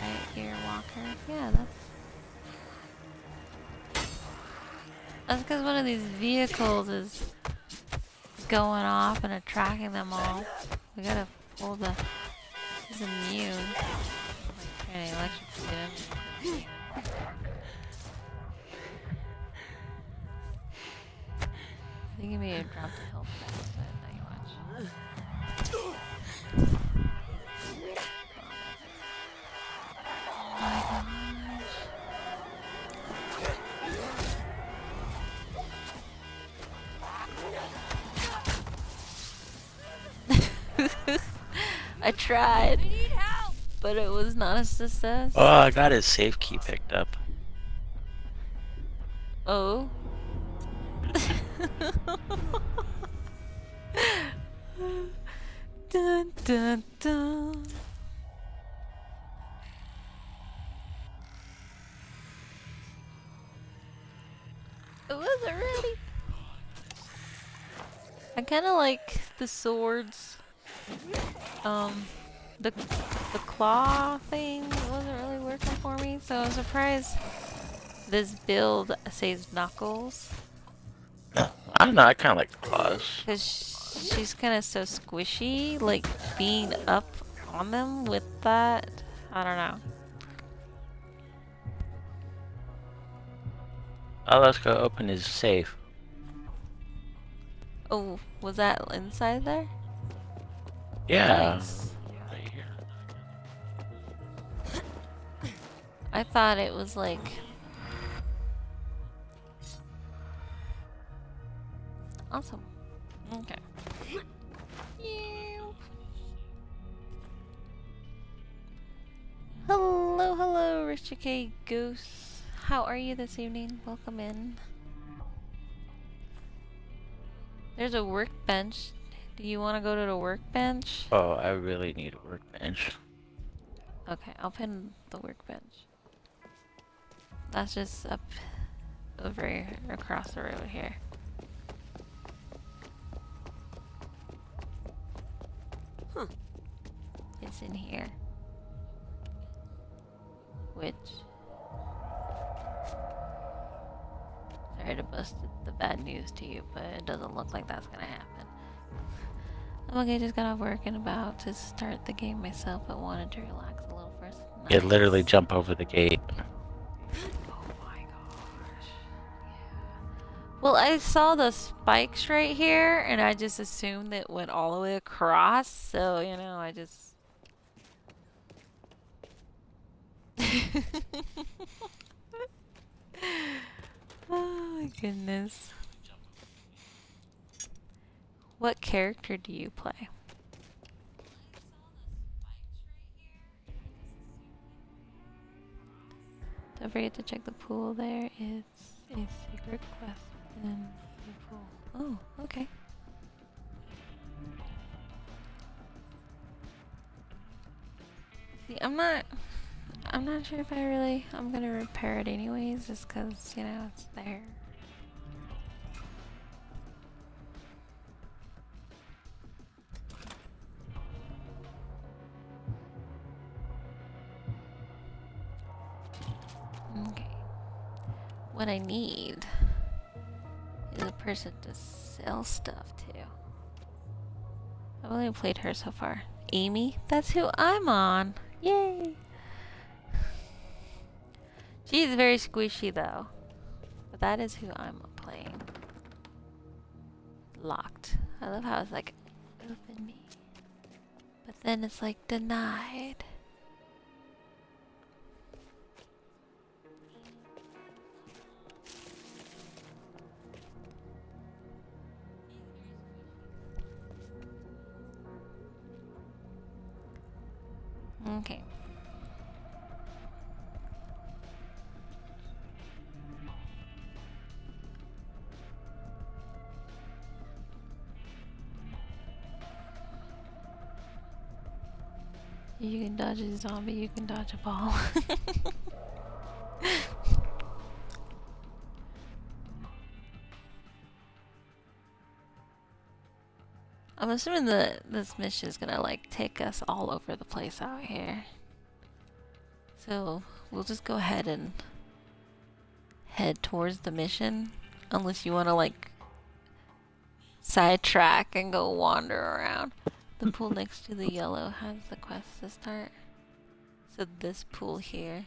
Right here, walker. Yeah, that's because one of these vehicles is going off and attracting them all. We gotta pull the. He's immune. Like trying to electrocute him. I think he may have dropped the health back, but now you watch. Oh my gosh. I tried, but it was not a success. Oh, I got his safe key picked up. Oh. Dun dun dun. It wasn't ready. I kind of like the swords. The claw thing wasn't really working for me, so I'm surprised this build says Knuckles. I don't know, I kind of like the claws. Because she's kind of so squishy, like being up on them with that. I don't know. Oh, let's go open his safe. Oh, was that inside there? Yeah. Nice. I thought it was like... Awesome. Okay. Hello, hello, Richard K. Goose. How are you this evening? Welcome in. There's a workbench. Do you want to go to the workbench? Oh, I really need a workbench. Okay, I'll pin the workbench. That's just up over here, across the road here. Huh. It's in here. Which... Sorry to bust the bad news to you, but it doesn't look like that's gonna happen. I'm okay, just got off work and about to start the game myself, but wanted to relax a little first. Nice. You literally jump over the gate. Oh my gosh. Yeah. Well, I saw the spikes right here, and I just assumed it went all the way across, so, you know, I just... Oh my goodness. What character do you play? Don't forget to check the pool there. It's a secret quest in the pool. Oh, okay. See, I'm not sure if I'm gonna repair it anyways, just cause, you know, it's there. what I need is a person to sell stuff to. I've only played her so far. Amy? That's who I'm on. Yay! She's very squishy though. But that is who I'm playing. Locked. I love how it's like, open me. But then it's like, denied. Okay. You can dodge a zombie, you can dodge a ball. I'm assuming that this mission is gonna like take us all over the place out here. So we'll just go ahead and head towards the mission. Unless you wanna like sidetrack and go wander around. The pool next to the yellow has the quest to start. So this pool here.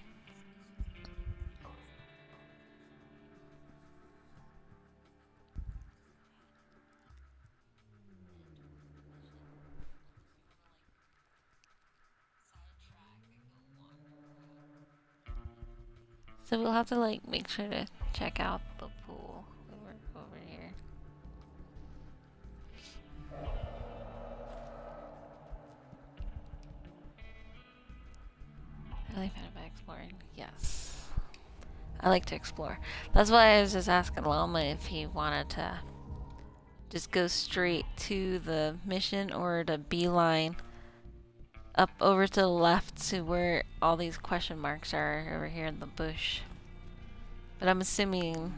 So we'll have to like make sure to check out the pool over here. Elephant by exploring. Yes. I like to explore. That's why I was just asking Llama if he wanted to just go straight to the mission or to beeline up over to the left to where all these question marks are over here in the bush. But I'm assuming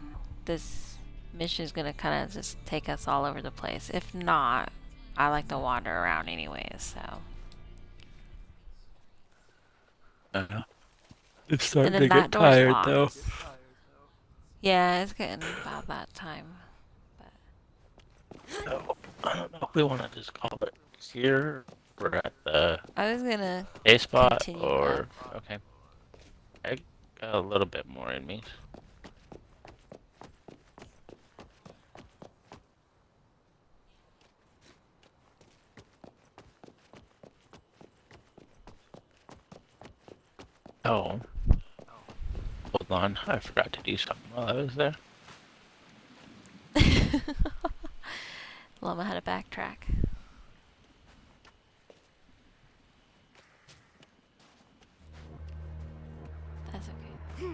this mission is gonna kind of just take us all over the place. If not, I like to wander around anyways, so. It's starting And then to that get door's tired locked. though. Yeah, it's getting about that time. So, I don't know if we want to just call it here. We're at the I was gonna A spot, continue or up. okay. I got a little bit more in me. Oh, hold on! I forgot to do something while I was there. Llama had to backtrack. That's okay.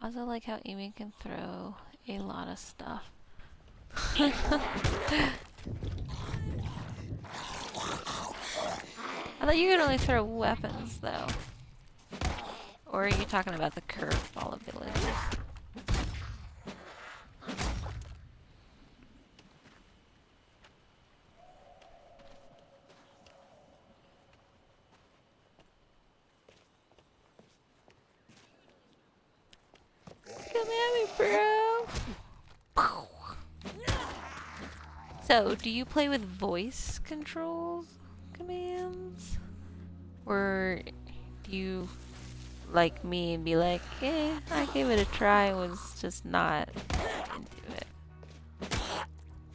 I also like how Amy can throw a lot of stuff. I thought you could only throw weapons though. Or are you talking about the curveball ability? Come at me, bro! So, do you play with voice controls commands? Or do you, like me, and be like, eh, I gave it a try, was just not into it?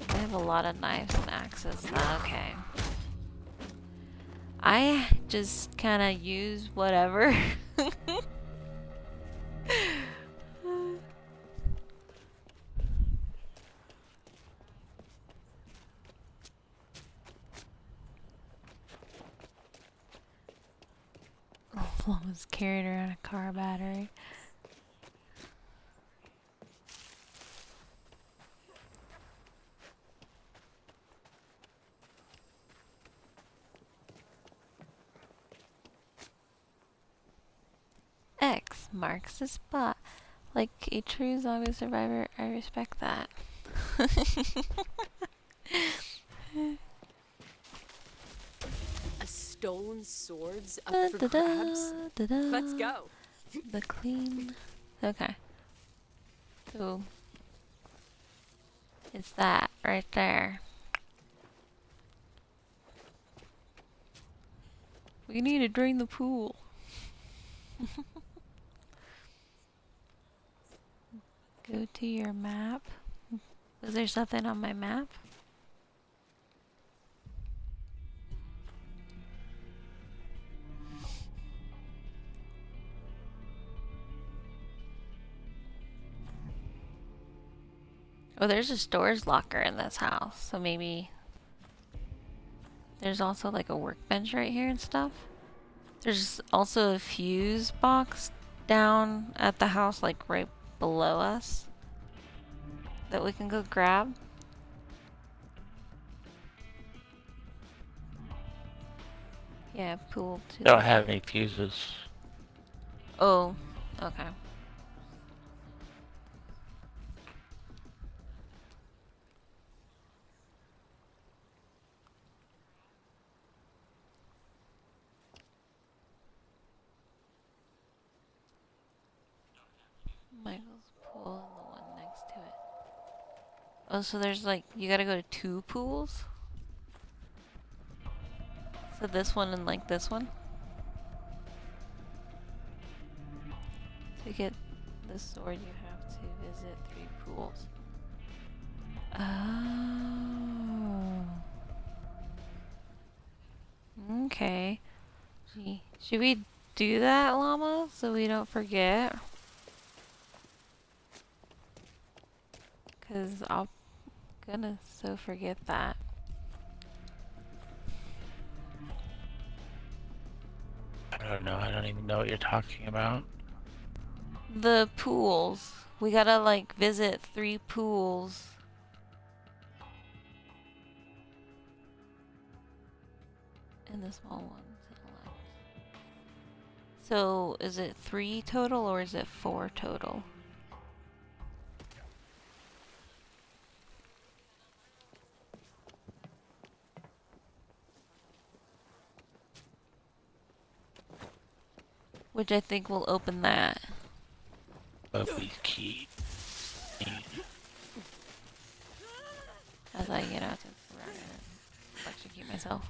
I have a lot of knives and axes. Okay. I just kind of use whatever. Llama's carried around a car battery. X marks the spot. Like a true zombie survivor, I respect that. A stolen sword's up for grabs. Let's go. The clean. Okay. So it's that right there. We need to drain the pool. Go to your map. Is there something on my map? Oh, there's a storage locker in this house, so maybe there's also like a workbench right here and stuff. There's also a fuse box down at the house, like right below us, that we can go grab. Yeah, pool to Don't the... have any fuses. Oh, okay. Michael's pool and the one next to it. Oh, so there's like, you gotta go to 2 pools? So this one and like this one? To get the sword, you have to visit 3 pools. Oh. Okay. Gee. Should we do that, Llama, so we don't forget? Because I'm gonna so forget that. I don't know. I don't even know what you're talking about. The pools. We gotta like visit 3 pools. And the small one to the left. So is it 3 total or is it 4 total? Which I think will open that. aBee's key. As I get out to run and electrocute myself.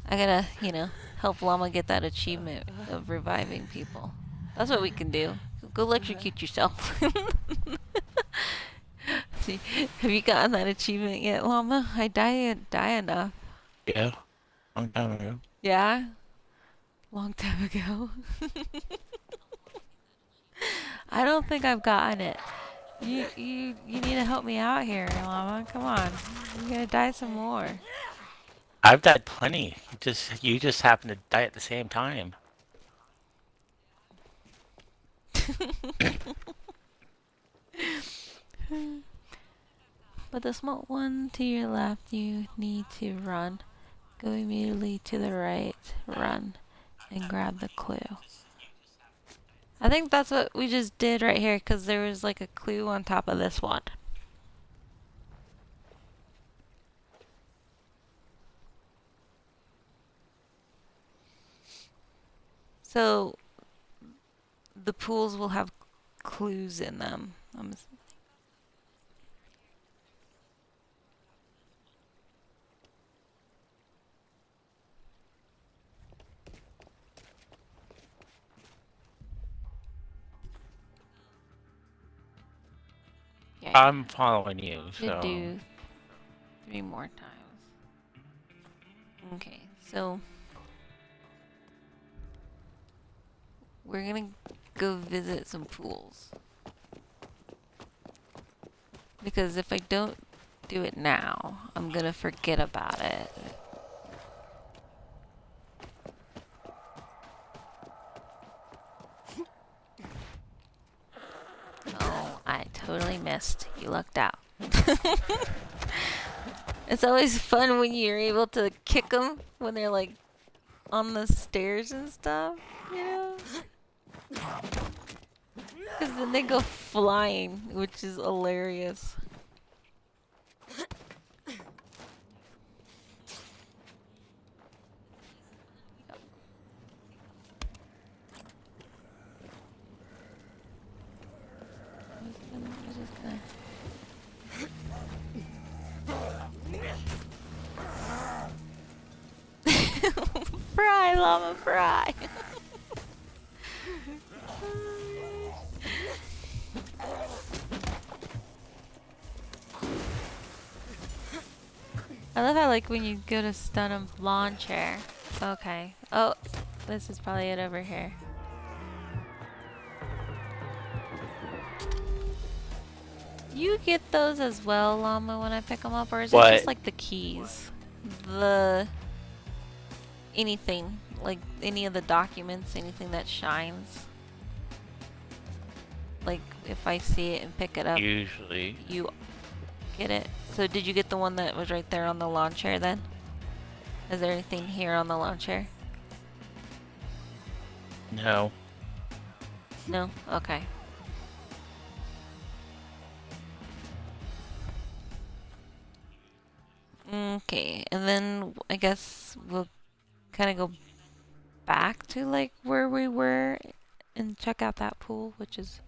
I gotta, you know, help Llama get that achievement of reviving people. That's what we can do. Go electrocute yourself. See, have you gotten that achievement yet, Llama? I die enough. Yeah. Long time ago. Yeah? Long time ago. I don't think I've gotten it. You need to help me out here, Llama. Come on. You gotta die some more. I've died plenty. You just happen to die at the same time. But the small one to your left, you need to run. Go immediately to the right, run, and grab the clue. I think that's what we just did right here, because there was like a clue on top of this one. So, the pools will have clues in them. Yeah, I'm following you, should so... do 3 more times. Okay, so we're gonna go visit some pools. Because if I don't do it now, I'm gonna forget about it. Oh, I totally missed. You lucked out. It's always fun when you're able to kick them when they're like on the stairs and stuff, you know? Because then they go flying, which is hilarious. Fry, llama, fry. I love how, like, when you go to stun a lawn chair. Okay. Oh, this is probably it over here. You get those as well, llama, when I pick them up, or is it What? just like the keys? The anything, like any of the documents, anything that shines. Like if I see it and pick it up, Usually. you get it. So did you get the one that was right there on the lawn chair then? Is there anything here on the lawn chair? No. No? Okay. Okay, and then I guess we'll kind of go back to like where we were and check out that pool, which is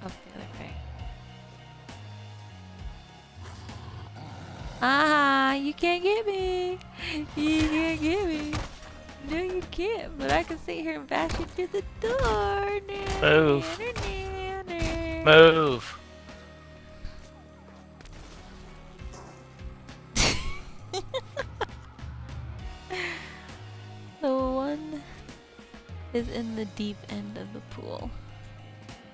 up the other way. Ah, you can't get me. You can't get me. No, you can't. But I can sit here and bash you through the door. Move. Move. The one is in the deep end of the pool.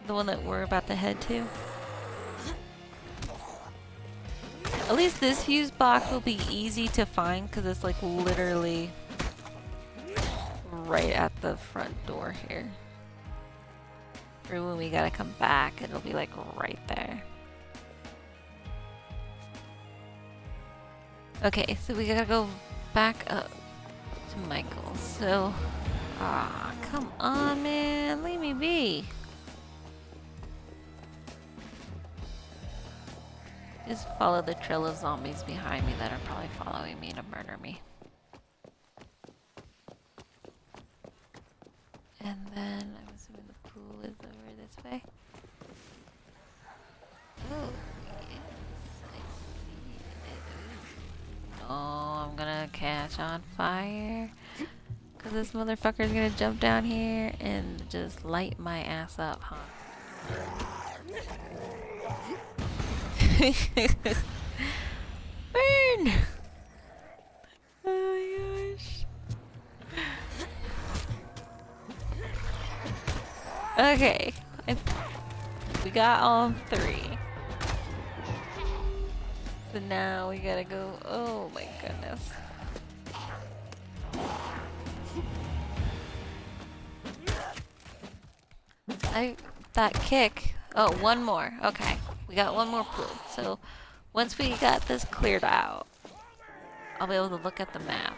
The one that we're about to head to. At least this fuse box will be easy to find because it's like literally right at the front door here. Or when we gotta come back, it'll be like right there. Okay, so we gotta go back up to Michael. So, come on, man, leave me be. Just follow the trail of zombies behind me that are probably following me to murder me. And then I'm assuming the pool is over this way. Oh, yes, I see it. Oh, I'm gonna catch on fire. Cause this motherfucker's gonna jump down here and just light my ass up, huh? Burn! Oh my gosh. Okay. We got all three. So now we gotta go. Oh my goodness. That kick. Oh, one more. Okay. We got one more pool. So once we got this cleared out, I'll be able to look at the map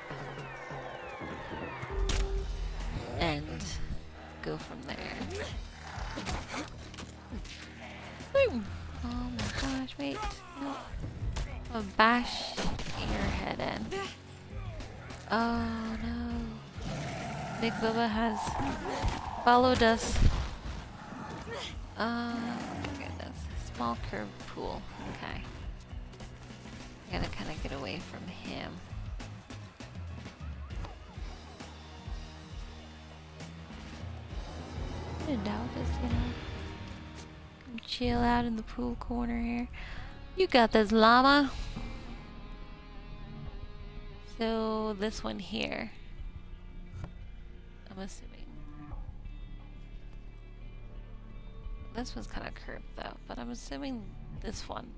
and go from there. Boom. Oh my gosh, wait. No. I'll bash your head in. Oh no. Big Bubba has followed us. Oh my goodness. Small curved pool. Okay. I gotta kind of get away from him. And I'll just, chill out in the pool corner here. You got this, llama. So this one here, I'm assuming. This one's kind of curved though, but I'm assuming this one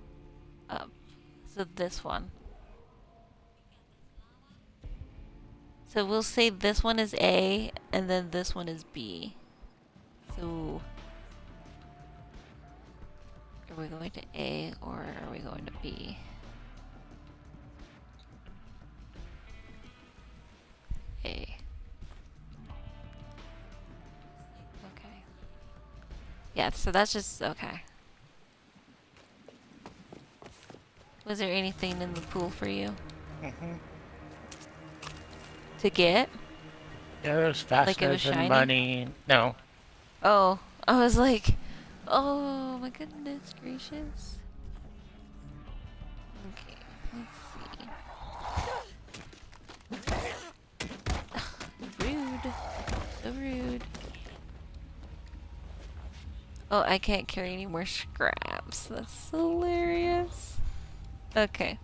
up. So this one. So we'll say this one is A and then this one is B. So are we going to A or are we going to B? A. Okay. Yeah, so that's just okay. Was there anything in the pool for you? To get? Yeah, it was faster Like it was than shiny? money. No. Oh, I was like, oh my goodness gracious. Okay, let's see. Oh, I can't carry any more scraps. That's hilarious. Okay.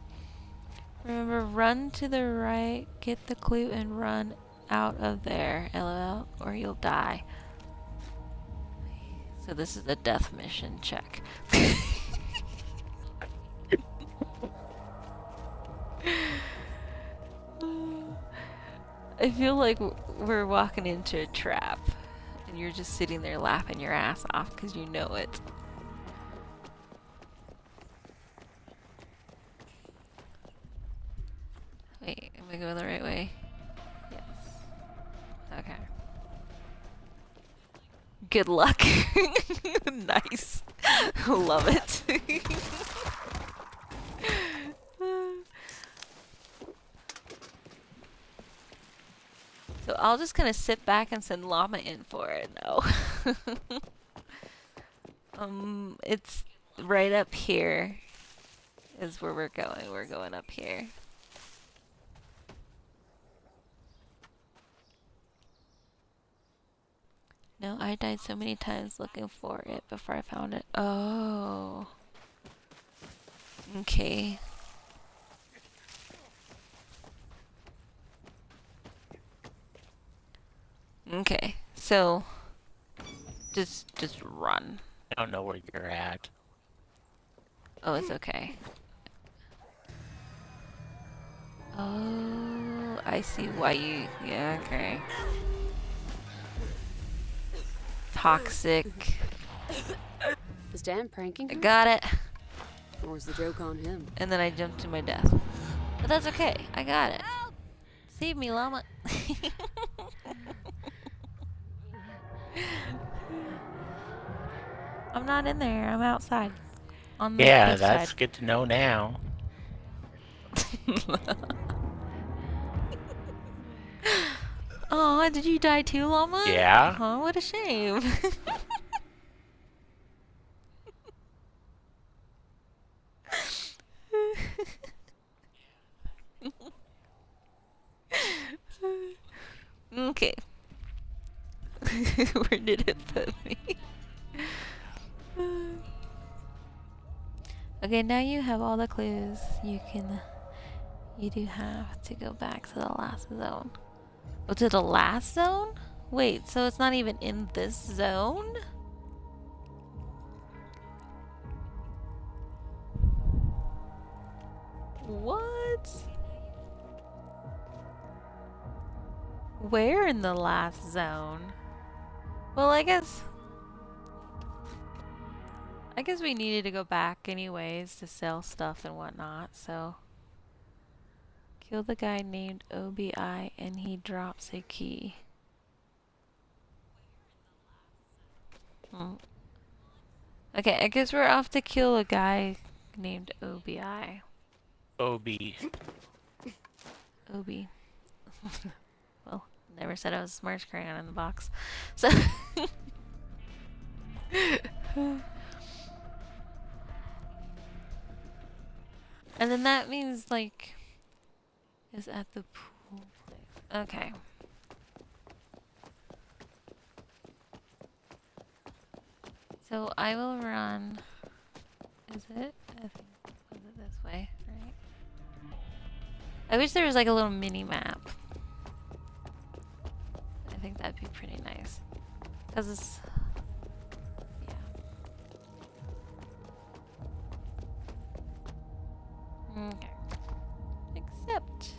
Remember, run to the right, get the clue, and run out of there, LOL, or you'll die. So this is a death mission, check. I feel like we're walking into a trap, and you're just sitting there laughing your ass off because you know it. Wait, am I going the right way? Yes. Okay. Good luck. Nice. Love it. So I'll just kind of sit back and send Llama in for it. No. It's right up here is where we're going. We're going up here. No, I died so many times looking for it before I found it. Oh. Okay. Okay. So just run. I don't know where you're at. Oh, it's okay. Oh, I see why you... Yeah, okay. Toxic. Was Dan pranking I her? got it. Or was the joke on him? And then I jumped to my death. But that's okay. I got it. Save me, llama. I'm not in there. I'm outside. On the Yeah, beach that's side. good to know now. Oh, did you die too, llama? Yeah. Oh, what a shame. Okay. Where did it put me? Okay, now you have all the clues. You do have to go back to the last zone. Oh, to the last zone? Wait, so it's not even in this zone? What? Where in the last zone? Well, I guess we needed to go back anyways to sell stuff and whatnot, so... Kill the guy named aBee and he drops a key. Okay, I guess we're off to kill a guy named aBee. aBee. aBee. Well, never said I was a smart crayon in the box. So... And then that means, like... is at the pool place. Okay. So I will run. Is it? I think was it this way, right? I wish there was like a little mini map. I think that'd be pretty nice. Cause it's yeah. Okay. Except.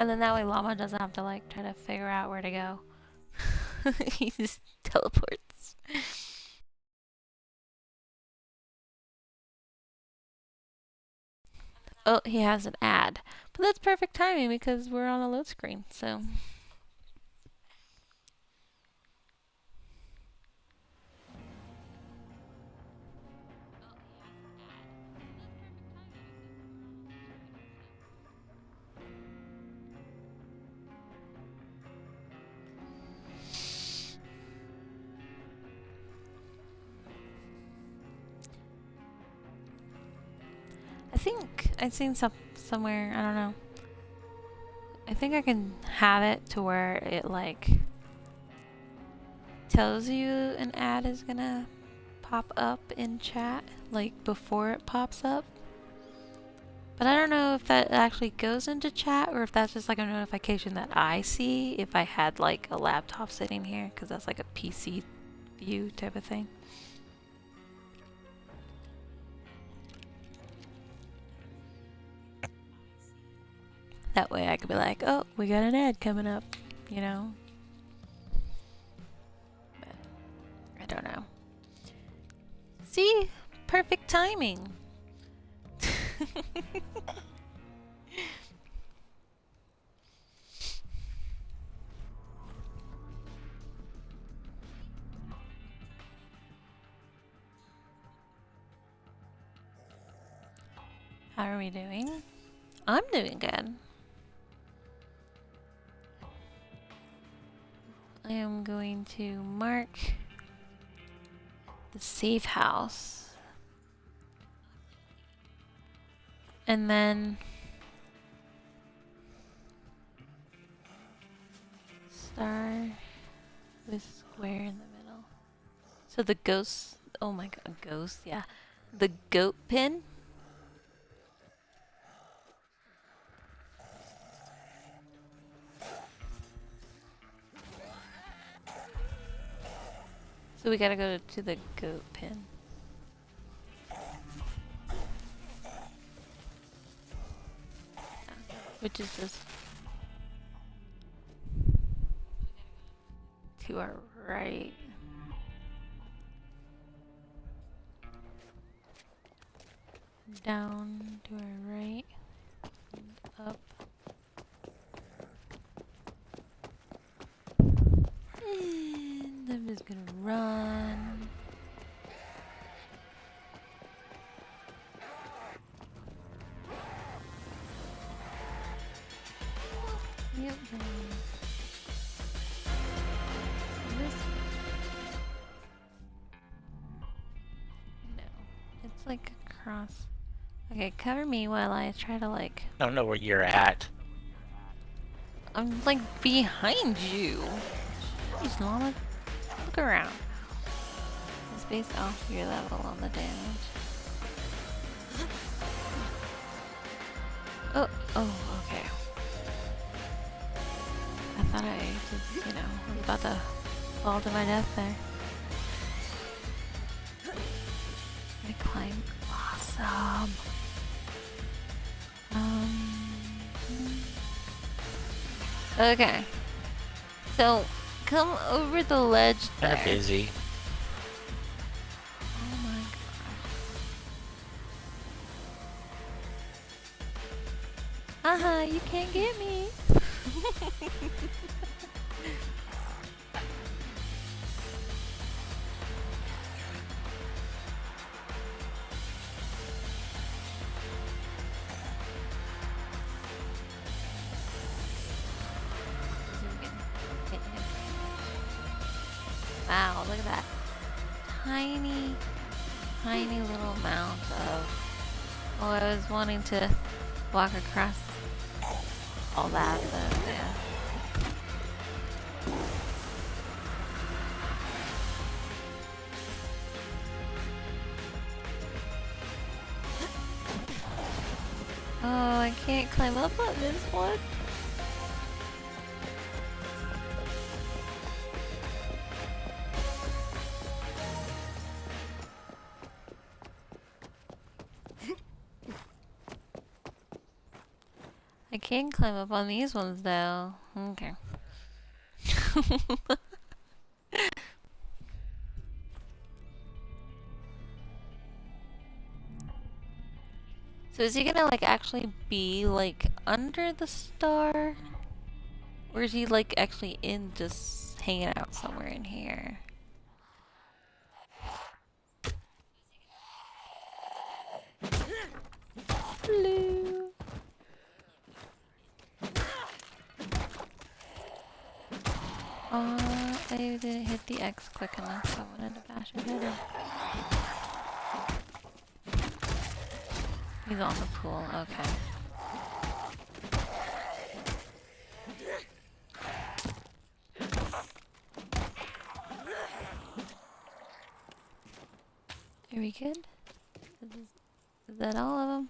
And then that way Llama doesn't have to like try to figure out where to go. He just teleports. Oh, he has an ad. But that's perfect timing because we're on a load screen, so... I think I've seen somewhere, I don't know. I think I can have it to where it like tells you an ad is gonna pop up in chat, like before it pops up. But I don't know if that actually goes into chat or if that's just like a notification that I see if I had like a laptop sitting here, because that's like a PC view type of thing. That way I could be like, oh, we got an ad coming up, you know? But I don't know. See? Perfect timing. How are we doing? I'm doing good. I am going to mark the safe house. And then star with square in the middle. So the ghost, oh my god, ghost, yeah. The goat pin. So we gotta go to the goat pin. Which is just to our right. Down to our right. And up. And I'm just gonna run. Yep. This. No. It's like across. Okay, cover me while I try to like. I don't know where you're at. I'm like behind you. Jeez, Llama. Look around. It's based off your level on the damage. Oh, okay. I thought I just, was about to fall to my death there. I climb. Awesome. Okay. So, come over the ledge there. They're busy. Oh my gosh. Haha, you can't get me. Wow, look at that. Tiny, tiny little amount of... Oh, I was wanting to walk across all that, but yeah. Oh, I can't climb up on this one. I can climb up on these ones though. Okay. So is he gonna like actually be like under the star? Or is he like actually in just hanging out somewhere in here? Hello. I didn't hit the X quick enough, so I wanted to bash it in. He's on the pool, okay. good? Is that all of them?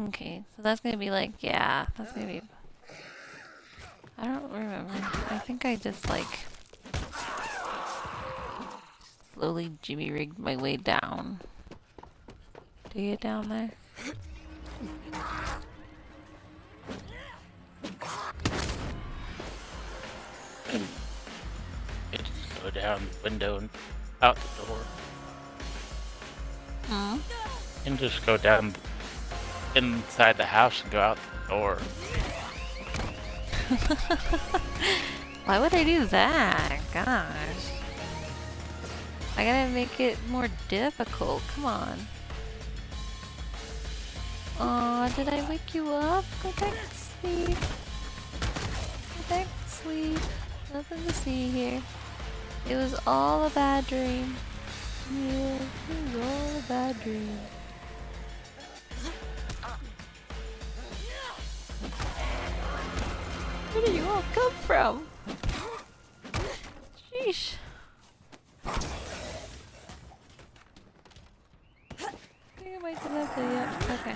Okay, so that's gonna be like, yeah, that's gonna be... I don't remember. I think I just like... slowly jimmy rigged my way down. To get down there. You just go down the window and out the door. Hmm? And just go down inside the house and go out the door. Why would I do that? Gosh. I gotta make it more difficult. Come on. Aw, did I wake you up? Go back to sleep. Go back to sleep. Nothing to see here. It was all a bad dream. Yeah, it was all a bad dream. Where did you all come from? Sheesh. I think I might do that yet. Okay.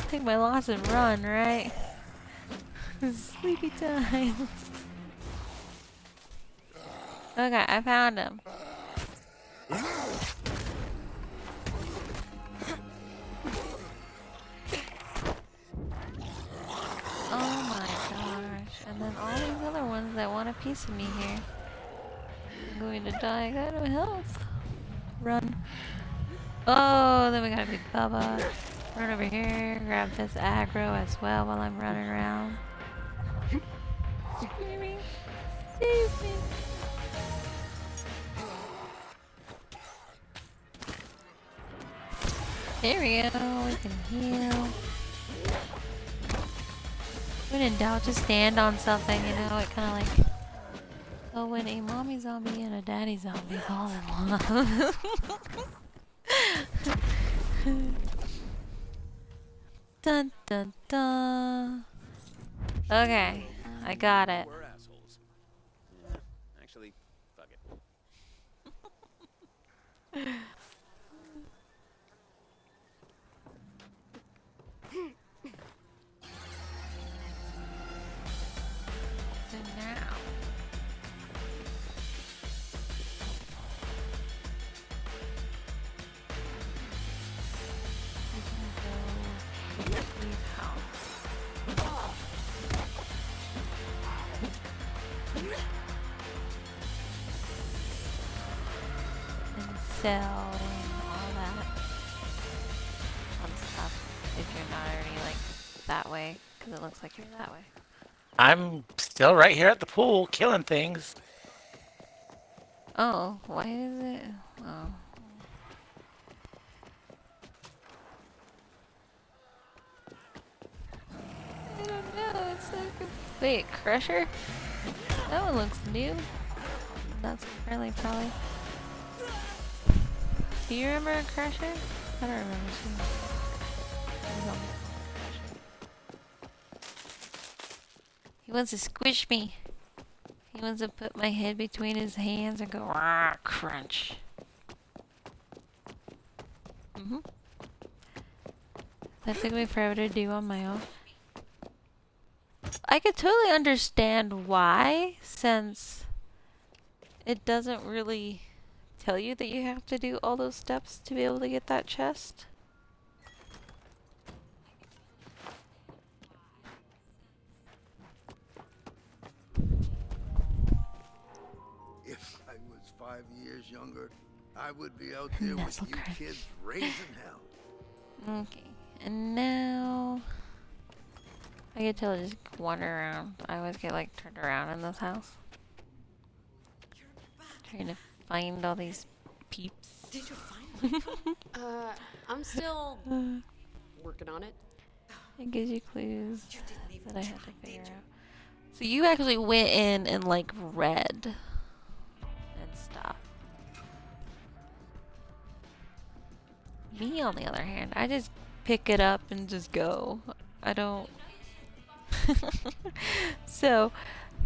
Take my loss and run, right? Sleepy time. Okay, I found him. Oh my gosh. And then all these other ones that want a piece of me here. I'm going to die. I got no health. Run. Oh, then we got a big Bubba. Run over here. Grab this aggro as well while I'm running around. Screaming. Save me. There we go. We can heal. When in doubt, just stand on something, you know, it kind of like... Oh, when a mommy zombie and a daddy zombie fall in love. Dun dun dun. Okay, I got it. We're assholes. Yeah, actually, fuck it. So now... we can go to Bree's house. And sell and all that fun stuff if you're not already like that way, because it looks like you're that way. I'm still right here at the pool, killing things. Oh, why is it? Oh. I don't know, it's like a... Wait, Crusher? That one looks new. That's apparently probably... Do you remember a Crusher? I don't remember seeing a zombie Crusher. He wants to squish me. He wants to put my head between his hands and go, ah, crunch. That took me forever to do on my own. I could totally understand why, since it doesn't really tell you that you have to do all those steps to be able to get that chest. If I was 5 years younger, I would be out there with you kids raising hell. Okay, and now I get to just wander around. I always get like turned around in this house. Trying to find all these peeps. Did you find I'm still working on it. It gives you clues that I had to figure out. So you actually went in and like read and stuff. Me, on the other hand, I just pick it up and just go. I don't. So,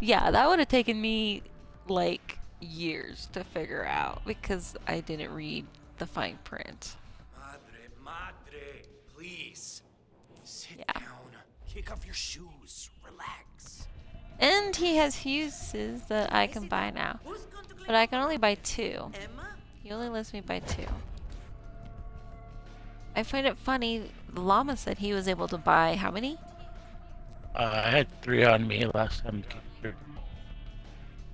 yeah, that would have taken me like years to figure out because I didn't read the fine print. Madre, please. Sit Yeah. down. Kick off your shoes. Relax. And he has fuses that I can buy now. But I can only buy 2. He only lets me buy 2. I find it funny, the llama said he was able to buy how many? I had 3 on me last time.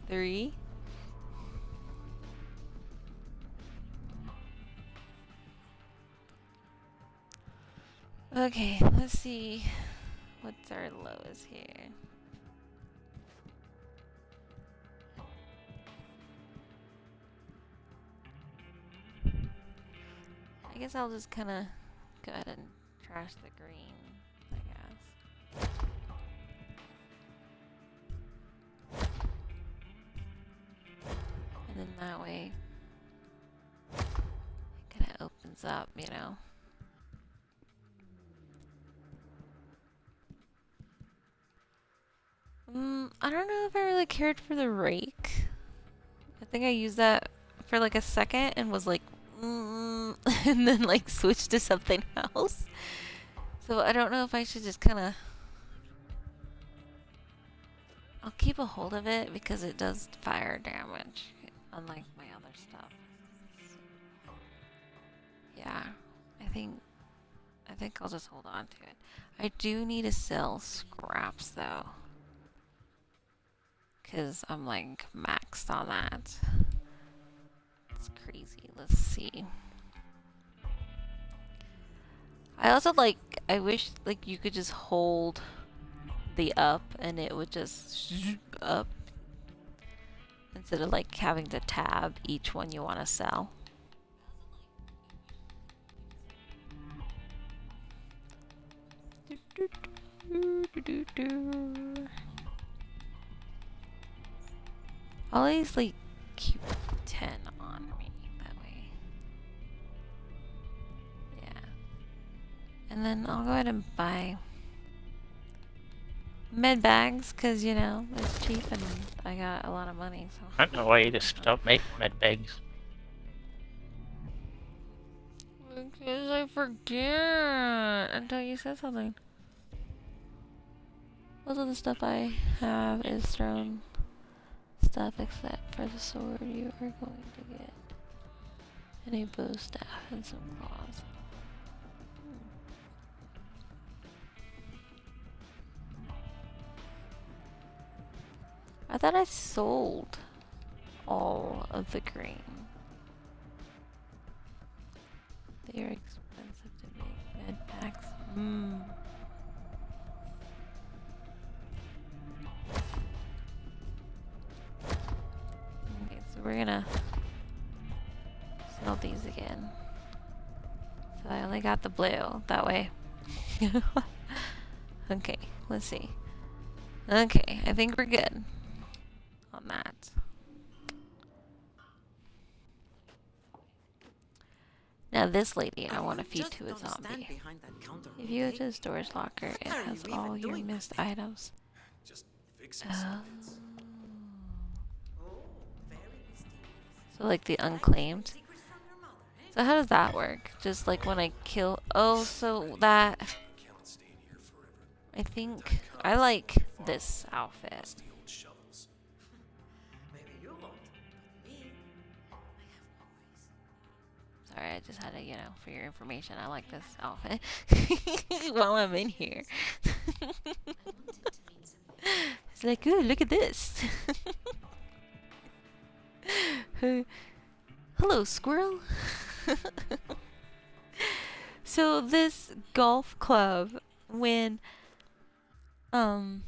3? Okay, let's see what's our lowest here. I guess I'll just kind of go ahead and trash the green, I guess. And then that way, it kind of opens up, you know. I don't know if I really cared for the rake. I think I used that for like a second and was like, and then like switched to something else. So I don't know if I should just kind of... I'll keep a hold of it because it does fire damage, unlike my other stuff. Yeah, I think I'll just hold on to it. I do need to sell scraps though, because I'm like maxed on that. It's crazy. Let's see. I also I wish like you could just hold the up and it would just up instead of like having to tab each one you want to sell. I'll always like keep 10 on me that way. Yeah. And then I'll go ahead and buy med bags because, you know, it's cheap and I got a lot of money. So I don't know why you just don't make med bags. because I forget until you said something. Most of the stuff I have is thrown stuff except for the sword you are going to get. And a bow staff and some claws. I thought I sold all of the green. They are expensive to make med packs. Okay, so we're gonna sell these again. So I only got the blue that way. Okay, let's see. Okay, I think we're good on that. Now this lady I want to feed to a zombie. If you go to the storage locker, it has all your missed items. Just fixing something. So like the unclaimed. So how does that work? Just like when I kill... Oh, so that... Can't stay in here forever. I think I like this outfit. Rusty old shovels. Maybe you won't, but me, I have always. Sorry, I just had to, you know, for your information, I like this outfit while I'm in here. It's like, ooh, look at this. Hello, squirrel. So this golf club, when I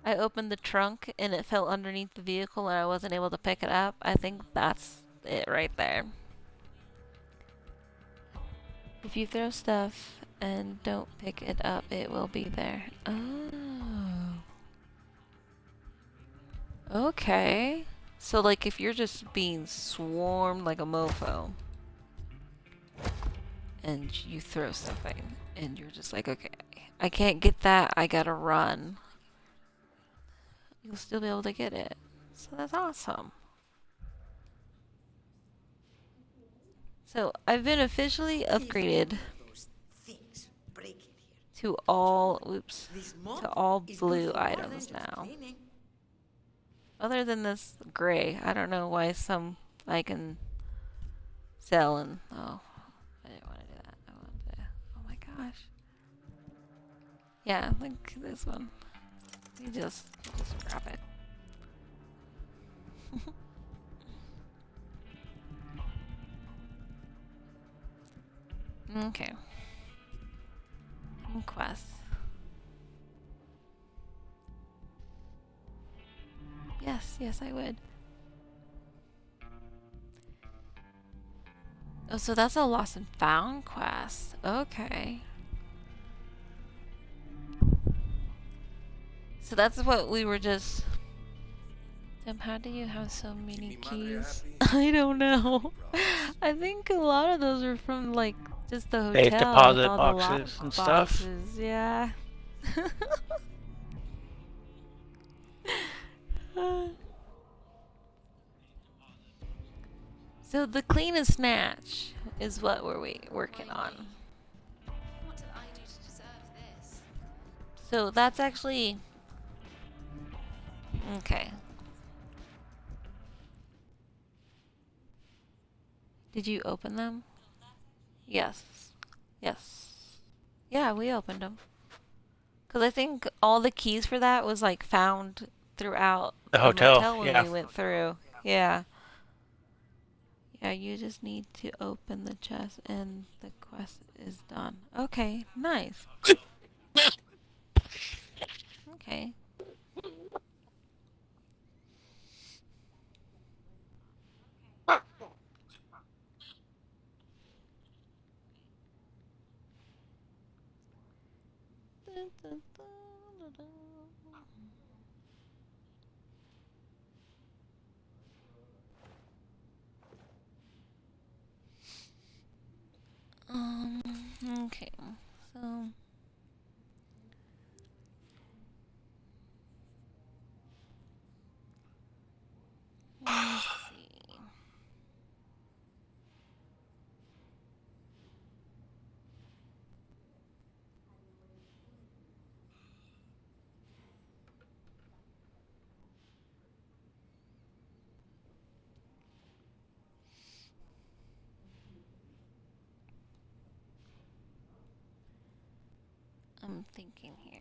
opened the trunk and it fell underneath the vehicle and I wasn't able to pick it up, I think that's it right there. If you throw stuff and don't pick it up, it will be there. Oh. Okay. So like if you're just being swarmed like a mofo, and you throw something, and you're just like, okay, I can't get that, I gotta run. You'll still be able to get it. So that's awesome. So I've been officially upgraded to all, oops, to all blue items now. Other than this gray, I don't know why some I can sell and, oh, I didn't want to do that. I wanted to, oh my gosh. Yeah, like this one. You just grab it. Okay. Quest. Yes, yes, I would. Oh, so that's a lost and found quest. Okay. So that's what we were just... Tim, how do you have so many keys? I don't know. I think a lot of those are from, like, just the hotel. Safe with deposit all boxes the and stuff. boxes. Yeah. So the clean and snatch is what we're working on. What did I do to deserve this? So that's actually... Okay. Did you open them? Yes. Yes. Yeah, we opened them. Because I think all the keys for that was like found throughout The the hotel, motel when yeah. we went through. Yeah. Yeah, you just need to open the chest and the quest is done. Okay, nice. Okay. Okay, so let's see. I'm thinking here.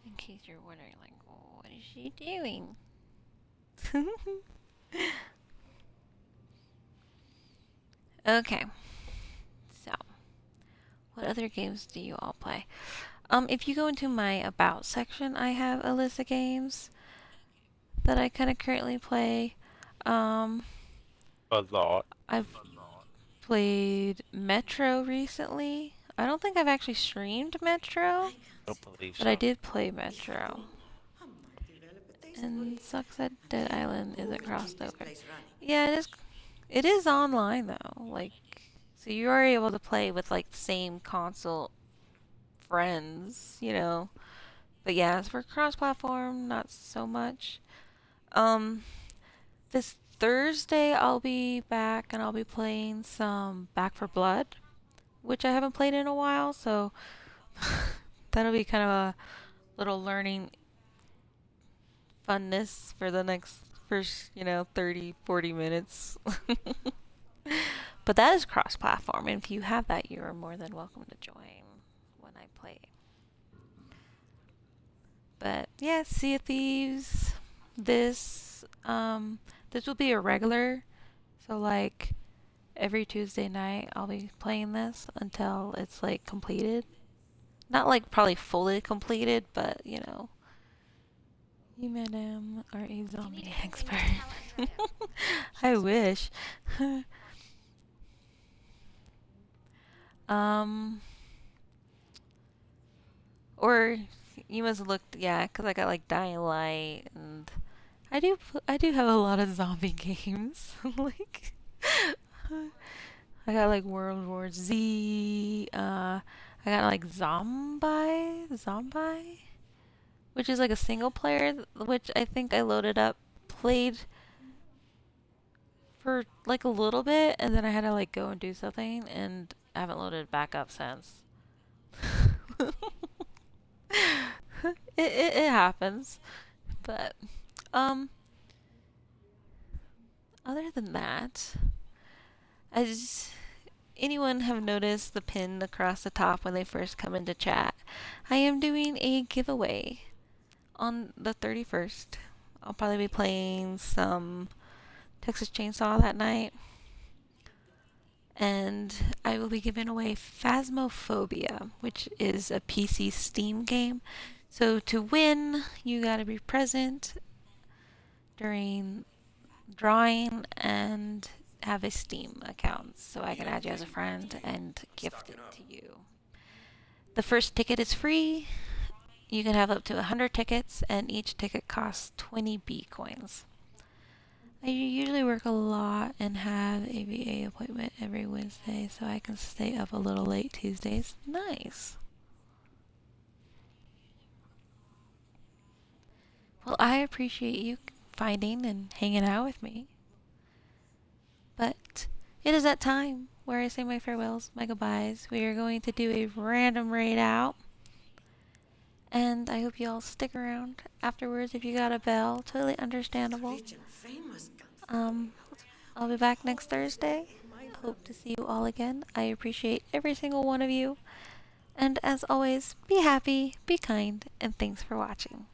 In case you're wondering, like, oh, what is she doing? Okay. So, what other games do you all play? If you go into my About section, I have a list of games that I kind of currently play. A lot. I've played Metro recently. I don't think I've actually streamed Metro, Don't believe but so. I did play Metro. And sucks that Dead Island isn't crossed over. Yeah, it is. It is online though. Like, so you are able to play with like the same console friends, you know. But yeah, as for cross-platform, not so much. This Thursday I'll be back and I'll be playing some Back for Blood, which I haven't played in a while, so that'll be kind of a little learning funness for the next first, 30, 40 minutes. But that is cross-platform, and if you have that, you are more than welcome to join when I play. But yeah, Sea of Thieves. This will be a regular, so like every Tuesday night I'll be playing this until it's like completed. Not like probably fully completed, but you, madam, are a zombie expert. I wish. Or you must have looked, yeah, because I got like Dying Light, and I do have a lot of zombie games. Like, I got like World War Z. I got like Zombie, which is like a single player, which I think I loaded up, played for like a little bit, and then I had to like go and do something, and I haven't loaded it back up since. It happens, but other than that, as anyone have noticed the pin across the top when they first come into chat, I am doing a giveaway on the 31st. I'll probably be playing some Texas Chainsaw that night, and I will be giving away Phasmophobia, which is a PC Steam game. So to win, you gotta be present during drawing and have a Steam account so I can add you as a friend and gift it to you. The first ticket is free. You can have up to 100 tickets, and each ticket costs 20 B coins. I usually work a lot and have a VA appointment every Wednesday, so I can stay up a little late Tuesdays. Nice. Well, I appreciate you finding and hanging out with me. But it is that time where I say my farewells, my goodbyes. We are going to do a random raid out. And I hope you all stick around afterwards if you got a bell. Totally understandable. I'll be back next Thursday. Hope to see you all again. I appreciate every single one of you. And as always, be happy, be kind, and thanks for watching.